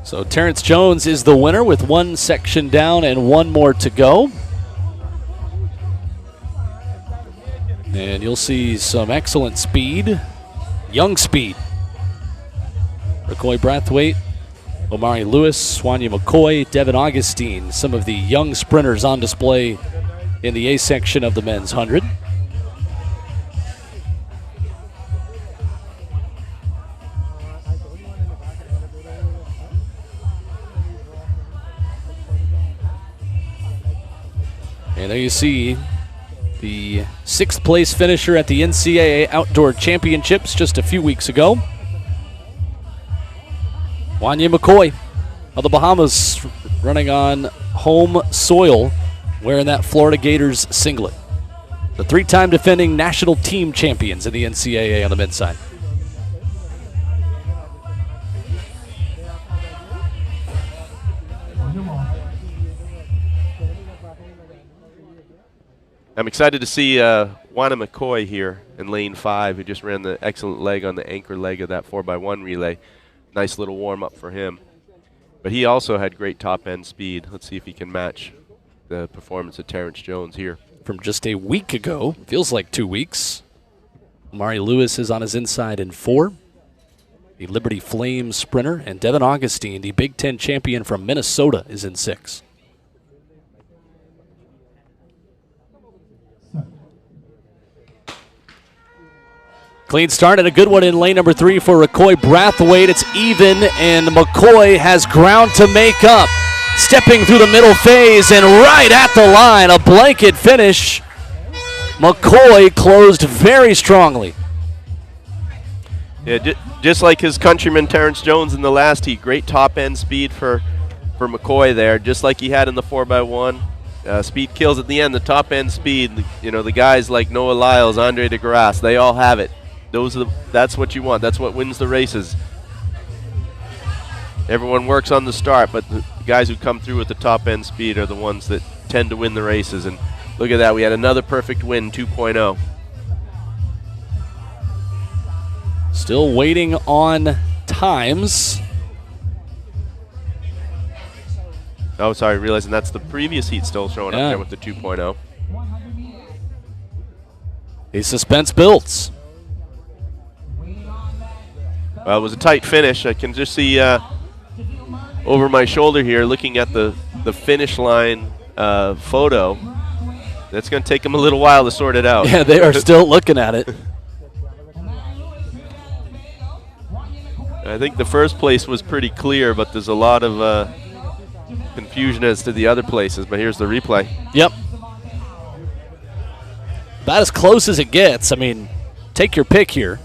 So Terrence Jones is the winner with 1 section down and 1 more to go. And you'll see some excellent speed, young speed. McCoy Brathwaite, Omari Lewis, Swanya McCoy, Devin Augustine, some of the young sprinters on display in the A section of the men's 100. And there you see the 6th place finisher at the NCAA Outdoor Championships just a few weeks ago. Wanya McCoy of the Bahamas running on home soil, wearing that Florida Gators singlet. The 3-time defending national team champions in the NCAA on the men's side. I'm excited to see Wana McCoy here in lane 5, who just ran the excellent leg on the anchor leg of that 4x1 relay. Nice little warm-up for him. But he also had great top-end speed. Let's see if he can match the performance of Terrence Jones here. From just a week ago, feels like 2 weeks. Omari Lewis is on his inside in 4. The Liberty Flames sprinter, and Devin Augustine, the Big Ten champion from Minnesota, is in 6. Clean start and a good one in lane number 3 for McCoy Brathwaite. It's even, and McCoy has ground to make up. Stepping through the middle phase and right at the line, a blanket finish. McCoy closed very strongly. Yeah, just like his countryman Terrence Jones in the last heat. Great top-end speed for McCoy there, just like he had in the 4x1. Speed kills at the end. The top-end speed, you know, the guys like Noah Lyles, Andre DeGrasse, they all have it. That's what you want. That's what wins the races. Everyone works on the start, but the guys who come through with the top-end speed are the ones that tend to win the races. And look at that. We had another perfect win, 2.0. Still waiting on times. Oh, sorry, realizing that's the previous heat still showing up there with the 2.0. The suspense builds. Well, it was a tight finish. I can just see over my shoulder here, looking at the finish line photo. That's going to take them a little while to sort it out. Yeah, they are still looking at it. I think the first place was pretty clear, but there's a lot of confusion as to the other places. But here's the replay. Yep. About as close as it gets. I mean, take your pick here.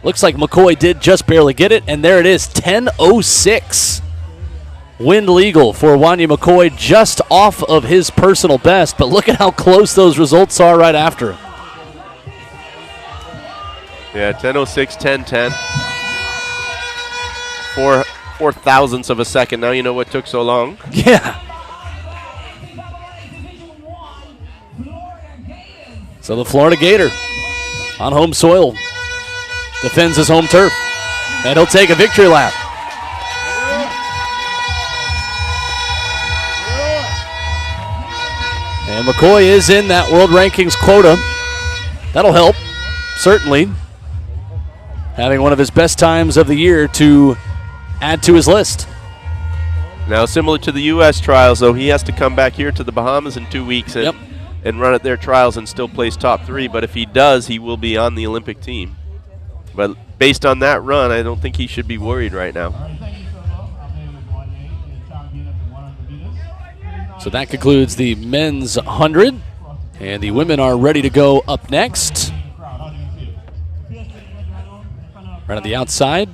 Looks like McCoy did just barely get it, and there it is, 10:06. Wind legal for Wanya McCoy, just off of his personal best, but look at how close those results are right after him. Yeah, 10:06, 10:10. 4 thousandths of a second. Now you know what took so long. Yeah. So the Florida Gator on home soil defends his home turf, and he'll take a victory lap. And McCoy is in that world rankings quota. That'll help, certainly. Having one of his best times of the year to add to his list. Now, similar to the U.S. trials, though, he has to come back here to the Bahamas in 2 weeks and run at their trials and still place top 3. But if he does, he will be on the Olympic team. But based on that run, I don't think he should be worried right now. So that concludes the men's 100, and the women are ready to go up next. Right on the outside,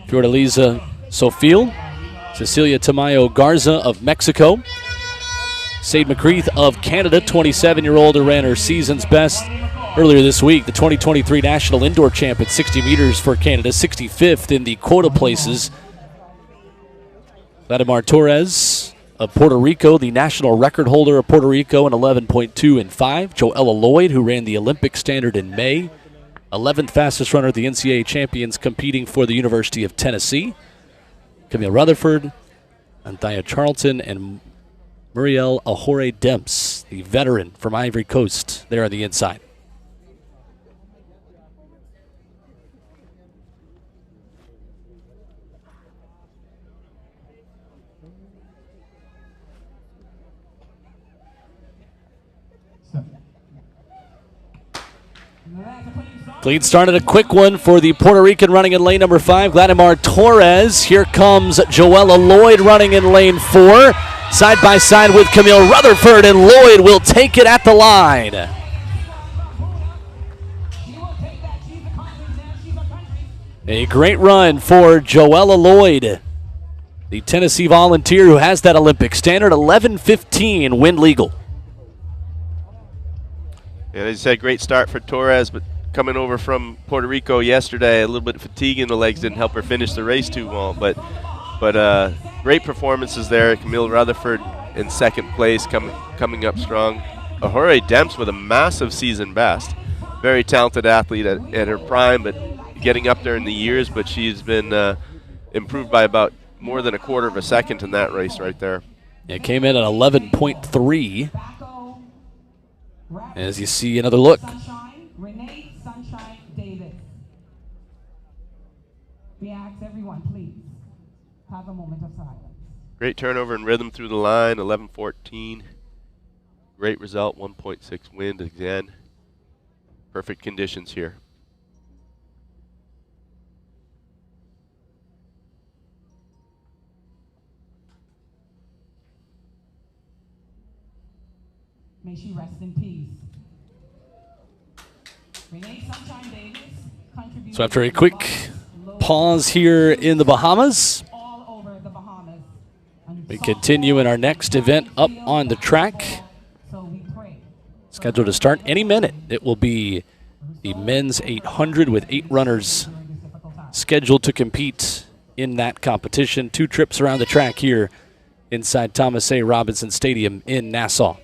Fiordaliza Sofiel, Cecilia Tamayo Garza of Mexico, Sade McCreath of Canada, 27-year-old who ran her season's best earlier this week, the 2023 National Indoor Champ at 60 meters for Canada, 65th in the quota places. Vladimir Torres of Puerto Rico, the national record holder of Puerto Rico in 11.2 and 5. Joella Lloyd, who ran the Olympic standard in May, 11th fastest runner of the NCAA champions competing for the University of Tennessee. Camille Rutherford, Anthea Charlton, and Muriel Ahore Demps, the veteran from Ivory Coast, there on the inside. Lead started a quick one for the Puerto Rican running in lane number 5, Vladimir Torres. Here comes Joella Lloyd running in lane 4. Side by side with Camille Rutherford, and Lloyd will take it at the line. A great run for Joella Lloyd, the Tennessee Volunteer who has that Olympic standard, 11:15 wind legal. Yeah, as you said, great start for Torres, but coming over from Puerto Rico yesterday, a little bit of fatigue in the legs didn't help her finish the race too well. But great performances there. Camille Rutherford in second place, coming up strong. Ahore Demps with a massive season best. Very talented athlete at her prime, but getting up there in the years. But she's been improved by about more than a quarter of a second in that race right there. It came in at 11.3. As you see another look. Renee Sunshine Davis. We ask everyone, please, have a moment of silence. Great turnover and rhythm through the line, 11:14. Great result, 1.6 wind again. Perfect conditions here. May she rest in peace. Renee Sunshine Davis contributed. So after a quick pause here in the Bahamas, all over the Bahamas. we continue in our next event up on the track. So we pray. Scheduled to start any minute. It will be the men's 800 with 8 runners scheduled to compete in that competition. 2 trips around the track here inside Thomas A. Robinson Stadium in Nassau.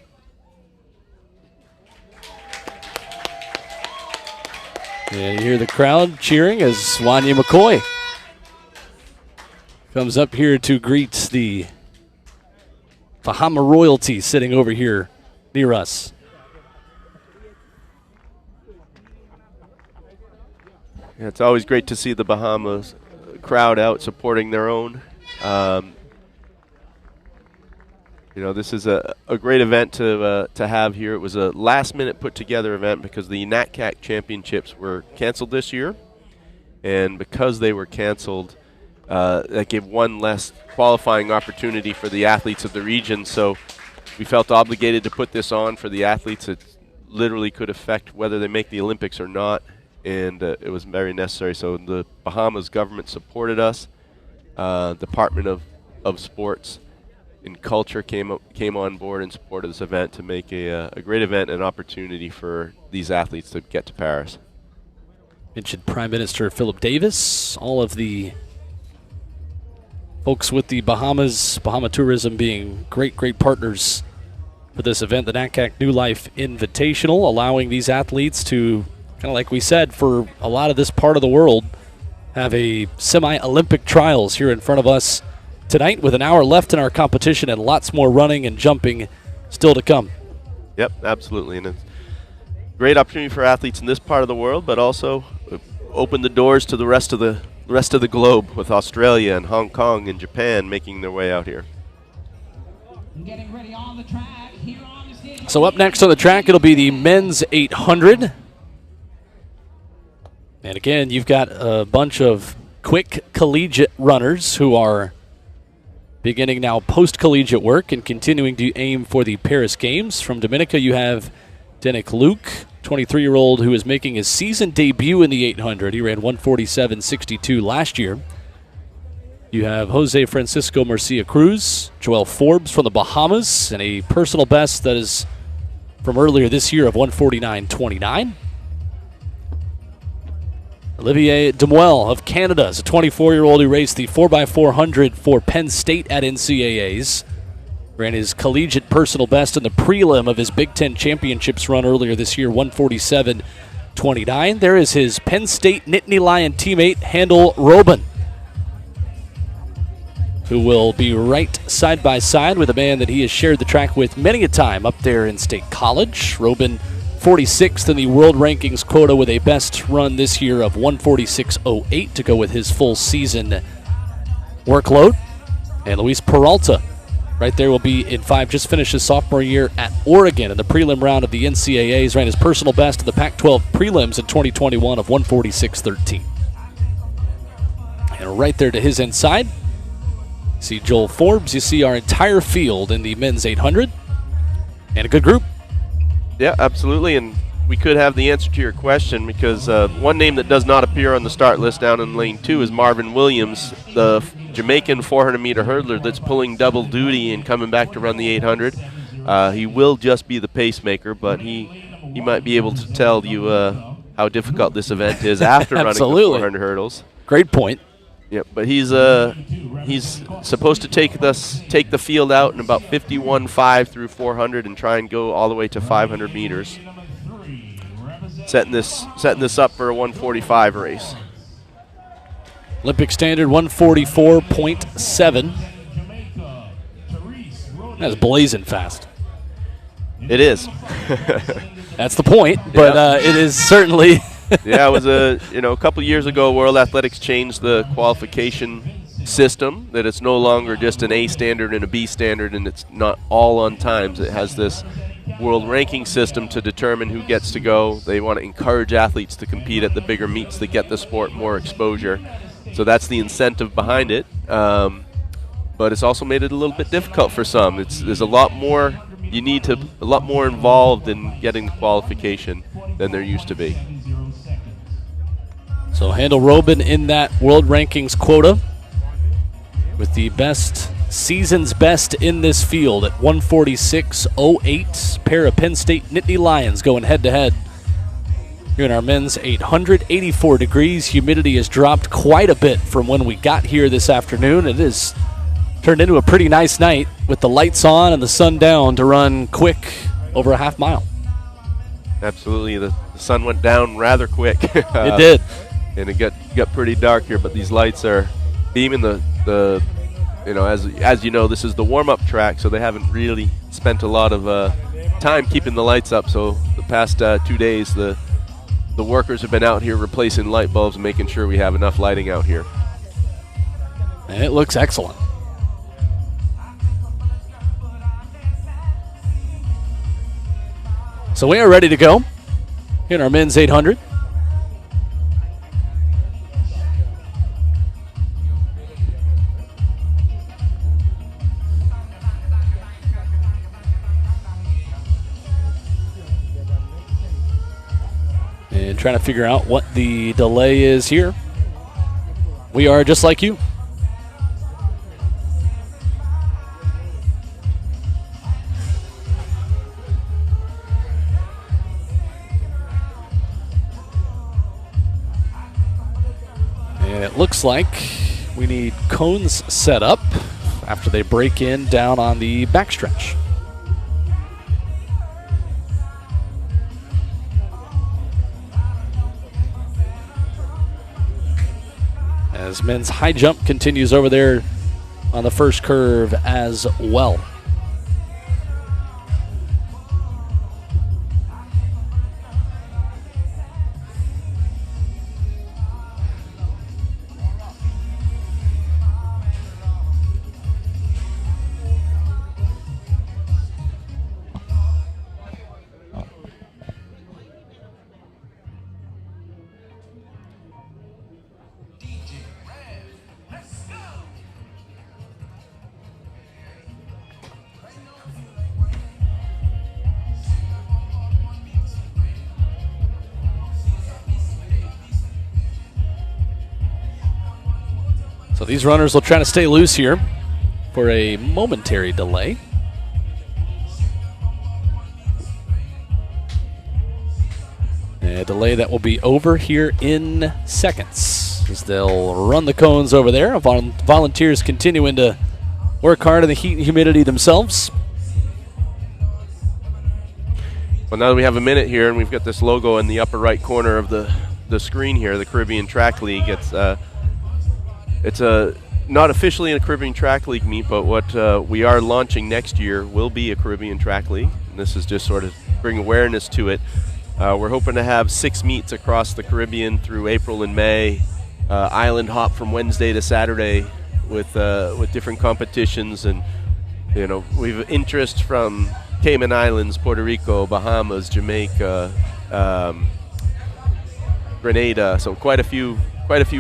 And you hear the crowd cheering as Wanya McCoy comes up here to greet the Bahama royalty sitting over here near us. Yeah, it's always great to see the Bahamas crowd out supporting their own. This is a great event to have here. It was a last-minute put-together event because the NACAC championships were canceled this year, and because they were canceled, that gave one less qualifying opportunity for the athletes of the region. So we felt obligated to put this on for the athletes. It literally could affect whether they make the Olympics or not, and it was very necessary. So the Bahamas government supported us. Department of of sports and culture came on board in support of this event to make a great event and an opportunity for these athletes to get to Paris. Mentioned Prime Minister Philip Davis, all of the folks with the Bahamas, Bahama Tourism being great partners for this event, the NACAC New Life Invitational, allowing these athletes to, kind of like we said, for a lot of this part of the world, have a semi-Olympic trials here in front of us tonight with an hour left in our competition and lots more running and jumping still to come. Yep, absolutely. And it's a great opportunity for athletes in this part of the world, but also open the doors to the rest of the globe, with Australia and Hong Kong and Japan making their way out here. Getting ready on the track here on the stage. So up next on the track, it'll be the men's 800. And again, you've got a bunch of quick collegiate runners who are beginning now post-collegiate work and continuing to aim for the Paris Games. From Dominica, you have Denick Luke, 23-year-old who is making his season debut in the 800. He ran 147.62 last year. You have Jose Francisco Murcia Cruz, Joel Forbes from the Bahamas, and a personal best that is from earlier this year of 149.29. Olivier Demuel of Canada is a 24-year-old who raced the 4x400 for Penn State at NCAAs. Ran his collegiate personal best in the prelim of his Big Ten Championships run earlier this year, 147.29. There is his Penn State Nittany Lion teammate, Handel Robin, who will be right side by side with a man that he has shared the track with many a time up there in State College. Robin, 46th in the world rankings quota with a best run this year of 146.08 to go with his full season workload. And Luis Peralta right there will be in 5, just finished his sophomore year at Oregon in the prelim round of the NCAAs. Ran his personal best in the Pac-12 prelims in 2021 of 146.13. And right there to his inside, you see Joel Forbes. You see our entire field in the men's 800. And a good group. Yeah, absolutely, and we could have the answer to your question, because one name that does not appear on the start list down in lane 2 is Marvin Williams, the Jamaican 400-meter hurdler that's pulling double duty and coming back to run the 800. He will just be the pacemaker, but he might be able to tell you how difficult this event is after running the 400 hurdles. Great point. Yep, but he's supposed to take the field out in about 51.5 through 400 and try and go all the way to 500 meters. Setting this up for a 145 race. Olympic standard 144.7. That's blazing fast. It is. That's the point, but it is certainly. Yeah, it was a couple years ago, World Athletics changed the qualification system, that it's no longer just an A standard and a B standard, and it's not all on times. It has this world ranking system to determine who gets to go. They want to encourage athletes to compete at the bigger meets to get the sport more exposure. So that's the incentive behind it. But it's also made it a little bit difficult for some. There's a lot more. You need a lot more involved in getting the qualification than there used to be. So Handel Robin in that world rankings quota with the season's best in this field at 146.08. Pair of Penn State Nittany Lions going head-to-head here in our men's 800. 84 degrees. Humidity has dropped quite a bit from when we got here this afternoon. It has turned into a pretty nice night with the lights on and the sun down to run quick over a half mile. Absolutely. The sun went down rather quick. It did. And it got pretty dark here, but these lights are beaming as you know, this is the warm-up track, so they haven't really spent a lot of time keeping the lights up. So the past 2 days, the workers have been out here replacing light bulbs and making sure we have enough lighting out here. And it looks excellent. So we are ready to go in our men's 800. And trying to figure out what the delay is here. We are just like you. looks like we need cones set up after they break in down on the backstretch. As men's high jump continues over there on the first curve as well. So these runners will try to stay loose here for a momentary delay. A delay that will be over here in seconds as they'll run the cones over there. Volunteers continuing to work hard in the heat and humidity themselves. Well, now that we have a minute here and we've got this logo in the upper right corner of the screen here, the Caribbean Track League, it's not officially a Caribbean Track League meet, but what we are launching next year will be a Caribbean Track League. And this is just sort of bring awareness to it. We're hoping to have 6 meets across the Caribbean through April and May. Island hop from Wednesday to Saturday with different competitions, and we've interest from Cayman Islands, Puerto Rico, Bahamas, Jamaica, Grenada. So quite a few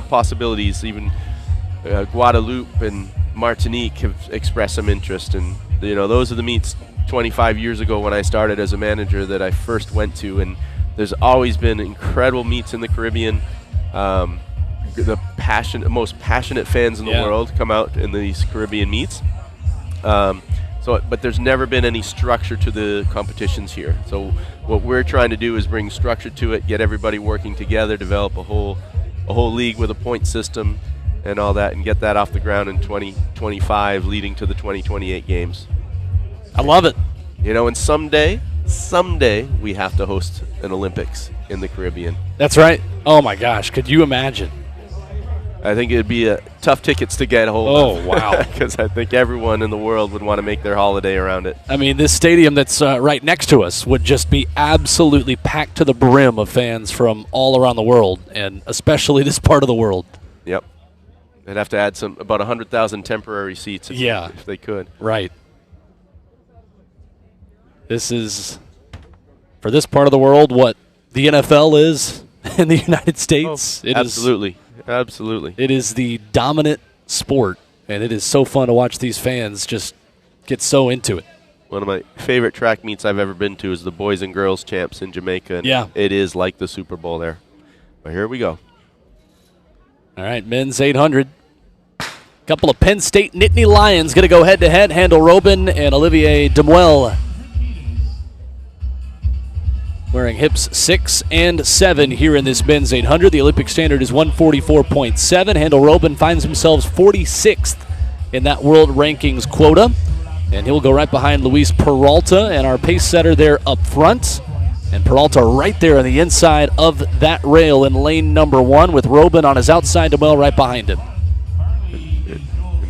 possibilities. Even Guadeloupe and Martinique have expressed some interest, and those are the meets 25 years ago when I started as a manager that I first went to, and there's always been incredible meets in the Caribbean. The most passionate fans in the world come out in these Caribbean meets. But there's never been any structure to the competitions here. So what we're trying to do is bring structure to it, get everybody working together, develop a whole league with a point system and all that, and get that off the ground in 2025, leading to the 2028 games. I love it. And someday we have to host an Olympics in the Caribbean. That's right. Oh my gosh, could you imagine? I think it'd be tough tickets to get a hold of. Oh, wow. Because I think everyone in the world would want to make their holiday around it. I mean, this stadium that's right next to us would just be absolutely packed to the brim of fans from all around the world, and especially this part of the world. Yep. They'd have to add about 100,000 temporary seats if they could. Right. This is, for this part of the world, what the NFL is in the United States. Oh, absolutely. Absolutely. It is the dominant sport, and it is so fun to watch these fans just get so into it. One of my favorite track meets I've ever been to is the Boys and Girls Champs in Jamaica. And it is like the Super Bowl there. But here we go. All right, men's 800. Couple of Penn State Nittany Lions going to go head-to-head. Handel Robin and Olivier Demuel wearing hips 6 and 7 here in this men's 800. The Olympic standard is 144.7. Handel Robin finds himself 46th in that world rankings quota. And he'll go right behind Luis Peralta and our pace setter there up front. And Peralta right there on the inside of that rail in lane number 1 with Robin on his outside, Demuel right behind him.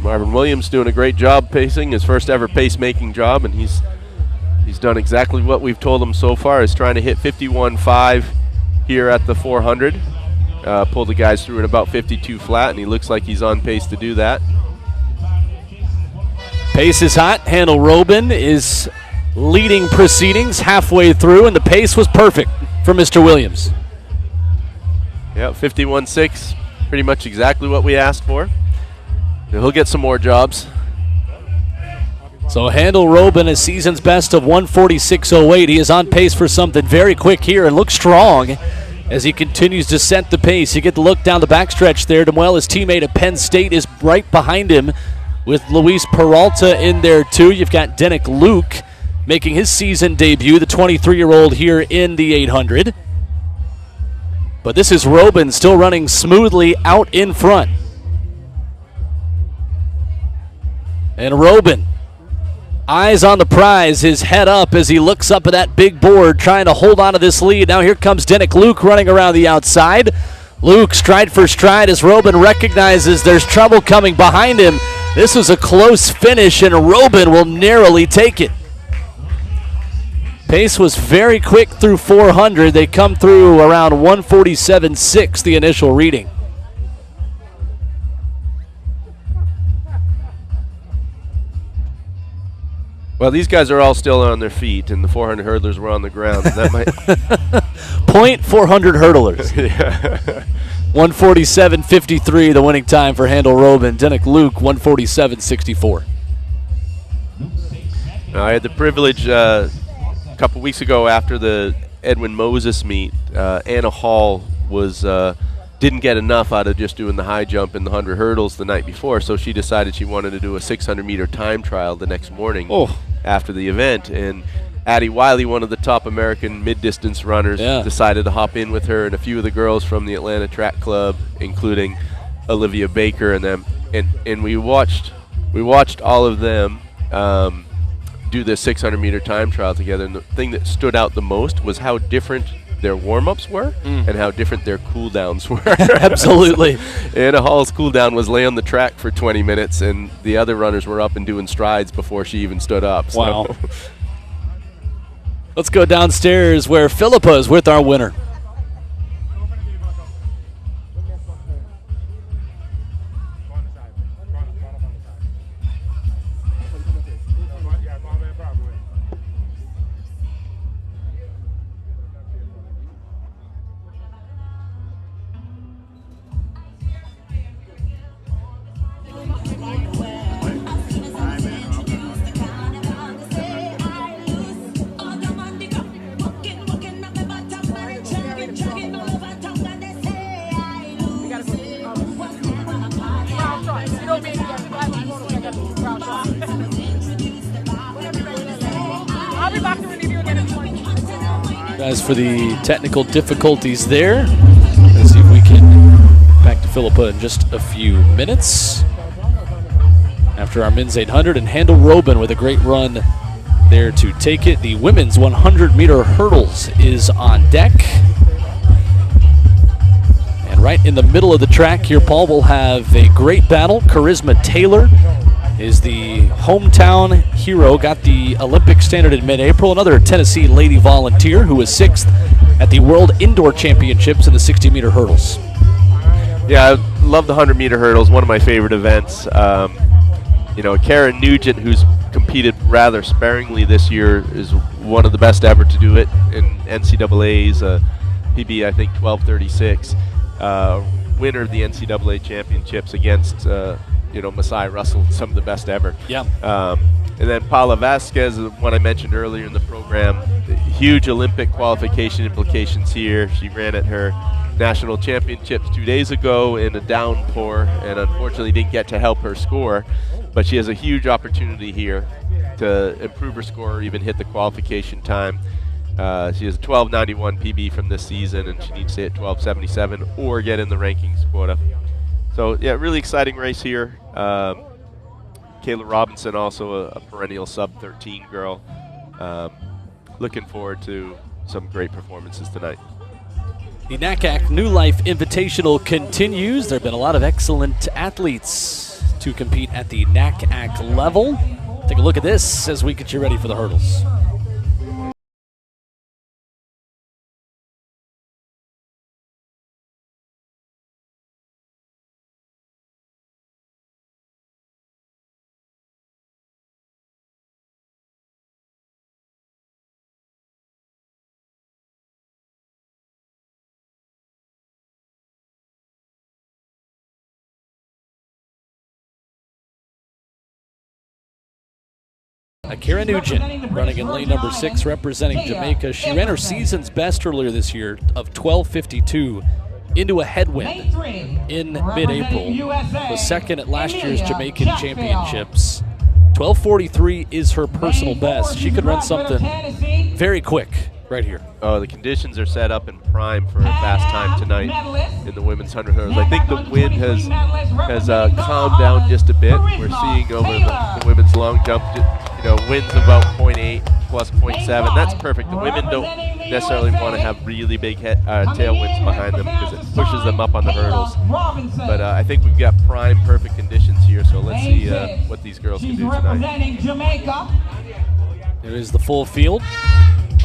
Marvin Williams doing a great job pacing, his first ever pace-making job, and he's done exactly what we've told him so far, is trying to hit 51.5 here at the 400. Pulled the guys through at about 52 flat, and he looks like he's on pace to do that. Pace is hot. Handel Robin is leading proceedings halfway through, and the pace was perfect for Mr. Williams. Yeah, 51.6, pretty much exactly what we asked for. He'll get some more jobs. So Handel Robin, a season's best of 146.08. He is on pace for something very quick here and looks strong as he continues to set the pace. You get the look down the backstretch there. Demuel, his teammate at Penn State, is right behind him with Luis Peralta in there too. You've got Denick Luke making his season debut, the 23-year-old here in the 800. But this is Robin still running smoothly out in front. And Robin, eyes on the prize, his head up as he looks up at that big board, trying to hold on to this lead. Now here comes Denick Luke running around the outside. Luke stride for stride as Robin recognizes there's trouble coming behind him. This was a close finish, and Robin will narrowly take it. Pace was very quick through 400. They come through around 147.6, the initial reading. Well, these guys are all still on their feet, and the 400 hurdlers were on the ground. And that might 400 hurdlers. Yeah. 147.53, the winning time for Handel Robin. Denick Luke, 147.64. I had the privilege a couple weeks ago after the Edwin Moses meet. Anna Hall was didn't get enough out of just doing the high jump and the 100 hurdles the night before, so she decided she wanted to do a 600-meter time trial the next morning after the event. And Addie Wiley, one of the top American mid-distance runners, decided to hop in with her and a few of the girls from the Atlanta Track Club, including Olivia Baker and them. And we watched all of them do this 600-meter time trial together. And the thing that stood out the most was how different their warm-ups were and how different their cool-downs were. Absolutely. Anna Hall's cool-down was lay on the track for 20 minutes, and the other runners were up and doing strides before she even stood up. So. Wow. Let's go downstairs where Philippa is with our winner. Guys, for the technical difficulties there. Let's see if we can back to Philippa in just a few minutes. After our men's 800, and Handel Robin with a great run there to take it. The women's 100-meter hurdles is on deck. And right in the middle of the track here, Paul, will have a great battle. Charisma Taylor is the hometown hero, got the Olympic standard in mid-April. Another Tennessee lady volunteer who was 6th at the World Indoor Championships in the 60-meter hurdles. Yeah, I love the 100-meter hurdles, one of my favorite events. Karen Nugent, who's competed rather sparingly this year, is one of the best ever to do it in NCAA's PB, I think, 12:36. Winner of the NCAA championships against Masai Russell, some of the best ever. Yeah. And then Paula Vasquez, the one I mentioned earlier in the program, huge Olympic qualification implications here. She ran at her national championships 2 days ago in a downpour and unfortunately didn't get to help her score. But she has a huge opportunity here to improve her score or even hit the qualification time. She has a 12:91 PB from this season, and she needs to hit 12:77 or get in the rankings quota. So, yeah, really exciting race here. Kayla Robinson, also a perennial sub-13 girl. Looking forward to some great performances tonight. The NACAC New Life Invitational continues. There have been a lot of excellent athletes to compete at the NACAC level. Take a look at this as we get you ready for the hurdles. Karen Nugent running in lane number 6, representing Jamaica. She ran her season's best earlier this year of 12:52 into a headwind in mid-April. Was second at last year's Jamaican Championships. 12:43 is her personal best. She could run something very quick right here. Oh, the conditions are set up in prime for a fast time tonight in the women's 100 hurdles. I think the wind has calmed down just a bit. We're seeing over the women's long jump, winds about 0.8 plus 0.7. That's perfect. The women don't necessarily want to have really big tailwinds behind them because it pushes them up on the hurdles. But I think we've got prime perfect conditions here, so let's see what these girls can do tonight. Jamaica. There is the full field.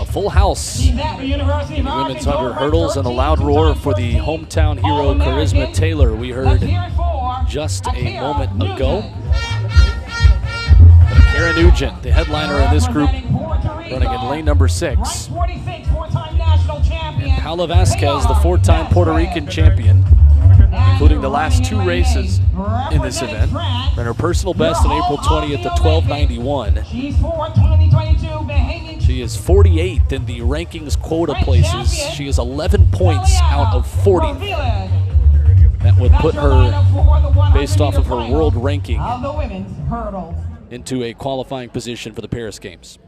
A full house in the women's 100 hurdles, and a loud roar for the hometown hero Charisma Taylor we heard just a moment ago. But Kara Nugent, the headliner in this group, running in lane number 6. And Paula Vasquez, the 4-time Puerto Rican champion, including the last 2 races in this event, ran her personal best on April 20th at 12:91. She is 48th in the rankings quota places. She is 11 points out of 40. That would put her, based off of her world ranking, into a qualifying position for the Paris Games.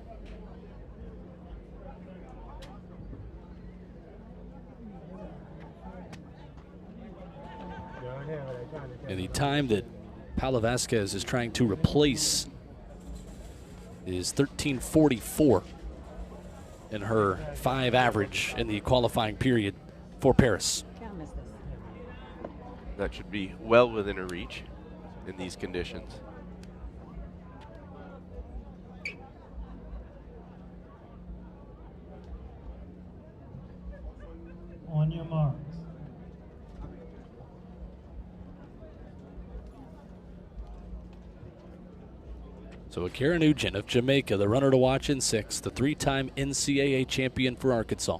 And the time that Paula Vasquez is trying to replace is 13:44 in her 5 average in the qualifying period for Paris. That should be well within her reach in these conditions. On your marks. So Kara Nugent of Jamaica, the runner to watch in 6, the 3-time NCAA champion for Arkansas.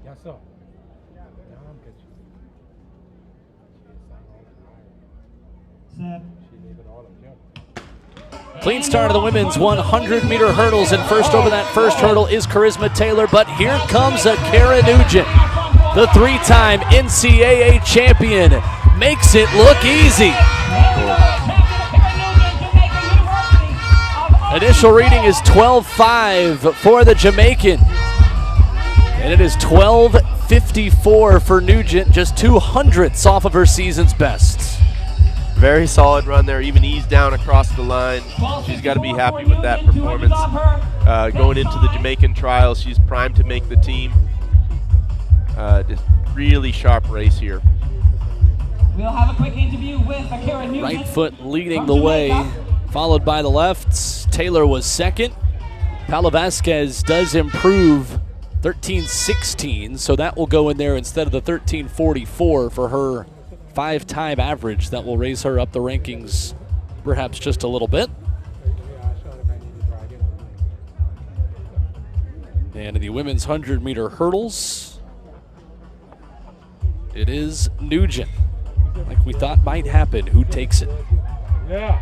Yes, sir. Set. Clean start of the women's 100-meter hurdles, and first over that first hurdle is Charisma Taylor, but here comes a Kara Nugent, the 3-time NCAA champion, makes it look easy. Initial reading is 12:05 for the Jamaican, and it is 12:54 for Nugent, just 200ths off of her season's best. Very solid run there, even eased down across the line. She's got to be happy with that performance. Going into the Jamaican trials, she's primed to make the team. Just really sharp race here. We'll have a quick interview with Kara Nugent. Right foot leading the way, followed by the left. Taylor was second. Paula Vasquez does improve 13:16, so that will go in there instead of the 13:44 for her 5-time average. That will raise her up the rankings perhaps just a little bit. And in the women's 100-meter hurdles, it is Nugent. Like we thought might happen. Who takes it? Yeah,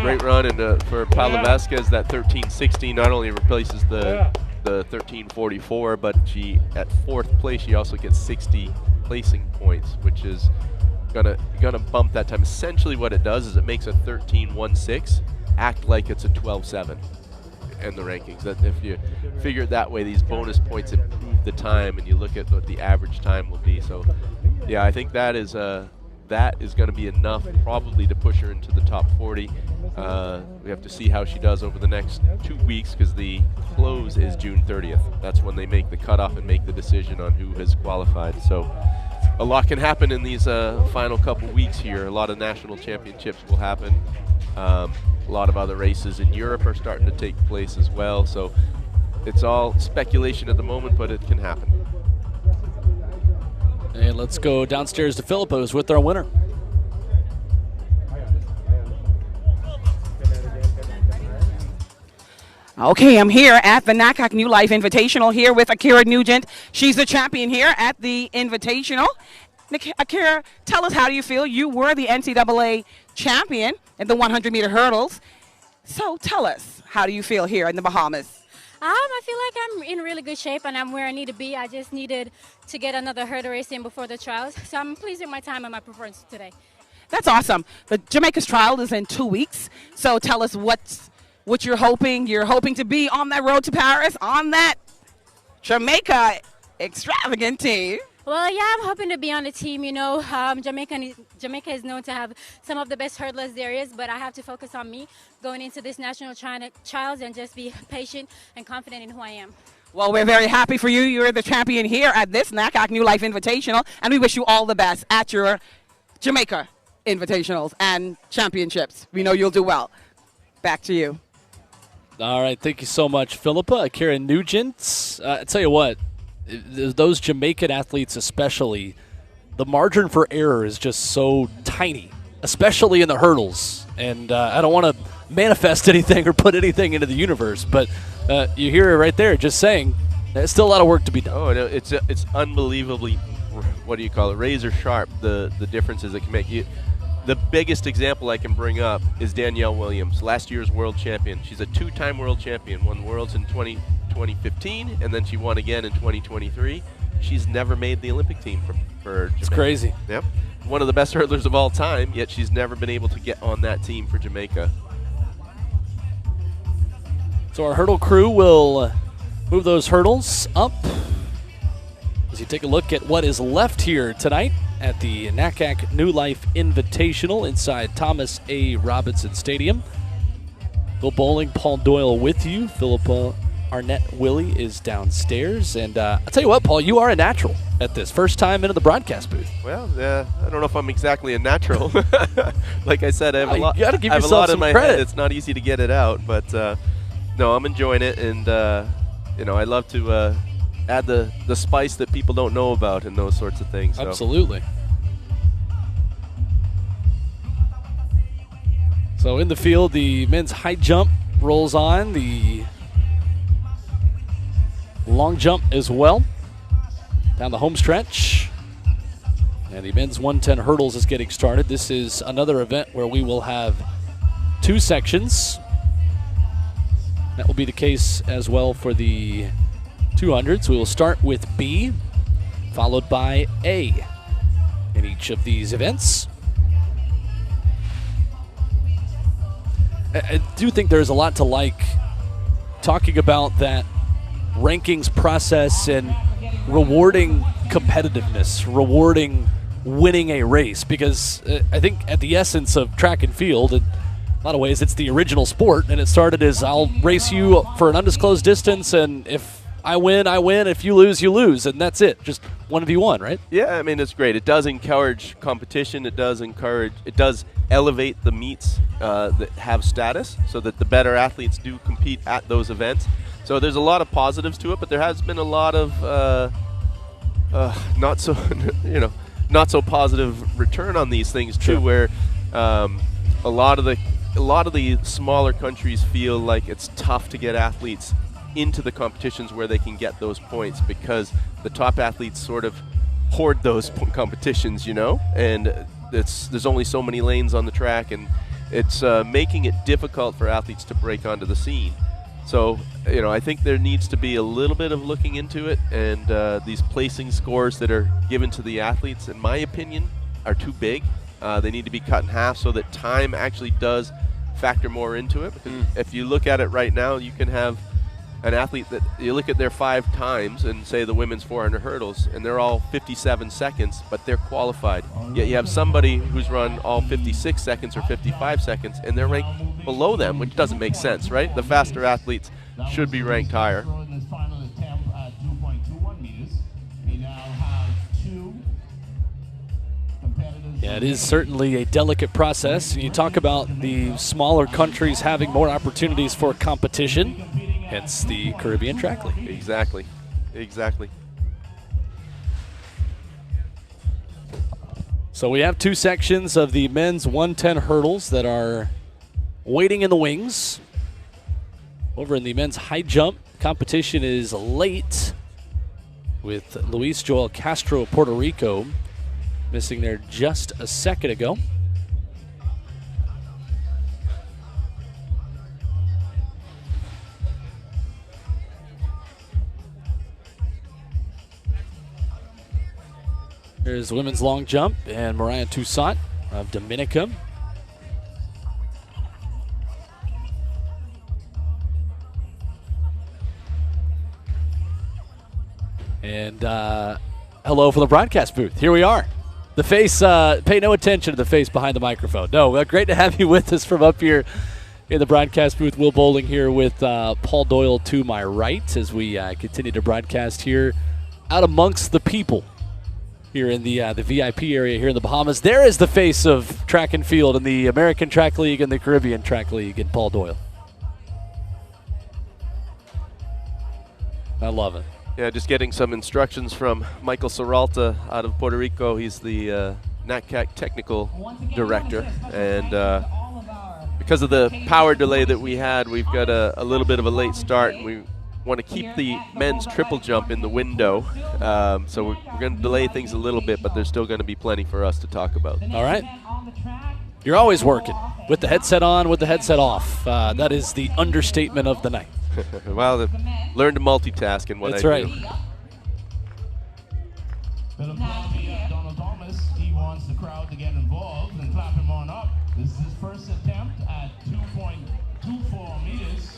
great run. And for Paula Vasquez, that 13:16 not only replaces the 13:44, but she, at 4th place, she also gets 60 placing points, which is gonna bump that time. Essentially what it does is it makes a 13:16 act like it's a 12:7 in the rankings. That if you figure it that way, these bonus points improve the time, and you look at what the average time will be. So yeah, I think that is going to be enough probably to push her into the top 40. We have to see how she does over the next 2 weeks, because the close is June 30th. That's when they make the cutoff and make the decision on who has qualified. So a lot can happen in these final couple weeks here. A lot of national championships will happen. A lot of other races in Europe are starting to take place as well. So it's all speculation at the moment, but it can happen. And let's go downstairs to Philippos with our winner. Okay, I'm here at the NACAC New Life Invitational here with Kara Nugent. She's the champion here at the Invitational. Kara, tell us, how do you feel? You were the NCAA champion in the 100-meter hurdles. So tell us, how do you feel here in the Bahamas? I feel like I'm in really good shape and I'm where I need to be. I just needed to get another hurdle race in before the trials. So I'm pleased with my time and my performance today. That's awesome. The Jamaica's trial is in 2 weeks. So tell us what you're hoping. You're hoping to be on that road to Paris on that Jamaica extravagant team. Well, yeah, I'm hoping to be on the team. You know, Jamaica is known to have some of the best hurdlers there is, but I have to focus on me going into this national trials and just be patient and confident in who I am. Well, we're very happy for you. You're the champion here at this NACAC New Life Invitational, and we wish you all the best at your Jamaica Invitationals and championships. We know you'll do well. Back to you. All right, thank you so much, Philippa. Karen Nugent. I tell you what, those Jamaican athletes especially, the margin for error is just so tiny, especially in the hurdles. And I don't want to manifest anything or put anything into the universe, but you hear it right there just saying there's still a lot of work to be done. Oh, no, it's unbelievably, what do you call it, razor sharp, the differences it can make. The biggest example I can bring up is Danielle Williams, last year's world champion. She's a 2-time world champion, won Worlds in 2015, and then she won again in 2023. She's never made the Olympic team for Jamaica. It's crazy. Yep. One of the best hurdlers of all time, yet she's never been able to get on that team for Jamaica. So our hurdle crew will move those hurdles up as you take a look at what is left here tonight at the NACAC New Life Invitational inside Thomas A. Robinson Stadium. Bill Bowling, Paul Doyle with you. Philippa Arnett Willie is downstairs. And I'll tell you what, Paul, you are a natural at this. First time into the broadcast booth. Well, I don't know if I'm exactly a natural. Like I said, I have a lot, you gotta give I have a yourself lot in some my credit. head. It's not easy to get it out. But, no, I'm enjoying it. And, I love to add the spice that people don't know about and those sorts of things. So. Absolutely. So in the field, the men's high jump rolls on. The long jump as well. Down the home stretch. And the men's 110 hurdles is getting started. This is another event where we will have 2 sections. That will be the case as well for the 200s. We will start with B, followed by A in each of these events. I do think there's a lot to like talking about that rankings process and rewarding competitiveness, rewarding winning a race, because I think at the essence of track and field, in a lot of ways, it's the original sport, and it started as I'll race you for an undisclosed distance, and if I win, I win. If you lose, you lose, and that's it. Just 1v1, right? Yeah, I mean, it's great. It does encourage competition. It does elevate the meets that have status so that the better athletes do compete at those events. So there's a lot of positives to it, but there has been a lot of not so positive return on these things too, where a lot of the smaller countries feel like it's tough to get athletes into the competitions where they can get those points because the top athletes sort of hoard those competitions, and there's only so many lanes on the track, and it's making it difficult for athletes to break onto the scene. So, I think there needs to be a little bit of looking into it, and these placing scores that are given to the athletes, in my opinion, are too big. They need to be cut in half so that time actually does factor more into it. Because if you look at it right now, you can have an athlete that you look at their 5 times and say the women's 400 hurdles, and they're all 57 seconds, but they're qualified. Yet you have somebody who's run all 56 seconds or 55 seconds, and they're ranked below them, which doesn't make sense, right? The faster athletes should be ranked higher. Yeah, it is certainly a delicate process. You talk about the smaller countries having more opportunities for competition, hence the Caribbean Track League. Exactly. So we have 2 sections of the men's 110 hurdles that are waiting in the wings. Over in the men's high jump, competition is late with Luis Joel Castro of Puerto Rico missing there just a second ago. Here's women's long jump and Mariah Toussaint of Dominica. And hello from the broadcast booth. Here we are. The face, pay no attention to the face behind the microphone. No, great to have you with us from up here in the broadcast booth. Will Bowling here with Paul Doyle to my right as we continue to broadcast here out amongst the people here in the VIP area here in the Bahamas. There is the face of track and field in the American Track League and the Caribbean Track League in Paul Doyle. I love it. Yeah, just getting some instructions from Michael Serralta out of Puerto Rico. He's the NACAC technical director. And because of the power delay that we had, we've got a little bit of a late start. And we want to keep the men's triple jump in the window. So we're going to delay things a little bit, but there's still going to be plenty for us to talk about. All right. You're always working with the headset on, with the headset off. That is the understatement of the night. Well, learn to multitask in what That's I right. do. Donald Thomas, he wants the crowd to get involved and clap him on up. This is his first attempt at 2.24 meters.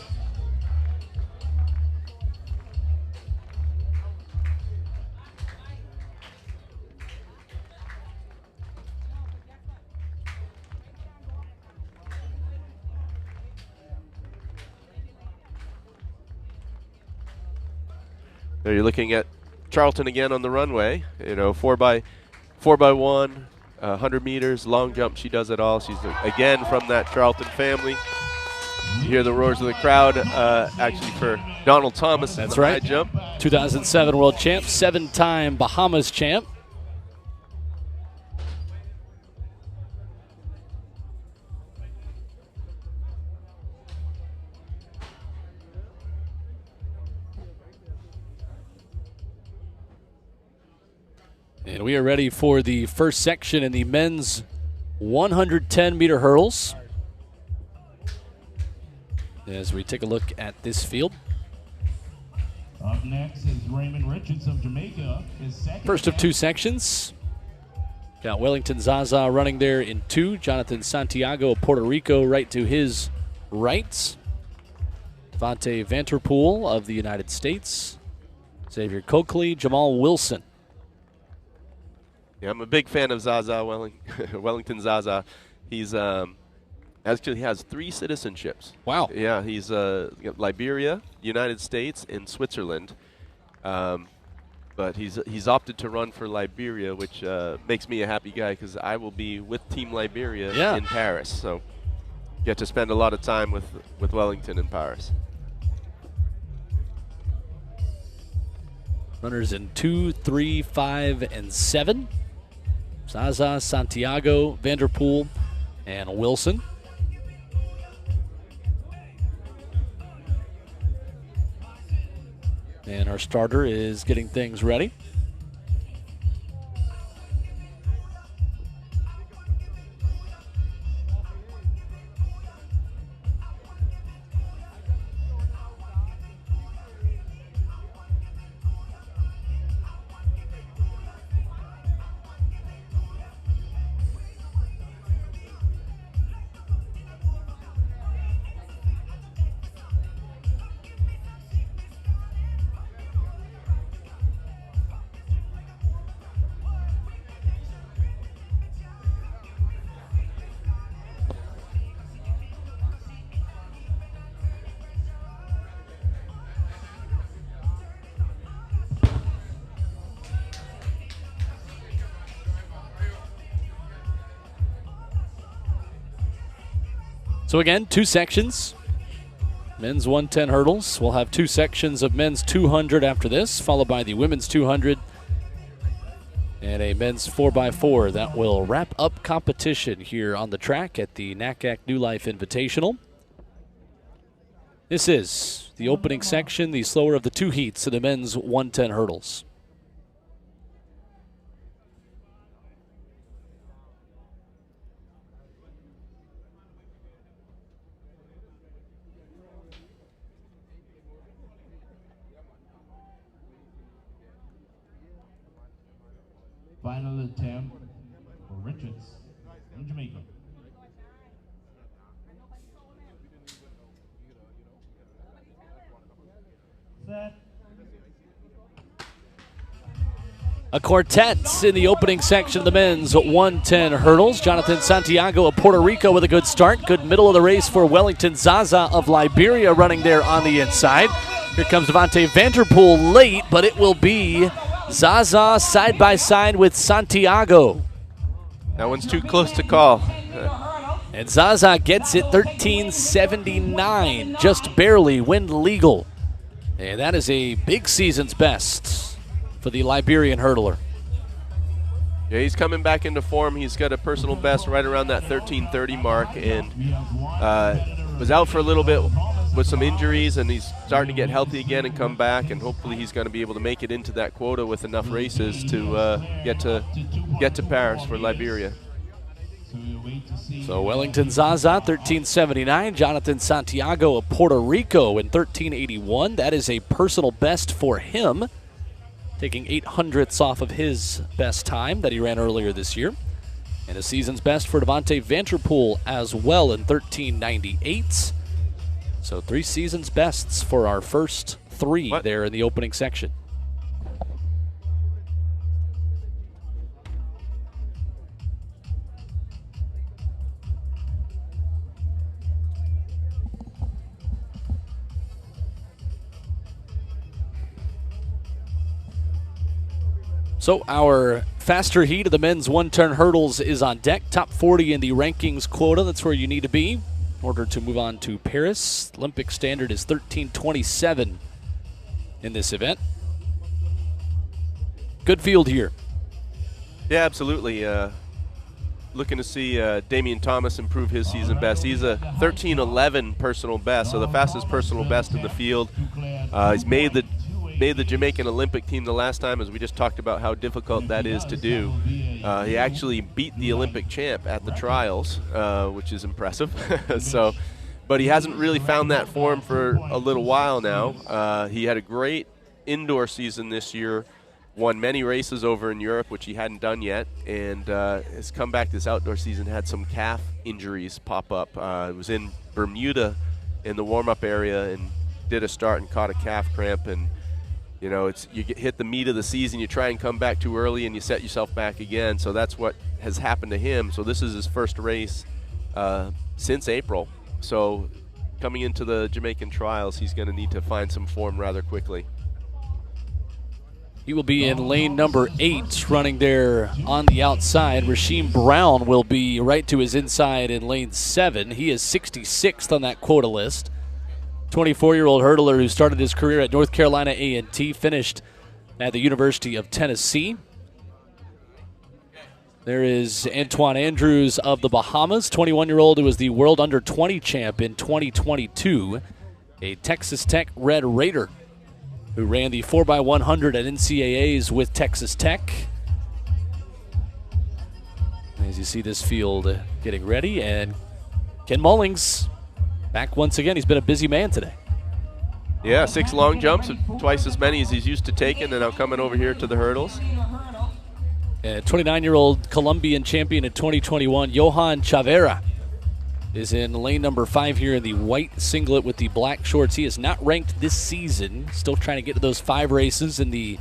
There you're looking at Charlton again on the runway. You know, 4x1, 100 meters, long jump. She does it all. She's again from that Charlton family. You hear the roars of the crowd. Actually, for Donald Thomas, that's right. High jump. 2007 world champ, 7-time Bahamas champ. And we are ready for the first section in the men's 110-meter hurdles. As we take a look at this field. Up next is Raymond Richards of Jamaica. His second First of two sections. Got Wellington Zaza running there in 2. Jonathan Santiago of Puerto Rico right to his right. Devontae Vanterpool of the United States. Xavier Coakley, Jamal Wilson. Yeah, I'm a big fan of Zaza Wellington Zaza. He's actually has 3 citizenships. Wow. Yeah, he's Liberia, United States, and Switzerland. But he's opted to run for Liberia, which makes me a happy guy because I will be with Team Liberia in Paris. So get to spend a lot of time with Wellington in Paris. Runners in 2, 3, 5, and 7. Zaza, Santiago, Vanderpool, and Wilson. And our starter is getting things ready. So again, 2 sections. Men's 110 hurdles. We'll have 2 sections of men's 200 after this, followed by the women's 200 and a men's 4x4. That will wrap up competition here on the track at the NACAC New Life Invitational. This is the opening section, the slower of the 2 heats of the men's 110 hurdles. Final attempt for Richards from Jamaica. Set. A quartet in the opening section of the men's 110 hurdles. Jonathan Santiago of Puerto Rico with a good start. Good middle of the race for Wellington Zaza of Liberia running there on the inside. Here comes Devontae Vanderpool late, but it will be Zaza side by side with Santiago. That one's too close to call. And Zaza gets it 13:79, just barely wind legal. And that is a big season's best for the Liberian hurdler. Yeah, he's coming back into form. He's got a personal best right around that 13:30 mark, and was out for a little bit with some injuries, and he's starting to get healthy again and come back, and hopefully he's going to be able to make it into that quota with enough races to get to Paris for Liberia. So Wellington Zaza, 13:79. Jonathan Santiago of Puerto Rico in 13:81. That is a personal best for him, taking 800ths off of his best time that he ran earlier this year. And a season's best for Devontae Vanderpool as well in 13:98. So 3 season's bests for our first 3 there in the opening section. So our faster heat of the men's 110 hurdles is on deck. Top 40 in the rankings quota. That's where you need to be in order to move on to Paris. Olympic standard is 13:27 in this event. Good field here. Yeah, absolutely. Looking to see Damian Thomas improve his season best. He's a 13:11 personal best, so the fastest personal best in the field. He's made the Jamaican Olympic team the last time, as we just talked about how difficult that is to do. He actually beat the Olympic champ at the trials, which is impressive. But he hasn't really found that form for a little while now. He had a great indoor season this year, won many races over in Europe, which he hadn't done yet, and has come back this outdoor season, had some calf injuries pop up. It was in Bermuda in the warm-up area and did a start and caught a calf cramp, and you know, hit the meat of the season, you try and come back too early and you set yourself back again. So that's what has happened to him. So this is his first race since April. So coming into the Jamaican trials, he's going to need to find some form rather quickly. He will be in lane number 8, running there on the outside. Rasheem Brown will be right to his inside in lane 7. He is 66th on that quota list. 24-year-old hurdler who started his career at North Carolina A&T, finished at the University of Tennessee. There is Antoine Andrews of the Bahamas, 21-year-old who was the World Under-20 champ in 2022, a Texas Tech Red Raider who ran the 4x100 at NCAAs with Texas Tech. As you see this field getting ready, and Ken Mullings back once again. He's been a busy man today. Yeah, 6 long jumps, twice as many as he's used to taking, and now coming over here to the hurdles. 29-year-old Colombian champion in 2021, Johan Chavera, is in lane number 5 here in the white singlet with the black shorts. He is not ranked this season. Still trying to get to those 5 races in the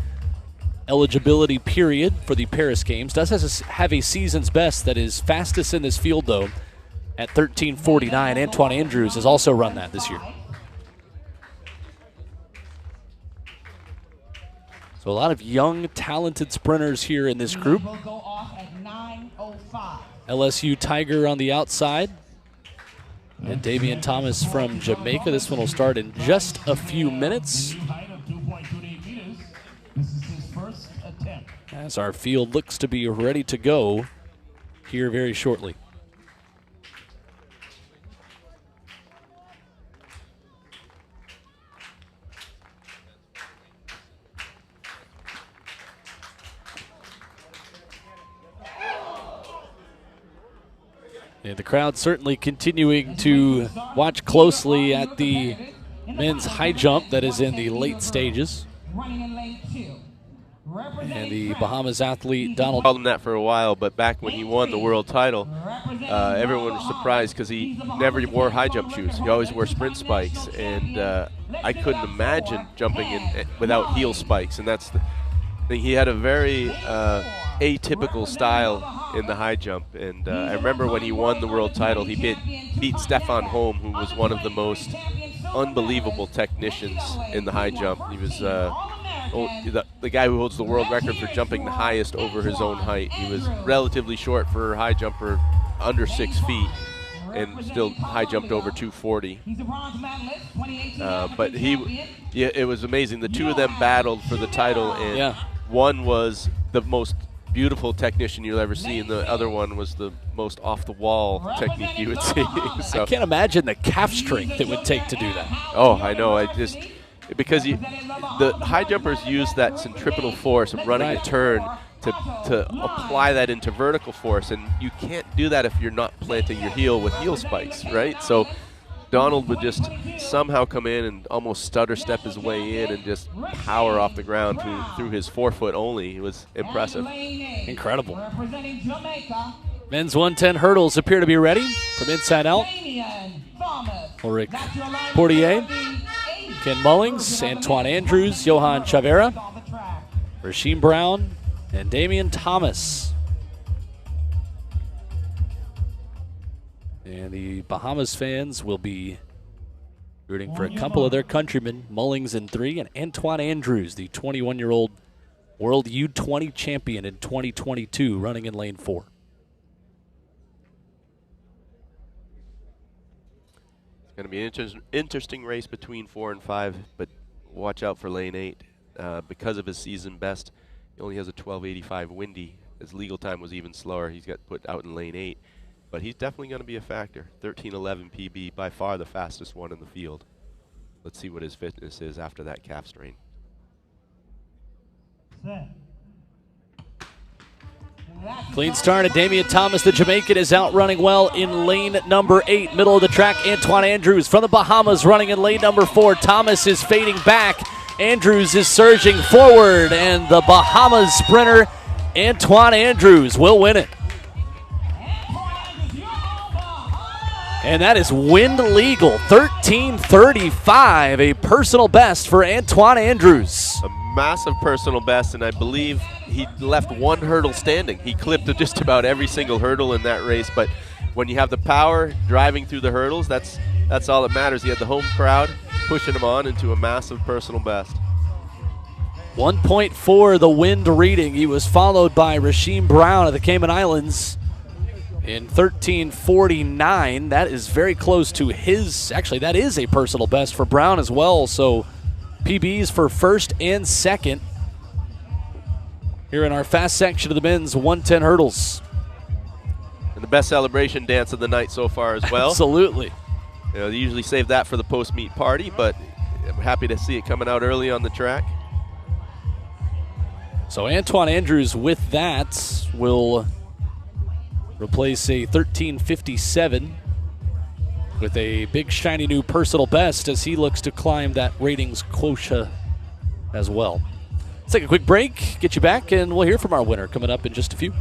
eligibility period for the Paris Games. Does have a season's best that is fastest in this field, though, at 13:49. Antoine Andrews has also run that this year. So a lot of young, talented sprinters here in this group. LSU Tiger on the outside. And Damian Thomas from Jamaica. This one will start in just a few minutes, as our field looks to be ready to go here very shortly. And the crowd certainly continuing to watch closely at the men's high jump that is in the late stages. Running in lane 2. And the Bahamas athlete, Donald. Called him that for a while, but back when he won the world title, everyone was surprised because he never wore high jump shoes. He always wore sprint spikes, and I couldn't imagine jumping in without heel spikes. And that's the thing. He had a very atypical style in the high jump, and I remember when he won the world title, he beat Stefan Holm, who was one of the most unbelievable technicians in the high jump. He was the guy who holds the world record for jumping the highest over his own height. He was relatively short for a high jumper, under 6 feet, and still high jumped over 240. But it was amazing. The two of them battled for the title, and one was the most beautiful technician you'll ever see, and the other one was the most off-the-wall technique you would see. So I can't imagine the calf strength it would take to do that. Oh, I know. Because the high jumpers use that centripetal force of running a turn to apply that into vertical force, and you can't do that if you're not planting your heel with heel spikes, right? So Donald would just somehow come in and almost stutter step his way in and just power off the ground through his 4 foot only. It was impressive. Incredible. Men's 110 hurdles appear to be ready from inside out. Ulrich Portier, Ken Mullings, Antoine Andrews, Johan Chavera, Rasheem Brown, and Damian Thomas. And the Bahamas fans will be rooting for a couple of their countrymen, Mullings in 3, and Antoine Andrews, the 21-year-old World U20 champion in 2022, running in lane 4. It's going to be an interesting race between 4 and 5, but watch out for lane 8. Because of his season best, he only has a 12.85 windy. His legal time was even slower. He's got put out in lane 8. But he's definitely going to be a factor. 13:11 PB, by far the fastest one in the field. Let's see what his fitness is after that calf strain. Clean start at Damian Thomas. The Jamaican is out running well in lane number 8. Middle of the track, Antoine Andrews from the Bahamas running in lane number 4. Thomas is fading back. Andrews is surging forward, and the Bahamas sprinter, Antoine Andrews, will win it. And that is wind legal, 13:35, a personal best for Antoine Andrews. A massive personal best, and I believe he left one hurdle standing. He clipped just about every single hurdle in that race, but when you have the power driving through the hurdles, that's all that matters. He had the home crowd pushing him on into a massive personal best. 1.4 the wind reading. He was followed by Rasheem Brown of the Cayman Islands in 13:49. That is very close to his, actually that is a personal best for Brown as well. So PBs for first and second here in our fast section of the men's 110 hurdles. And the best celebration dance of the night so far as well. Absolutely. You know, they usually save that for the post-meet party, but I'm happy to see it coming out early on the track. So Antoine Andrews with that will replace a 13:57 with a big shiny new personal best as he looks to climb that ratings quota as well. Let's take a quick break, get you back, and we'll hear from our winner coming up in just a few.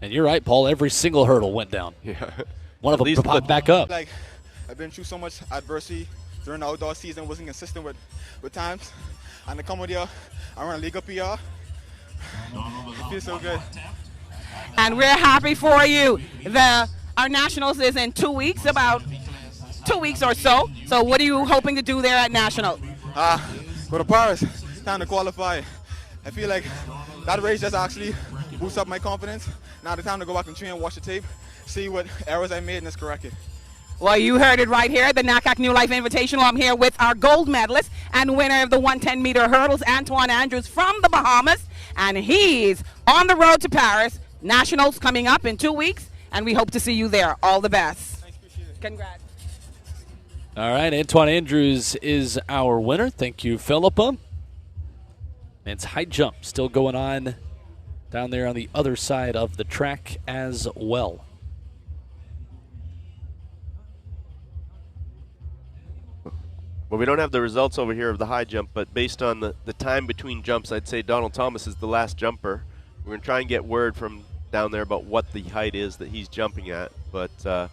And you're right, Paul. Every single hurdle went down. Yeah. One of them popped back up. Like, I've been through so much adversity during the outdoor season. Wasn't consistent with times. And to come with you, I run a legal PR. It feels so good. And we're happy for you. Our nationals is in 2 weeks, about 2 weeks or so. So what are you hoping to do there at nationals? Go to Paris. Time to qualify. I feel like that race just actually boost up my confidence. Now the time to go back and train, watch the tape, see what errors I made, and let's correct it. Well, you heard it right here, the NACAC New Life Invitational. I'm here with our gold medalist and winner of the 110-meter hurdles, Antoine Andrews from the Bahamas. And he's on the road to Paris. Nationals coming up in 2 weeks, and we hope to see you there. All the best. Thanks, appreciate it. Congrats. All right, Antoine Andrews is our winner. Thank you, Philippa. It's high jump still going on down there on the other side of the track as well. Well, we don't have the results over here of the high jump, but based on the time between jumps, I'd say Donald Thomas is the last jumper. We're going to try and get word from down there about what the height is that he's jumping at. But a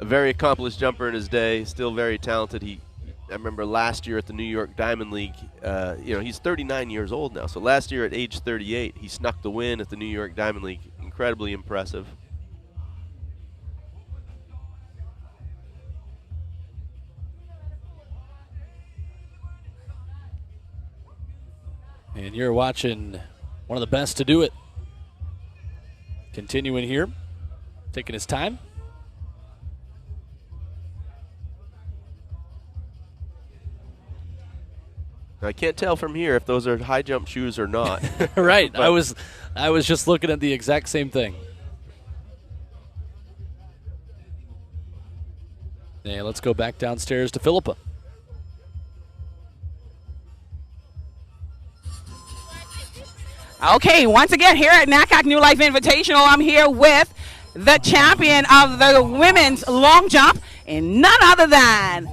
very accomplished jumper in his day, still very talented. I remember last year at the New York Diamond League, he's 39 years old now. So last year at age 38, he snuck the win at the New York Diamond League. Incredibly impressive. And you're watching one of the best to do it. Continuing here, taking his time. I can't tell from here if those are high jump shoes or not. Right. I was just looking at the exact same thing. Yeah, let's go back downstairs to Philippa. Okay, once again here at NACAC New Life Invitational, I'm here with the champion of the women's long jump, and none other than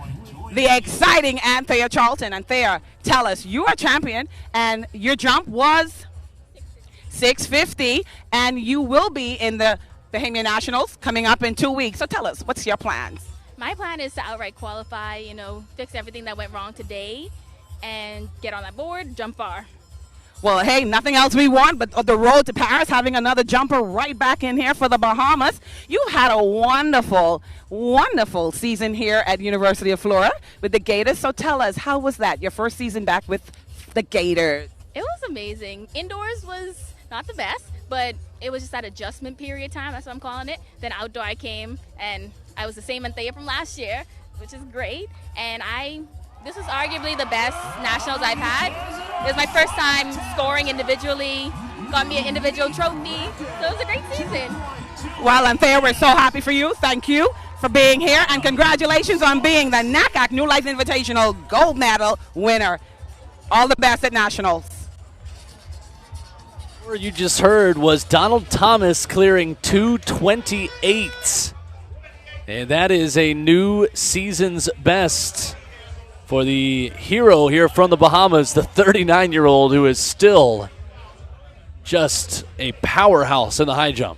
the exciting Anthea Charlton. Anthea, tell us, you are champion, and your jump was 650, and you will be in the Bahamian Nationals coming up in 2 weeks. So tell us, what's your plans? My plan is to outright qualify, fix everything that went wrong today, and get on that board, jump far. Well, hey, nothing else we want but the road to Paris, having another jumper right back in here for the Bahamas. You had a wonderful, wonderful season here at University of Florida with the Gators. So tell us, how was that, your first season back with the Gators? It was amazing. Indoors was not the best, but it was just that adjustment period time. That's what I'm calling it. Then outdoor I came, and I was the same Anthea from last year, which is great. And this was arguably the best nationals I've had. It was my first time scoring individually, got me an individual trophy, so it was a great season. Well, Anthea, we're so happy for you. Thank you for being here, and congratulations on being the NACAC New Life Invitational gold medal winner. All the best at nationals. What you just heard was Donald Thomas clearing 2:28, and that is a new season's best for the hero here from the Bahamas, the 39-year-old who is still just a powerhouse in the high jump.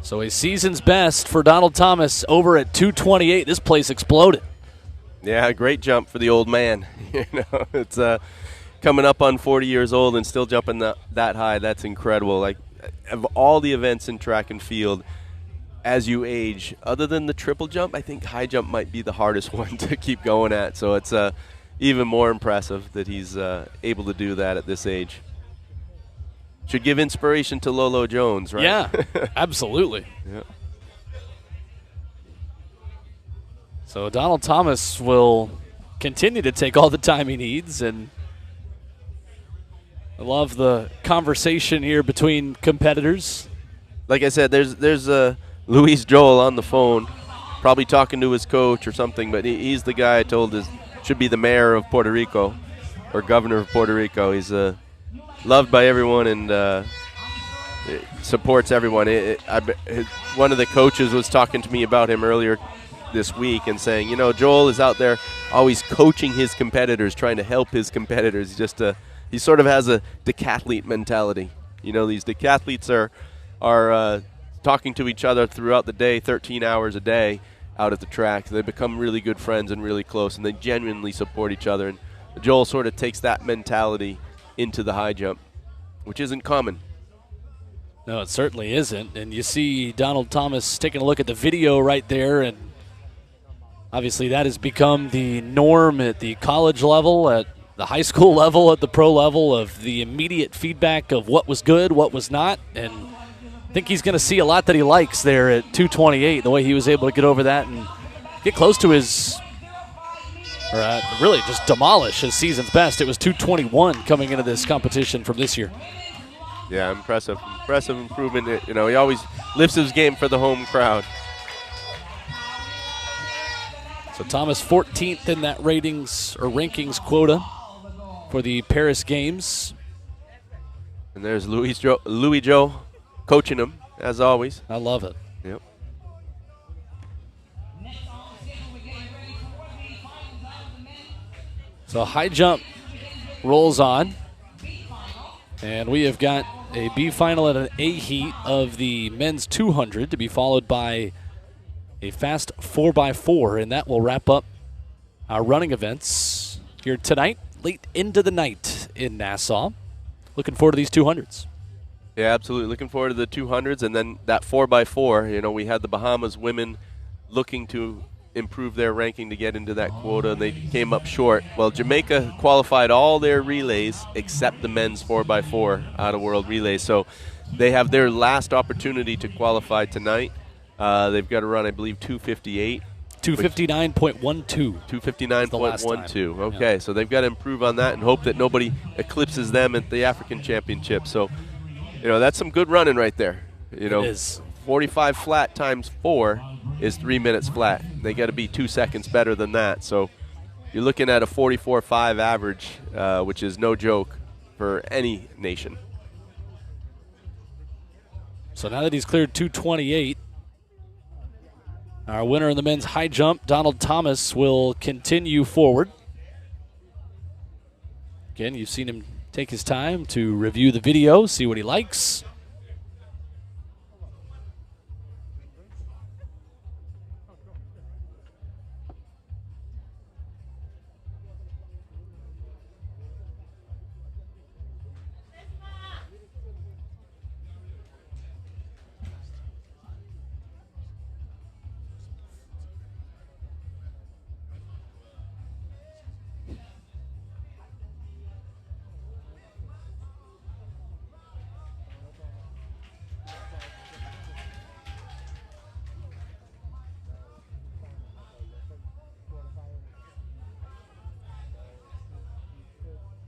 So a season's best for Donald Thomas over at 2:28. This place exploded. Yeah, great jump for the old man. It's coming up on 40 years old and still jumping that high. That's incredible. Like, of all the events in track and field, as you age, other than the triple jump, I think high jump might be the hardest one to keep going at. So it's even more impressive that he's able to do that at this age. Should give inspiration to Lolo Jones, right? Yeah, absolutely. Yeah. So Donald Thomas will continue to take all the time he needs, and I love the conversation here between competitors. Like I said, there's Luis Joel on the phone, probably talking to his coach or something, but he's the guy I told should be the mayor of Puerto Rico or governor of Puerto Rico. He's loved by everyone and supports everyone. One of the coaches was talking to me about him earlier this week and saying, Joel is out there always coaching his competitors, trying to help his competitors. He sort of has a decathlete mentality. These decathletes are talking to each other throughout the day, 13 hours a day out at the track. They become really good friends and really close, and they genuinely support each other. And Joel sort of takes that mentality into the high jump, which isn't common. No, it certainly isn't. And you see Donald Thomas taking a look at the video right there, and obviously that has become the norm at the college level, at the high school level, at the pro level, of the immediate feedback of what was good, what was not, and I think he's going to see a lot that he likes there at 228, the way he was able to get over that and get close to his, or really just demolish his season's best. It was 221 coming into this competition from this year. Yeah, impressive improvement. You know, he always lifts his game for the home crowd. So Thomas 14th in that ratings or rankings quota for the Paris Games. And there's Louis Joe coaching him, as always. I love it. Yep. So high jump rolls on. And we have got a B final and an A heat of the men's 200 to be followed by a fast 4x4, and that will wrap up our running events here tonight, late into the night in Nassau. Looking forward to these 200s. Yeah, absolutely. Looking forward to the 200s, and then that 4x4. You know, we had the Bahamas women looking to improve their ranking to get into that quota, and they came up short. Well, Jamaica qualified all their relays except the men's 4x4 out of world relays, so they have their last opportunity to qualify tonight. They've got to run, I believe, 258. 259.12. 259.12. Okay, so they've got to improve on that and hope that nobody eclipses them at the African Championship. So, you know, that's some good running right there. You know, it is. 45 flat times 4 is 3 minutes flat. They got to be 2 seconds better than that. So you're looking at a 44.5 average, which is no joke for any nation. So now that he's cleared 228, our winner in the men's high jump, Donald Thomas, will continue forward. Again, you've seen him take his time to review the video, see what he likes.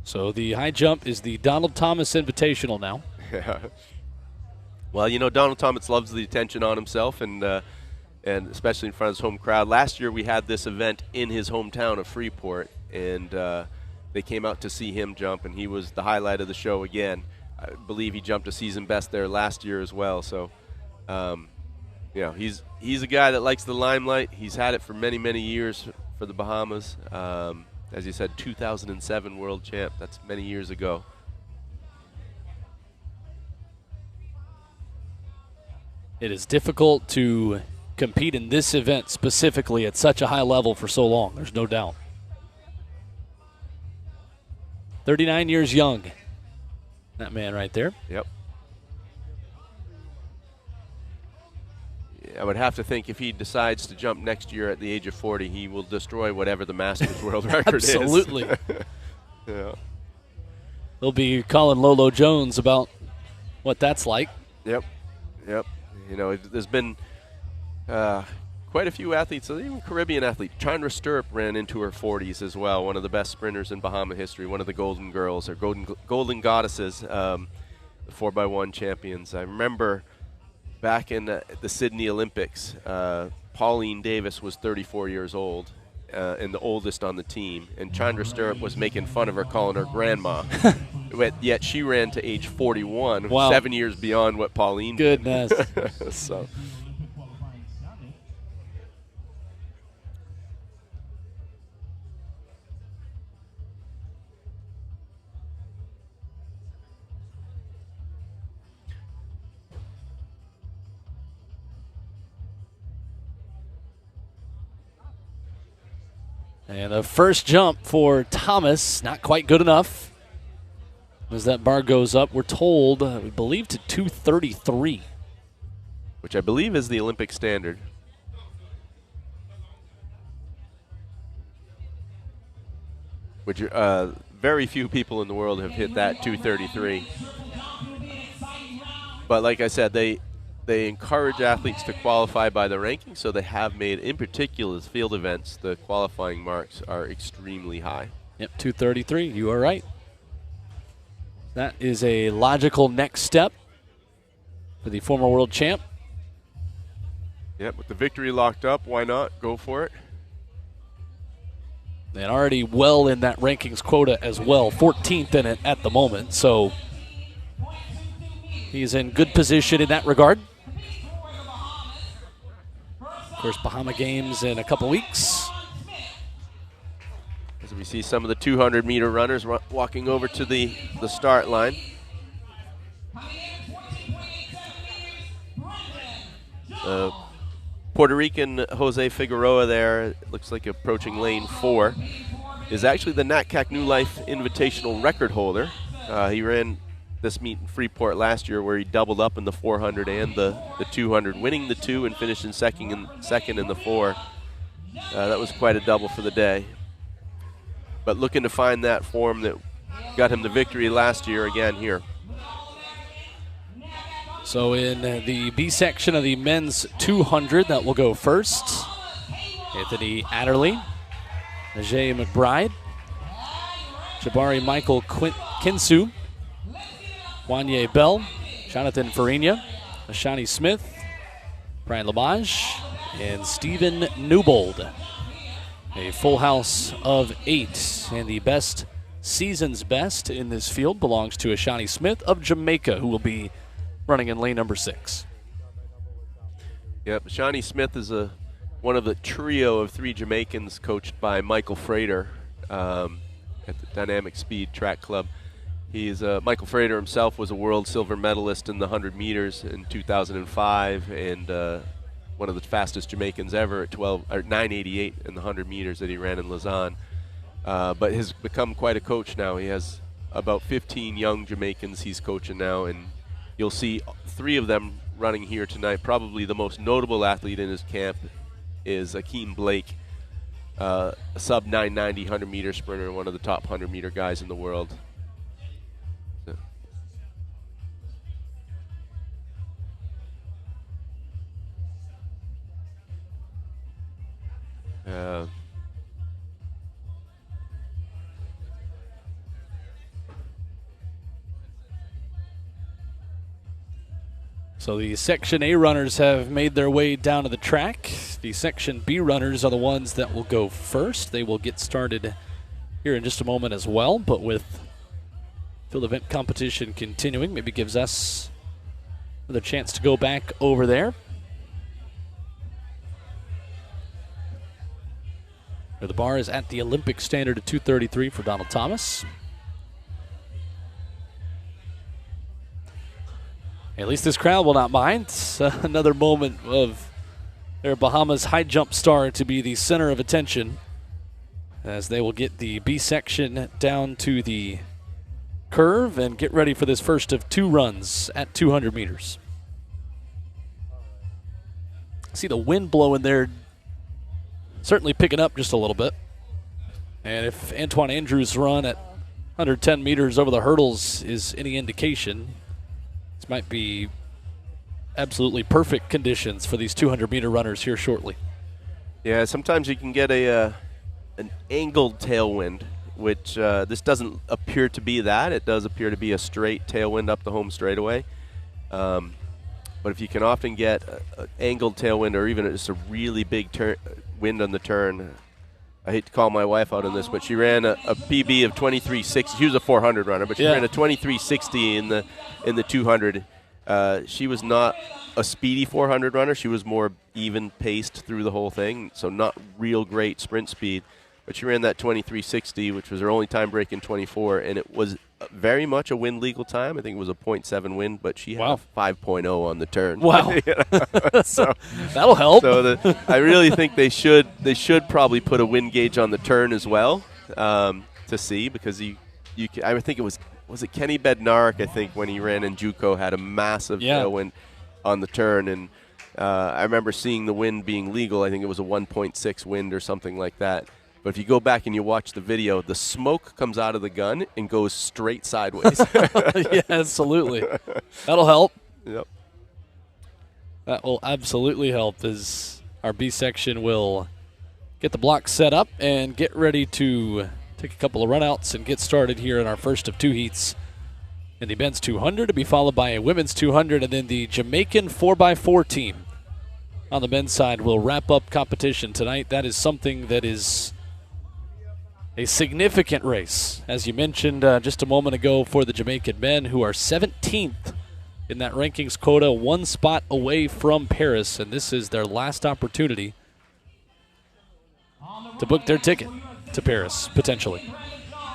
So the high jump is the Donald Thomas Invitational now. Yeah. Well, you know, Donald Thomas loves the attention on himself, and especially in front of his home crowd. Last year we had this event in his hometown of Freeport, and they came out to see him jump, and he was the highlight of the show again. I believe he jumped a season best there last year as well. So, you know, he's a guy that likes the limelight. He's had it for many, many years for the Bahamas. As you said, 2007 world champ. That's many years ago. It is difficult to compete in this event specifically at such a high level for so long. There's no doubt. 39 years young. That man right there. Yep. I would have to think if he decides to jump next year at the age of 40, he will destroy whatever the Masters world record Absolutely. is. Yeah. They'll be calling Lolo Jones about what that's like. Yep. Yep. You know, there's been quite a few athletes, even Caribbean athletes. Chandra Stirrup ran into her 40s as well, one of the best sprinters in Bahama history, one of the Golden Girls, or Golden Goddesses, the 4x1 champions. I remember back in the Sydney Olympics, Pauline Davis was 34 years old and the oldest on the team, and Chandra Stirrup was making fun of her, calling her grandma. Yet she ran to age 41, wow. 7 years beyond what Pauline did. Goodness. So. And the first jump for Thomas, not quite good enough. As that bar goes up, we're told, we believe, to 233. Which I believe is the Olympic standard. Which very few people in the world have hit that 2:33. But like I said, they encourage athletes to qualify by the ranking, so they have made, in particular, field events, the qualifying marks are extremely high. Yep, 2:33. You are right. That is a logical next step for the former world champ. Yep, with the victory locked up, why not? Go for it. And already well in that rankings quota as well, 14th in it at the moment. So he's in good position in that regard. Of course, Bahama Games in a couple weeks. As we see some of the 200-meter runners walking over to the start line. Puerto Rican Jose Figueroa there, looks like approaching lane 4, is actually the NACAC New Life Invitational record holder. He ran this meet in Freeport last year where he doubled up in the 400 and the 200, winning the 2 and finishing second in the 4. That was quite a double for the day. But looking to find that form that got him the victory last year again here. So in the B section of the men's 200, that will go first. Anthony Adderley, Najee McBride, Jabari Michael Kinsu, Wanye Bell, Jonathan Farina, Ashani Smith, Brian Lamage, and Stephen Newbold. A full house of 8, and the best season's best in this field belongs to Ashani Smith of Jamaica, who will be running in lane number 6. Yep, Ashani Smith is one of the trio of 3 Jamaicans coached by Michael Frater at the Dynamic Speed Track Club. Michael Frater himself was a world silver medalist in the 100 meters in 2005, and one of the fastest Jamaicans ever at 9:88 in the 100 meters that he ran in Lausanne. But has become quite a coach now. He has about 15 young Jamaicans he's coaching now, and you'll see 3 of them running here tonight. Probably the most notable athlete in his camp is Akeem Blake, a sub 990 100-meter sprinter, one of the top 100-meter guys in the world. So the Section A runners have made their way down to the track. The Section B runners are the ones that will go first. They will get started here in just a moment as well, but with field event competition continuing, maybe gives us another chance to go back over there. The bar is at the Olympic standard of 2:33 for Donald Thomas. At least this crowd will not mind. Another moment of their Bahamas high jump star to be the center of attention as they will get the B section down to the curve and get ready for this first of 2 runs at 200 meters. See the wind blowing there, certainly picking up just a little bit. And if Antoine Andrews' run at 110 meters over the hurdles is any indication, this might be absolutely perfect conditions for these 200-meter runners here shortly. Yeah, sometimes you can get an angled tailwind, which this doesn't appear to be that. It does appear to be a straight tailwind up the home straightaway. But if you can often get an angled tailwind or even just a really big wind on the turn, I hate to call my wife out on this, but she ran a PB of 23.60. She was a 400 runner, but she ran a 23.60 in the 200. She was not a speedy 400 runner. She was more even-paced through the whole thing, so not real great sprint speed. But she ran that 23.60, which was her only time break in 24, and it was very much a wind legal time. I think it was a 0.7 wind, but she had a 5.0 on the turn. Wow. So that'll help. So I really think they should probably put a wind gauge on the turn as well to see, because I think it was it Kenny Bednarik, I think, when he ran in JUCO, had a massive tailwind on the turn, and I remember seeing the wind being legal. I think it was a 1.6 wind or something like that. But if you go back and you watch the video, the smoke comes out of the gun and goes straight sideways. Yeah, absolutely. That'll help. Yep. That will absolutely help as our B section will get the block set up and get ready to take a couple of runouts and get started here in our first of 2 heats in the men's 200, to be followed by a women's 200, and then the Jamaican 4x4 team on the men's side will wrap up competition tonight. That is something that is a significant race, as you mentioned just a moment ago, for the Jamaican men, who are 17th in that rankings quota, 1 spot away from Paris, and this is their last opportunity to book their ticket to Paris, potentially.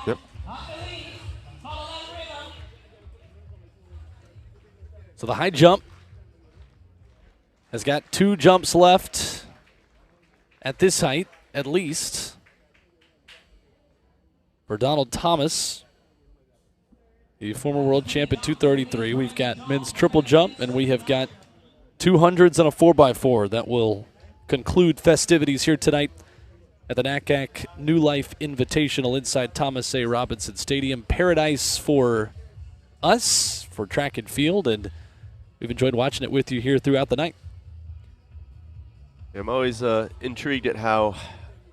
Yep. So the high jump has got 2 jumps left at this height, at least. For Donald Thomas, the former world champ at 233, we've got men's triple jump, and we have got 200s and a 4x4 that will conclude festivities here tonight at the NACAC New Life Invitational inside Thomas A. Robinson Stadium. Paradise for us, for track and field, and we've enjoyed watching it with you here throughout the night. I'm always intrigued at how,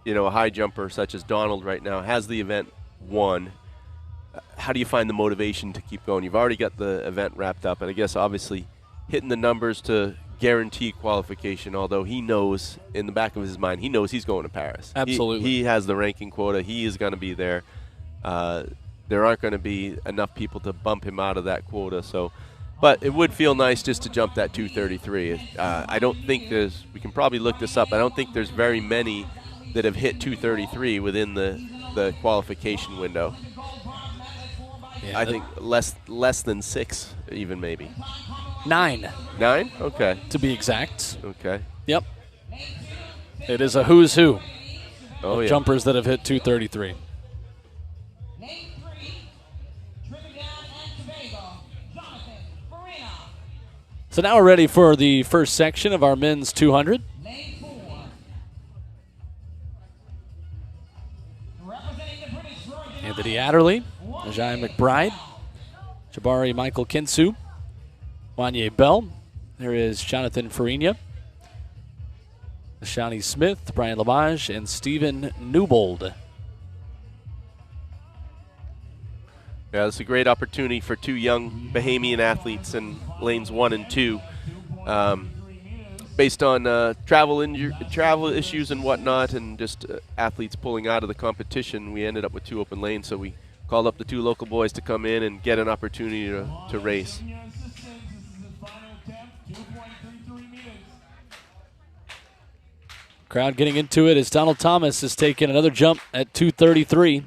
a high jumper such as Donald right now has the event won. How do you find the motivation to keep going? You've already got the event wrapped up, and I guess obviously hitting the numbers to guarantee qualification, although he knows in the back of his mind, he knows he's going to Paris. Absolutely. He has the ranking quota. He is going to be there. There aren't going to be enough people to bump him out of that quota. So, but it would feel nice just to jump that 233. I don't think we can probably look this up, I don't think there's very many that have hit 233 within the qualification window. Yeah, I think less than 6, even maybe. 9. 9? Okay. To be exact. Okay. Yep. It is a who's who of jumpers that have hit 233. So now we're ready for the first section of our men's 200. Anthony Adderley, Ajay McBride, Jabari Michael Kinsu, Wanye Bell. There is Jonathan Farina, Shawnee Smith, Brian Lamage, and Stephen Newbold. Yeah, it's a great opportunity for 2 young Bahamian athletes in lanes 1 and 2. Based on travel issues and whatnot, and just athletes pulling out of the competition, we ended up with 2 open lanes, so we called up the 2 local boys to come in and get an opportunity to race. Crowd getting into it as Donald Thomas has taken another jump at 233.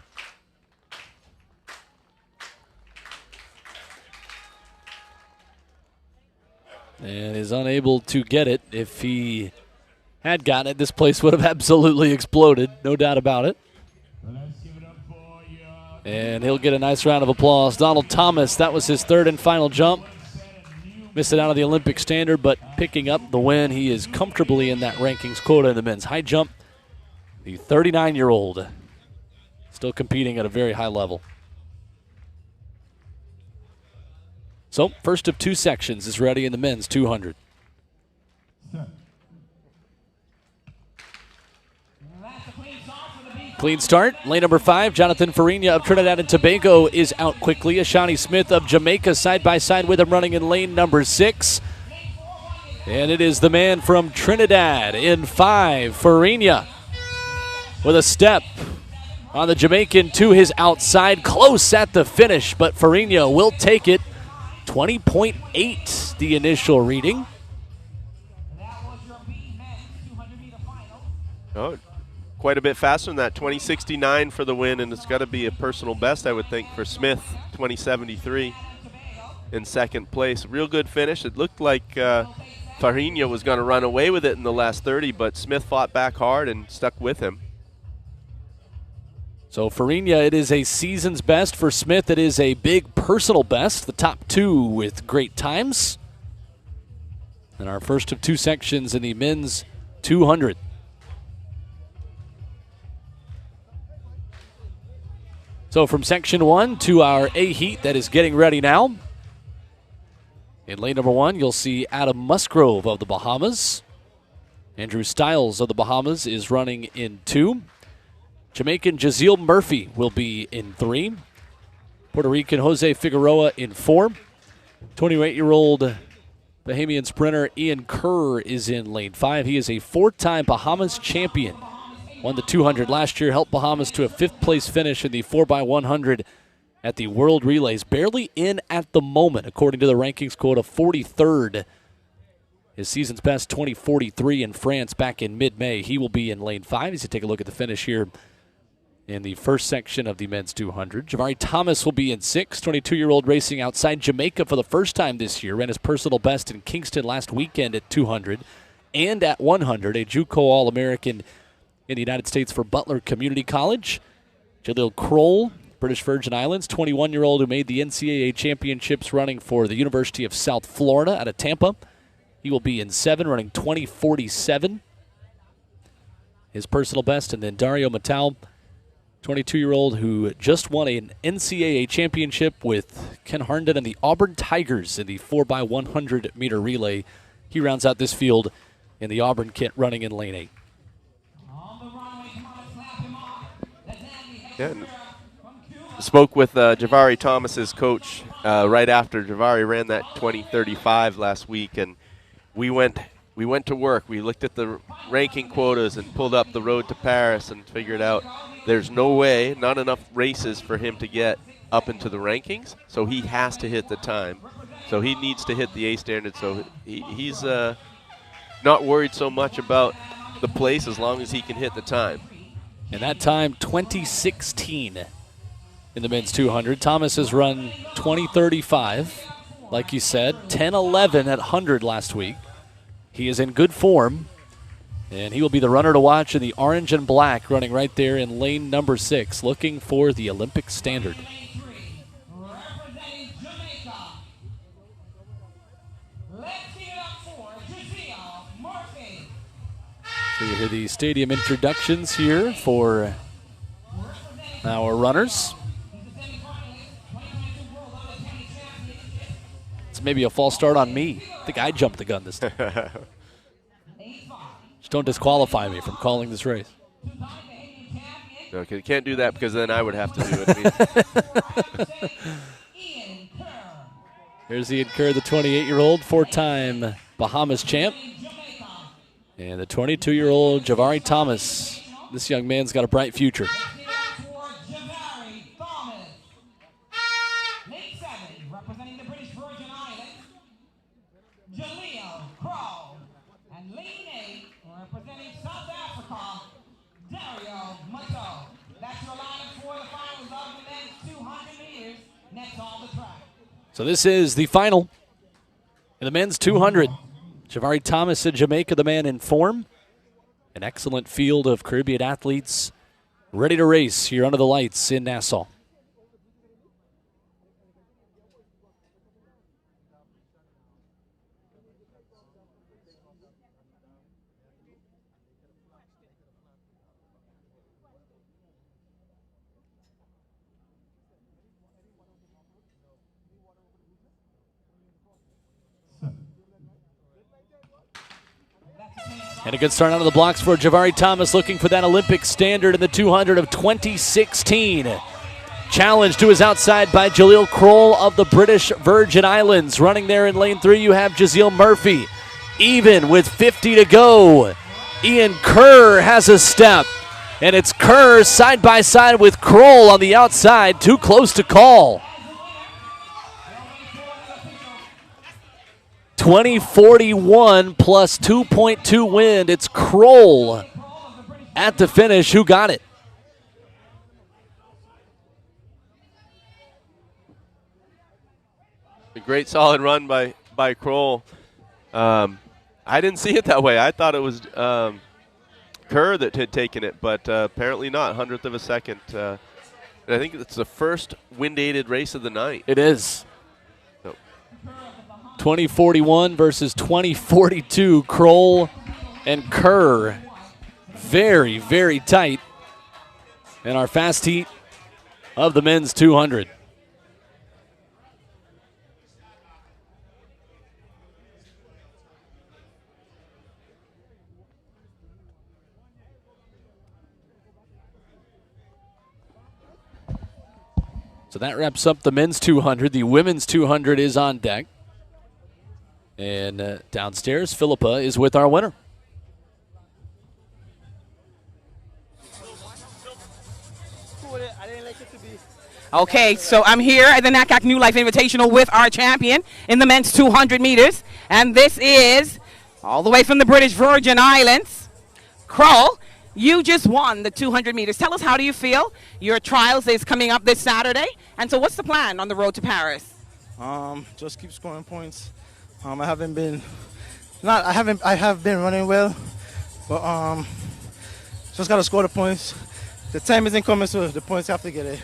And is unable to get it. If he had gotten it, this place would have absolutely exploded, no doubt about it. And he'll get a nice round of applause. Donald Thomas, that was his 3rd and final jump. Missed it out of the Olympic standard, but picking up the win. He is comfortably in that rankings quota in the men's high jump. The 39-year-old still competing at a very high level. So, first of 2 sections is ready in the men's 200. Clean start. Lane number 5, Jonathan Farina of Trinidad and Tobago is out quickly. Ashani Smith of Jamaica side by side with him running in lane number 6. And it is the man from Trinidad in 5, Farina, with a step on the Jamaican to his outside. Close at the finish, but Farina will take it. 20.8 the initial reading. Oh, quite a bit faster than that. 20.69 for the win, and it's got to be a personal best, I would think, for Smith. 20.73 in second place. Real good finish. It looked like Farina was going to run away with it in the last 30, but Smith fought back hard and stuck with him. So Farina, it is a season's best. For Smith, it is a big personal best. The top 2 with great times. And our first of 2 sections in the men's 200. So from Section 1 to our A heat that is getting ready now. In lane number 1, you'll see Adam Musgrove of the Bahamas. Andrew Stiles of the Bahamas is running in 2. Jamaican Jevaughn Murphy will be in 3. Puerto Rican Jose Figueroa in 4. 28-year-old Bahamian sprinter Ian Kerr is in lane 5. He is a 4-time Bahamas champion. Won the 200 last year, helped Bahamas to a 5th-place finish in the 4x100 at the World Relays. Barely in at the moment, according to the rankings quota, 43rd. His season's best, 20:43 in France back in mid-May. He will be in lane 5 as you take a look at the finish here in the first section of the men's 200. Jevaughn Thomas will be in 6, 22-year-old racing outside Jamaica for the first time this year. Ran his personal best in Kingston last weekend at 200 and at 100. A JUCO All-American in the United States for Butler Community College. Jaleel Kroll, British Virgin Islands, 21-year-old who made the NCAA championships running for the University of South Florida out of Tampa. He will be in 7, running 20:47. His personal best. And then Dario Matau, 22-year-old who just won an NCAA championship with Ken Harnden and the Auburn Tigers in the 4x100 meter relay. He rounds out this field in the Auburn kit running in lane 8. Yeah, spoke with Jevaughn Thomas's coach right after Jevaughn ran that 20:35 last week, and we went to work. We looked at the ranking quotas and pulled up the road to Paris and figured out there's no way, not enough races for him to get up into the rankings, so he has to hit the time. So he needs to hit the A standard, so he's not worried so much about the place as long as he can hit the time. And that time, 2016 in the men's 200. Thomas has run 20:35, like you said, 10:11 at 100 last week. He is in good form, and he will be the runner to watch in the orange and black, running right there in lane number 6, looking for the Olympic standard. So you hear the stadium introductions here for our runners. It's maybe a false start on me. I think I jumped the gun this time. Just don't disqualify me from calling this race. Okay, you can't do that because then I would have to do it. Here's Ian Kerr, the 28-year-old, 4-time Bahamas champ. And the 22-year-old Jevaughn Thomas. This young man's got a bright future. So this is the final in the men's 200. Jevaughn Thomas of Jamaica, the man in form. An excellent field of Caribbean athletes ready to race here under the lights in Nassau. And a good start out of the blocks for Jevaughn Thomas, looking for that Olympic standard in the 200 of 2016. Challenged to his outside by Jaleel Kroll of the British Virgin Islands. Running there in lane 3, you have Jevaughn Murphy. Even with 50 to go. Ian Kerr has a step. And it's Kerr side by side with Kroll on the outside. Too close to call. 2041 plus 2.2 wind. It's Kroll at the finish. Who got it? A great solid run by Kroll. I didn't see it that way. I thought it was Kerr that had taken it, but apparently not. 100th of a second. And I think it's the first wind-aided race of the night. It is. 2041 versus 2042. Kroll and Kerr. Very, very tight. And our fast heat of the men's 200. So that wraps up the men's 200. The women's 200 is on deck. And downstairs, Philippa is with our winner. Okay, so I'm here at the NACAC New Life Invitational with our champion in the men's 200 meters. And this is all the way from the British Virgin Islands. Kroll, you just won the 200 meters. Tell us, how do you feel? Your trials is coming up this Saturday. And so what's the plan on the road to Paris? Just keep scoring points. I have been running well, but just gotta score the points. The time isn't coming, so the points have to get it.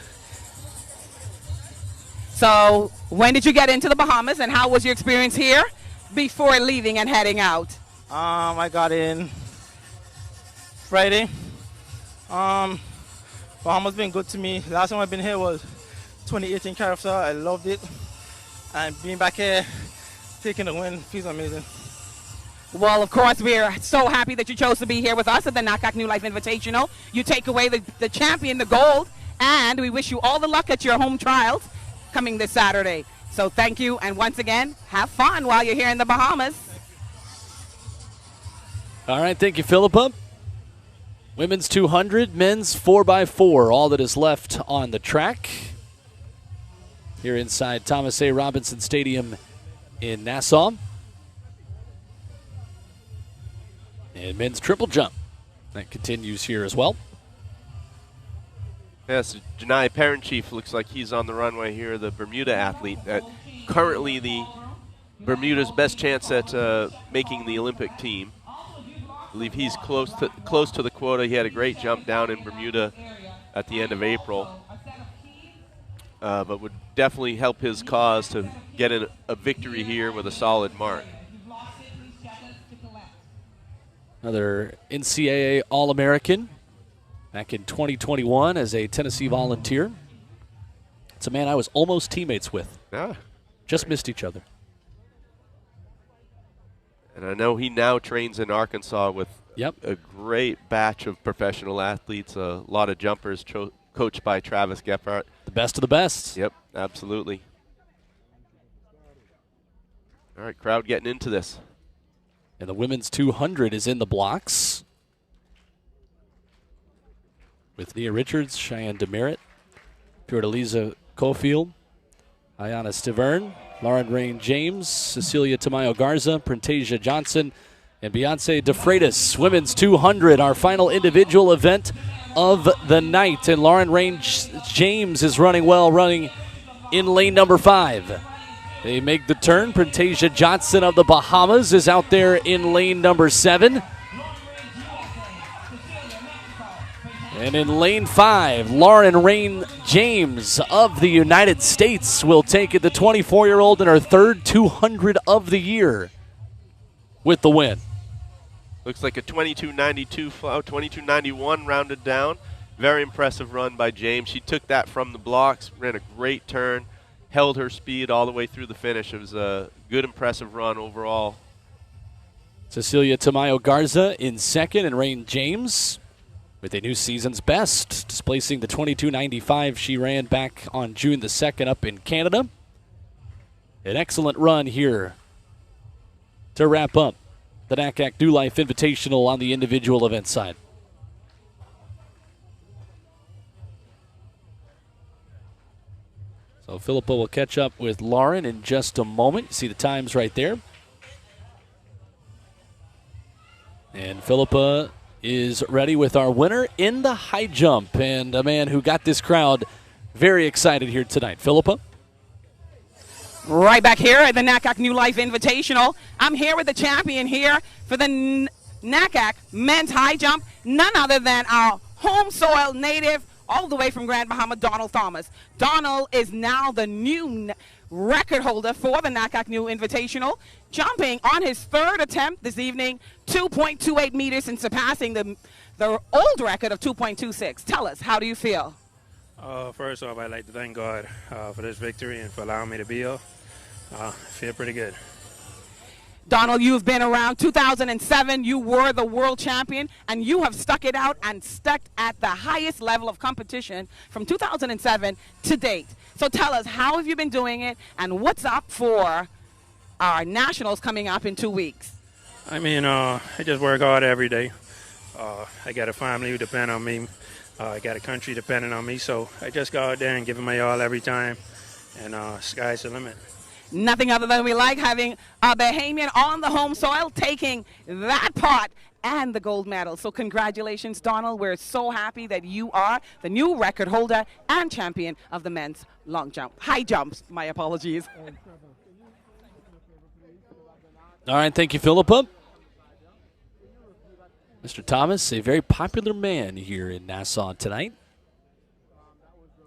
So when did you get into the Bahamas, and how was your experience here before leaving and heading out? I got in Friday. Bahamas been good to me. Last time I've been here was 2018 Caribbean. I loved it, and being back here, taking the win, feels amazing. Well, of course, we're so happy that you chose to be here with us at the NACAC New Life Invitational. You take away the champion, the gold, and we wish you all the luck at your home trials coming this Saturday. So thank you, and once again, have fun while you're here in the Bahamas. All right, thank you, Philippa. Women's 200, men's 4x4, all that is left on the track here inside Thomas A. Robinson Stadium in Nassau. And men's triple jump, that continues here as well. Yes, Janai Parent-Chief looks like he's on the runway here, the Bermuda athlete. Currently the Bermuda's best chance at making the Olympic team. I believe he's close to the quota. He had a great jump down in Bermuda at the end of April. But would definitely help his cause to get a victory here with a solid mark. Another NCAA All-American back in 2021 as a Tennessee volunteer. It's a man I was almost teammates with. Yeah. Just missed each other. And I know he now trains in Arkansas with a great batch of professional athletes, a lot of jumpers coached by Travis Gephardt. The best of the best. Yep, absolutely. All right, crowd getting into this. And the women's 200 is in the blocks with Nia Richards, Cheyenne Demerit, Fiordaliza Cofield, Ayana Stiverne, Lauren Rain James, Cecilia Tamayo Garza, Printasia Johnson, and Beyonce DeFreitas. Women's 200, our final individual event of the night. And Lauren Rain James is running well, running in lane number 5. They make the turn. Printasia Johnson of the Bahamas is out there in lane number 7. And in lane 5, Lauren Rain James of the United States will take it, the 24-year-old in her third 200 of the year with the win. Looks like a 22.92 flow, 22.91 rounded down. Very impressive run by James. She took that from the blocks, ran a great turn, held her speed all the way through the finish. It was a good, impressive run overall. Cecilia Tamayo Garza in second, and Rain James with a new season's best, displacing the 22.95 she ran back on June the 2nd up in Canada. An excellent run here to wrap up the NACAC New Life Invitational on the individual event side. So Philippa will catch up with Lauren in just a moment. You see the times right there. And Philippa is ready with our winner in the high jump, and a man who got this crowd very excited here tonight. Philippa? Right back here at the NACAC New Life Invitational. I'm here with the champion here for the NACAC men's high jump, none other than our home soil native, all the way from Grand Bahama, Donald Thomas. Donald is now the new record holder for the NACAC New Invitational, jumping on his third attempt this evening, 2.28 meters, and surpassing the old record of 2.26. Tell us, how do you feel? First off, I'd like to thank God for this victory and for allowing me to be here. I feel pretty good. Donald, you've been around 2007. You were the world champion, and you have stuck it out and stuck at the highest level of competition from 2007 to date. So tell us, how have you been doing it, and what's up for our nationals coming up in 2 weeks? I mean, I just work hard every day. I got a family who depend on me. I got a country depending on me, so I just go out there and give it my all every time, and sky's the limit. Nothing other than we like having a Bahamian on the home soil taking that part and the gold medal. So congratulations, Donald. We're so happy that you are the new record holder and champion of the men's long jump. High jumps, my apologies. All right, thank you, Philippa. Mr. Thomas, a very popular man here in Nassau tonight.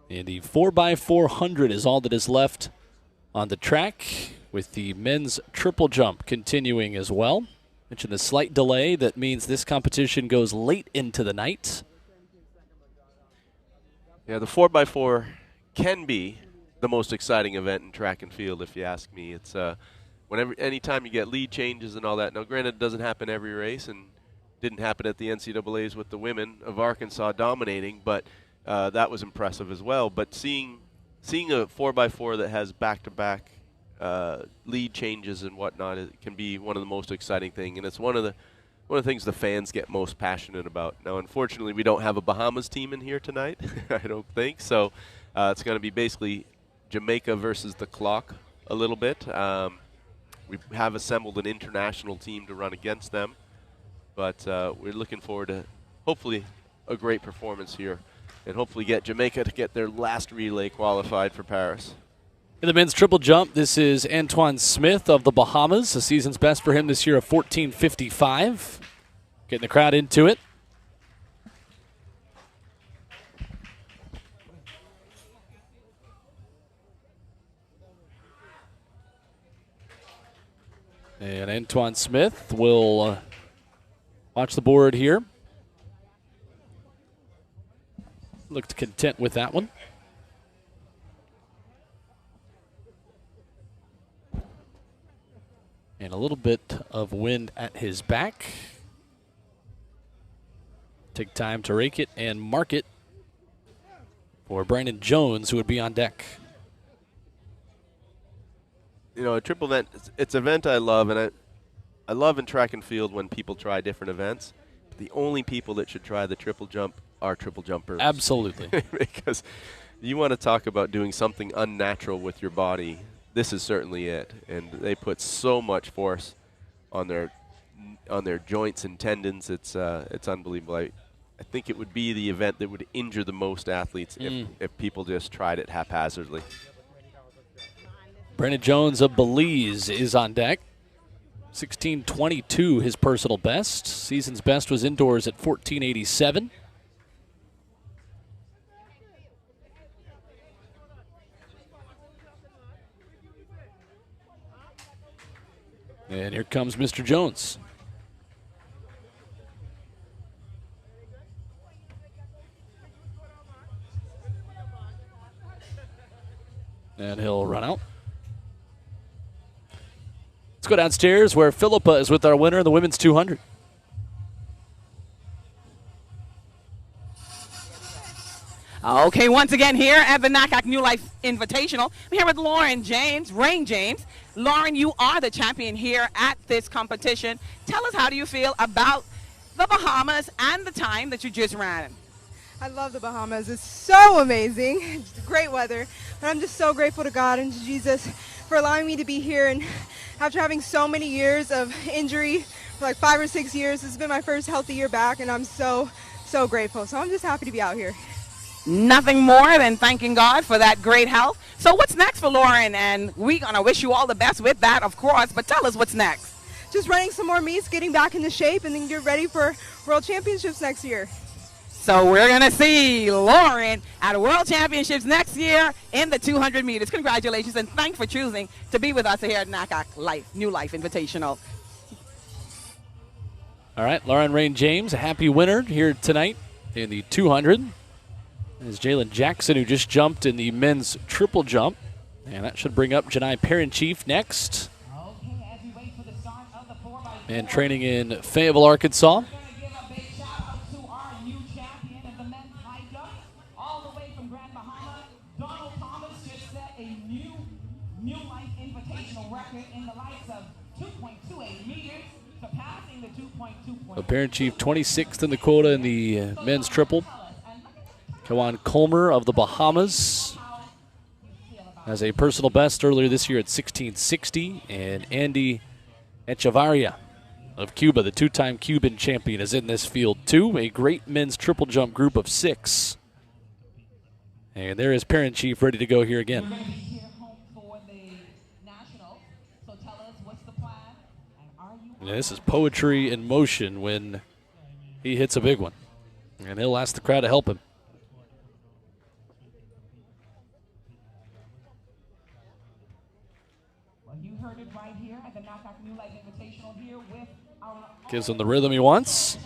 And the 4x400 is all that is left on the track, with the men's triple jump continuing as well. Mentioned the slight delay. That means this competition goes late into the night. Yeah, the 4x4 can be the most exciting event in track and field, if you ask me. It's anytime you get lead changes and all that. Now, granted, it doesn't happen every race, and didn't happen at the NCAAs with the women of Arkansas dominating, but that was impressive as well. But seeing a 4x4 that has back-to-back lead changes and whatnot, it can be one of the most exciting things, and it's one of the things the fans get most passionate about. Now, unfortunately, we don't have a Bahamas team in here tonight, I don't think, so it's going to be basically Jamaica versus the clock a little bit. We have assembled an international team to run against them, but we're looking forward to hopefully a great performance here, and hopefully get Jamaica to get their last relay qualified for Paris. In the men's triple jump, this is Antoine Smith of the Bahamas. The season's best for him this year of 14:55. Getting the crowd into it. And Antoine Smith will watch the board here. Looked content with that one. And a little bit of wind at his back. Take time to rake it and mark it for Brandon Jones, who would be on deck. You know, a triple event, it's an event I love, and I love in track and field when people try different events. The only people that should try the triple jump are triple jumpers. Absolutely. Because you want to talk about doing something unnatural with your body, this is certainly it. And they put so much force on their joints and tendons. It's unbelievable. I think it would be the event that would injure the most athletes if people just tried it haphazardly. Brandon Jones of Belize is on deck. 16:22, his personal best. Season's best was indoors at 14:87. And here comes Mr. Jones. And he'll run out. Let's go downstairs where Philippa is with our winner in the women's 200. Okay, once again here at the NACAC New Life Invitational, I'm here with Lauren James, Rain James. Lauren, you are the champion here at this competition. Tell us, how do you feel about the Bahamas and the time that you just ran? I love the Bahamas. It's so amazing. It's great weather. But I'm just so grateful to God and to Jesus for allowing me to be here. And after having so many years of injury, for like 5 or 6 years, this has been my first healthy year back, and I'm so, so grateful. So I'm just happy to be out here. Nothing more than thanking God for that great health. So what's next for Lauren? And we're going to wish you all the best with that, of course, but tell us what's next. Just running some more meets, getting back into shape, and then get ready for World Championships next year. So we're going to see Lauren at World Championships next year in the 200 meters. Congratulations, and thanks for choosing to be with us here at NACAC New Life Invitational. All right, Lauren Rain James, a happy winner here tonight in the 200. is Jalen Jackson, who just jumped in the men's triple jump. And that should bring up Janai Parent-Chief next. And training in Fayetteville, Arkansas. New Life Invitational record in the likes of 2.28 meters, surpassing the 2.2. Parent-Chief 26th in the quota in the men's triple. Jevaughn Powell of the Bahamas has a personal best earlier this year at 1660. And Andy Echevarria of Cuba, the two-time Cuban champion, is in this field too. A great men's triple jump group of 6. And there is Parent-Chief ready to go here again. Yeah, this is poetry in motion when he hits a big one. And he'll ask the crowd to help him. Well, you heard it right here at the NACAC New Life Invitational here with our Gives him the rhythm he wants.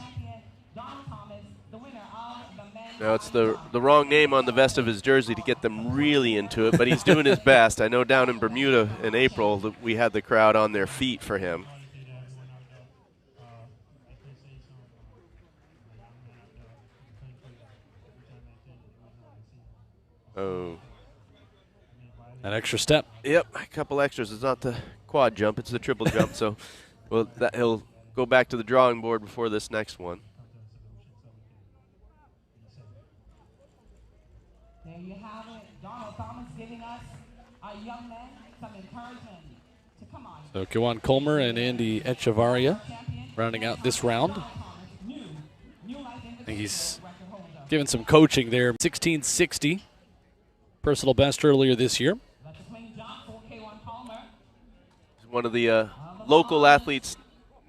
Now it's the wrong name on the vest of his jersey to get them really into it, but he's doing his best. I know down in Bermuda in April that we had the crowd on their feet for him. Oh. An extra step. Yep, a couple extras. It's not the quad jump, it's the triple jump. So he'll go back to the drawing board before this next one. There you have it. Donald Thomas giving us a young man some encouragement to come on. So Jevaughn Powell and Andy Echevarria rounding out this round. I think he's given some coaching there. 1660. Personal best earlier this year. He's one of the local athletes,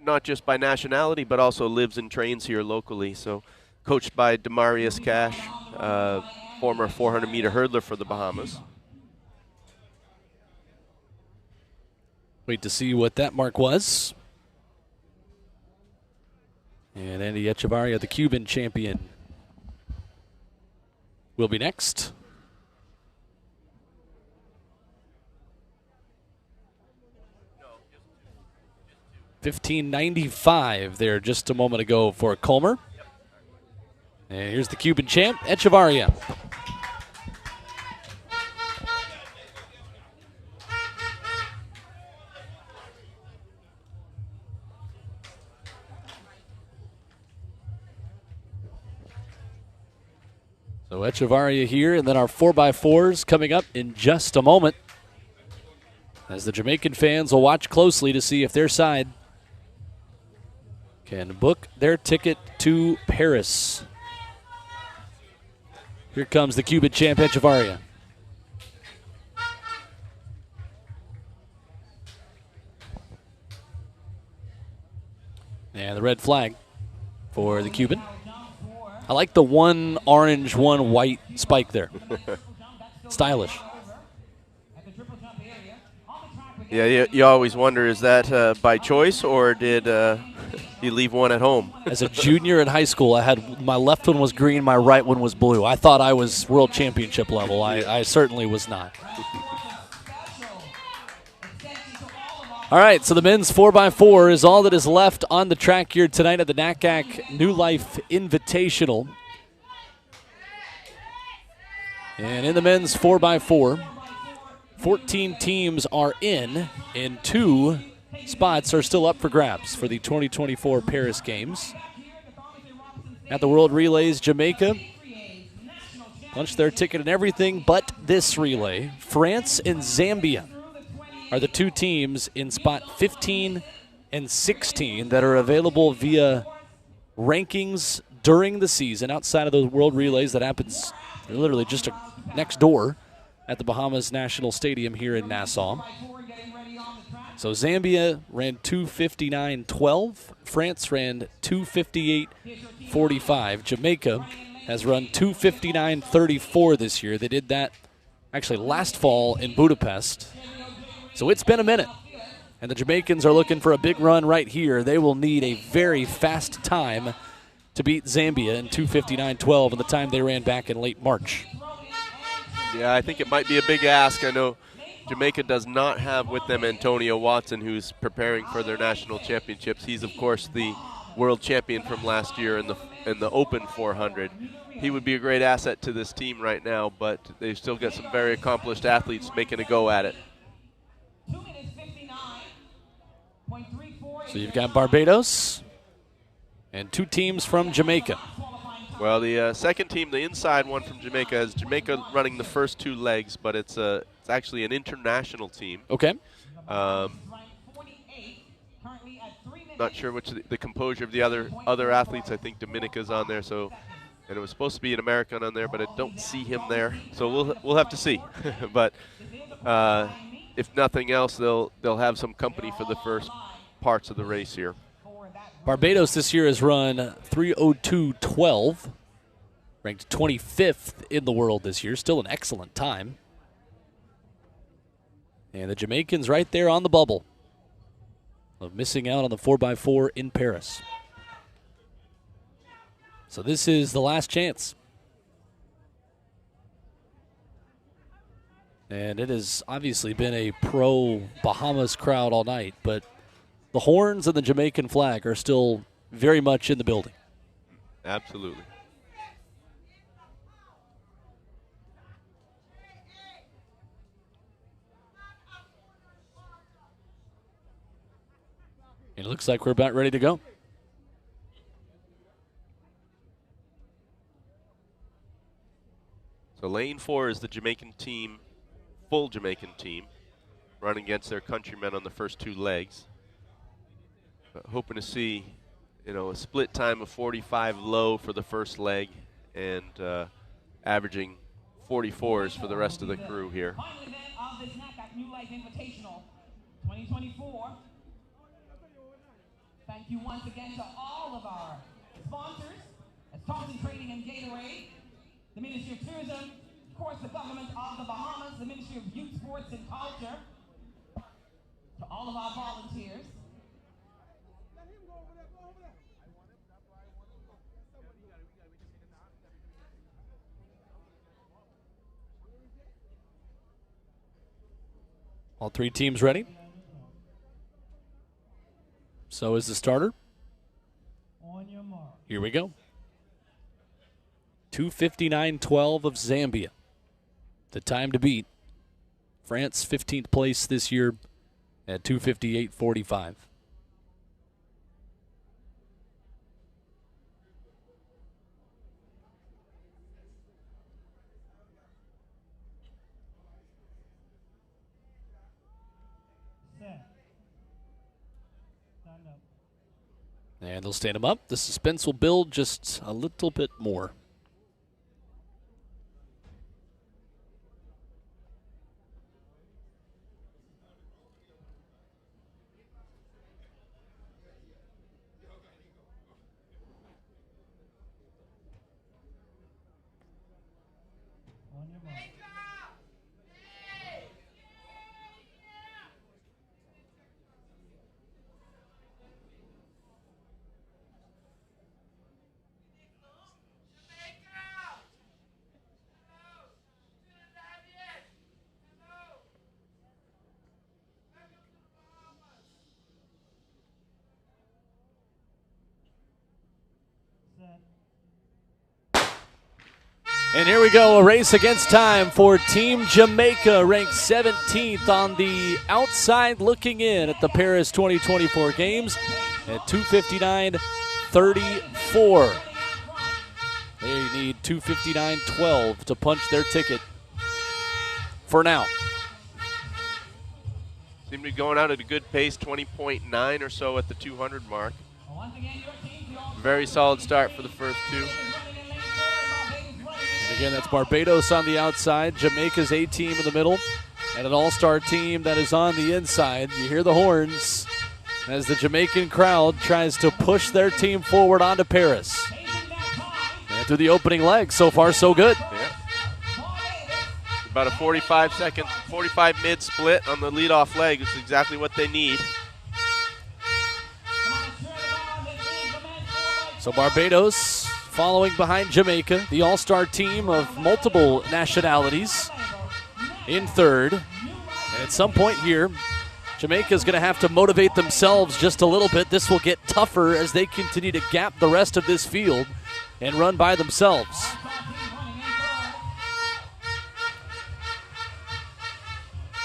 not just by nationality, but also lives and trains here locally. So coached by Demarius Cash, former 400-meter hurdler for the Bahamas. Wait to see what that mark was. And Andy Echevarria, the Cuban champion, will be next. 1595 there just a moment ago for Colmer. And here's the Cuban champ, Echevarria. So Echevarria here, and then our 4x4s coming up in just a moment, as the Jamaican fans will watch closely to see if their side can book their ticket to Paris. Here comes the Cuban champ, Echevarria. And the red flag for the Cuban. I like the one orange, one white spike there. Stylish. Yeah, you always wonder, is that by choice, or did you leave one at home? As a junior in high school, I had my left one was green, my right one was blue. I thought I was world championship level. I certainly was not. All right, so the men's 4x4 is all that is left on the track here tonight at the NACAC New Life Invitational. And in the men's 4x4, 14 teams are in, and 2 spots are still up for grabs for the 2024 Paris Games. At the World Relays, Jamaica punched their ticket and everything but this relay. France and Zambia are the 2 teams in spot 15 and 16 that are available via rankings during the season outside of those World Relays that happens literally just next door at the Bahamas National Stadium here in Nassau. So Zambia ran 2:59.12. France ran 2:58.45. Jamaica has run 2:59.34 this year. They did that actually last fall in Budapest. So it's been a minute. And the Jamaicans are looking for a big run right here. They will need a very fast time to beat Zambia in 2:59.12 in the time they ran back in late March. Yeah, I think it might be a big ask. I know Jamaica does not have with them Antonio Watson, who's preparing for their national championships. He's, of course, the world champion from last year in the Open 400. He would be a great asset to this team right now, but they've still got some very accomplished athletes making a go at it. So you've got Barbados and two teams from Jamaica. Well, the second team, the inside one from Jamaica, has Jamaica running the first two legs, but it's actually an international team. Okay. Not sure which the composure of the other athletes. I think Dominica's on there, and it was supposed to be an American on there, but I don't see him there. So we'll have to see. But if nothing else, they'll have some company for the first parts of the race here. Barbados this year has run 3:02.12, ranked 25th in the world this year. Still an excellent time. And the Jamaicans right there on the bubble of missing out on the 4x4 in Paris. So this is the last chance. And it has obviously been a pro-Bahamas crowd all night, but the horns and the Jamaican flag are still very much in the building. Absolutely. And it looks like we're about ready to go. So lane 4 is the Jamaican team, full Jamaican team, running against their countrymen on the first two legs. But hoping to see, a split time of 45 low for the first leg and averaging 44s for the rest of the crew here. Final event of this NACAC New Life Invitational 2024. Thank you once again to all of our sponsors, as Thompson Trading and JAAA, the Ministry of Tourism, of course the government of the Bahamas, the Ministry of Youth, Sports and Culture, to all of our volunteers. All three teams ready. So is the starter. On your mark. Here we go. 2:59.12 of Zambia. The time to beat. France 15th place this year at 2:58.45. And they'll stand him up. The suspense will build just a little bit more. And here we go, a race against time for Team Jamaica, ranked 17th on the outside looking in at the Paris 2024 Games at 2:59.34. They need 2:59.12 to punch their ticket for now. Seem to be going out at a good pace, 20.9 or so at the 200 mark. Very solid start for the first two. And again, that's Barbados on the outside, Jamaica's A team in the middle, and an all-star team that is on the inside. You hear the horns as the Jamaican crowd tries to push their team forward onto Paris. And through the opening leg, so far so good. Yeah. About a 45 mid split on the leadoff leg, which is exactly what they need. So Barbados following behind Jamaica, the all-star team of multiple nationalities, in third. And at some point here, Jamaica's going to have to motivate themselves just a little bit. This will get tougher as they continue to gap the rest of this field and run by themselves.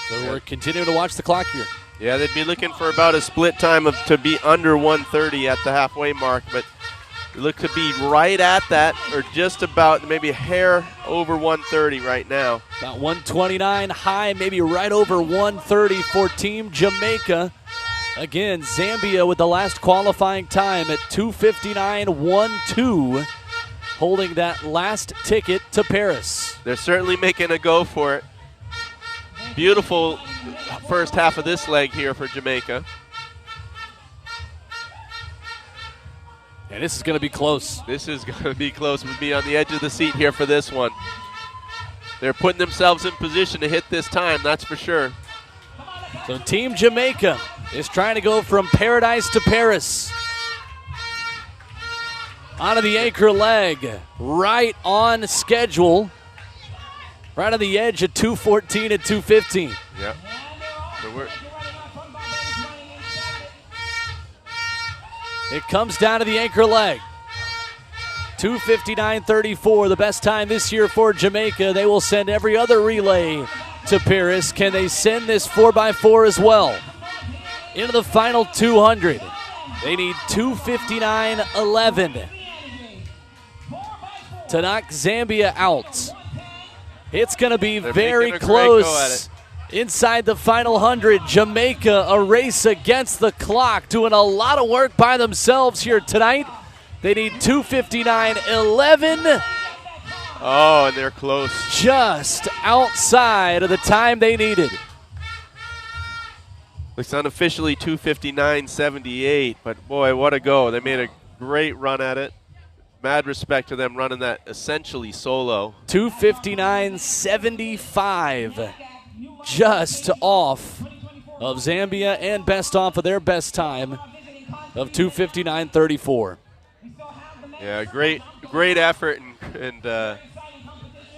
So we're continuing to watch the clock here. Yeah, they'd be looking for about a split time to be under 130 at the halfway mark, but they look to be right at that, or just about, maybe a hair over 130 right now. About 129 high, maybe right over 130 for Team Jamaica. Again, Zambia with the last qualifying time at 2:59.12, holding that last ticket to Paris. They're certainly making a go for it. Beautiful first half of this leg here for Jamaica. And this is going to be close. This is going to be close. We'll be on the edge of the seat here for this one. They're putting themselves in position to hit this time, that's for sure. So Team Jamaica is trying to go from paradise to Paris. Onto the anchor leg, right on schedule. Right on the edge at 2:14 and 2:15. Yep. So it comes down to the anchor leg. 2:59.34, the best time this year for Jamaica. They will send every other relay to Paris. Can they send this 4x4 as well? Into the final 200. They need 2:59.11 to knock Zambia out. It's going to be very close inside the final 100. Jamaica, a race against the clock, doing a lot of work by themselves here tonight. They need 2:59.11. Oh, and they're close. Just outside of the time they needed. Looks unofficially 2:59.78, but boy, what a go. They made a great run at it. Mad respect to them running that essentially solo. 2:59.75, just off of Zambia and best off of their best time of 2:59.34. Yeah, great effort and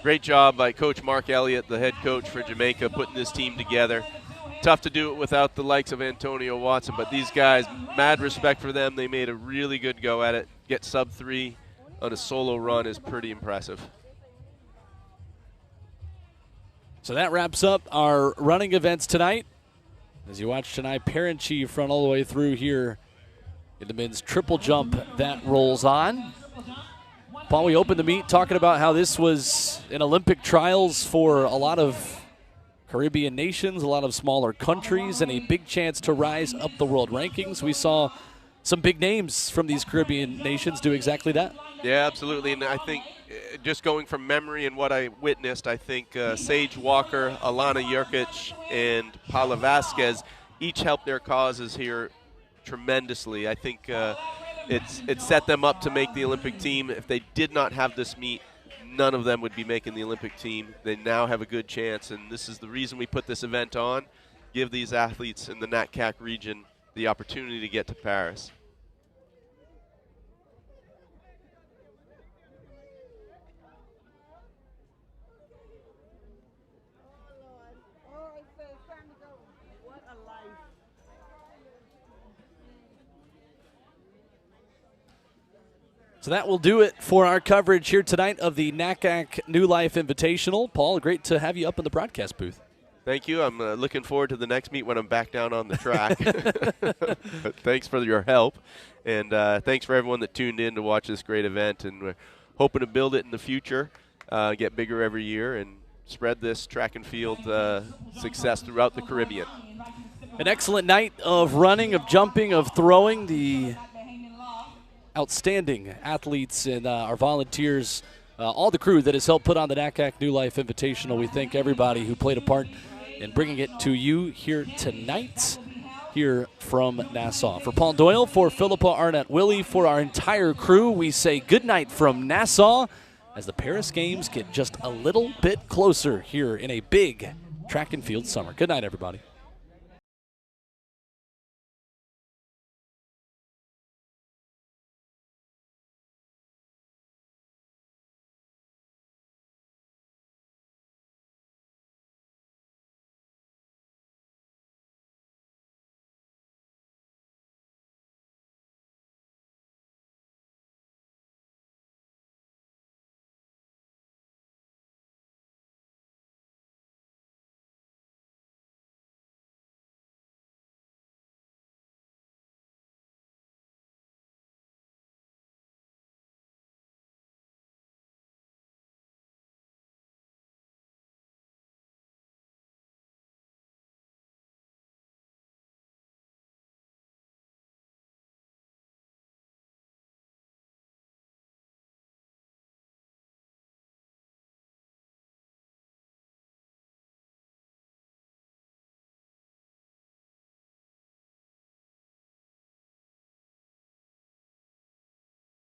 great job by Coach Mark Elliott, the head coach for Jamaica, putting this team together. Tough to do it without the likes of Antonio Watson, but these guys, mad respect for them. They made a really good go at it. Get sub-3 on a solo run is pretty impressive. So that wraps up our running events tonight. As you watch tonight, Parent Chief run all the way through here in the men's triple jump that rolls on. Paul, we opened the meet talking about how this was an Olympic trials for a lot of Caribbean nations, a lot of smaller countries, and a big chance to rise up the world rankings. We saw some big names from these Caribbean nations do exactly that. Yeah, absolutely. And I think just going from memory and what I witnessed, I think Sage Walker, Alana Jurkic, and Paula Vasquez each helped their causes here tremendously. I think it set them up to make the Olympic team. If they did not have this meet, none of them would be making the Olympic team. They now have a good chance, and this is the reason we put this event on, give these athletes in the NACAC region the opportunity to get to Paris. So that will do it for our coverage here tonight of the NACAC New Life Invitational. Paul, great to have you up in the broadcast booth. Thank you. I'm looking forward to the next meet when I'm back down on the track. But thanks for your help. And thanks for everyone that tuned in to watch this great event. And we're hoping to build it in the future, get bigger every year, and spread this track and field success throughout the Caribbean. An excellent night of running, of jumping, of throwing. The outstanding athletes and our volunteers, all the crew that has helped put on the NACAC New Life Invitational. We thank everybody who played a part in bringing it to you here tonight, here from Nassau. For Paul Doyle, for Philippa Arnett-Willie, for our entire crew, we say good night from Nassau as the Paris Games get just a little bit closer here in a big track and field summer. Good night, everybody.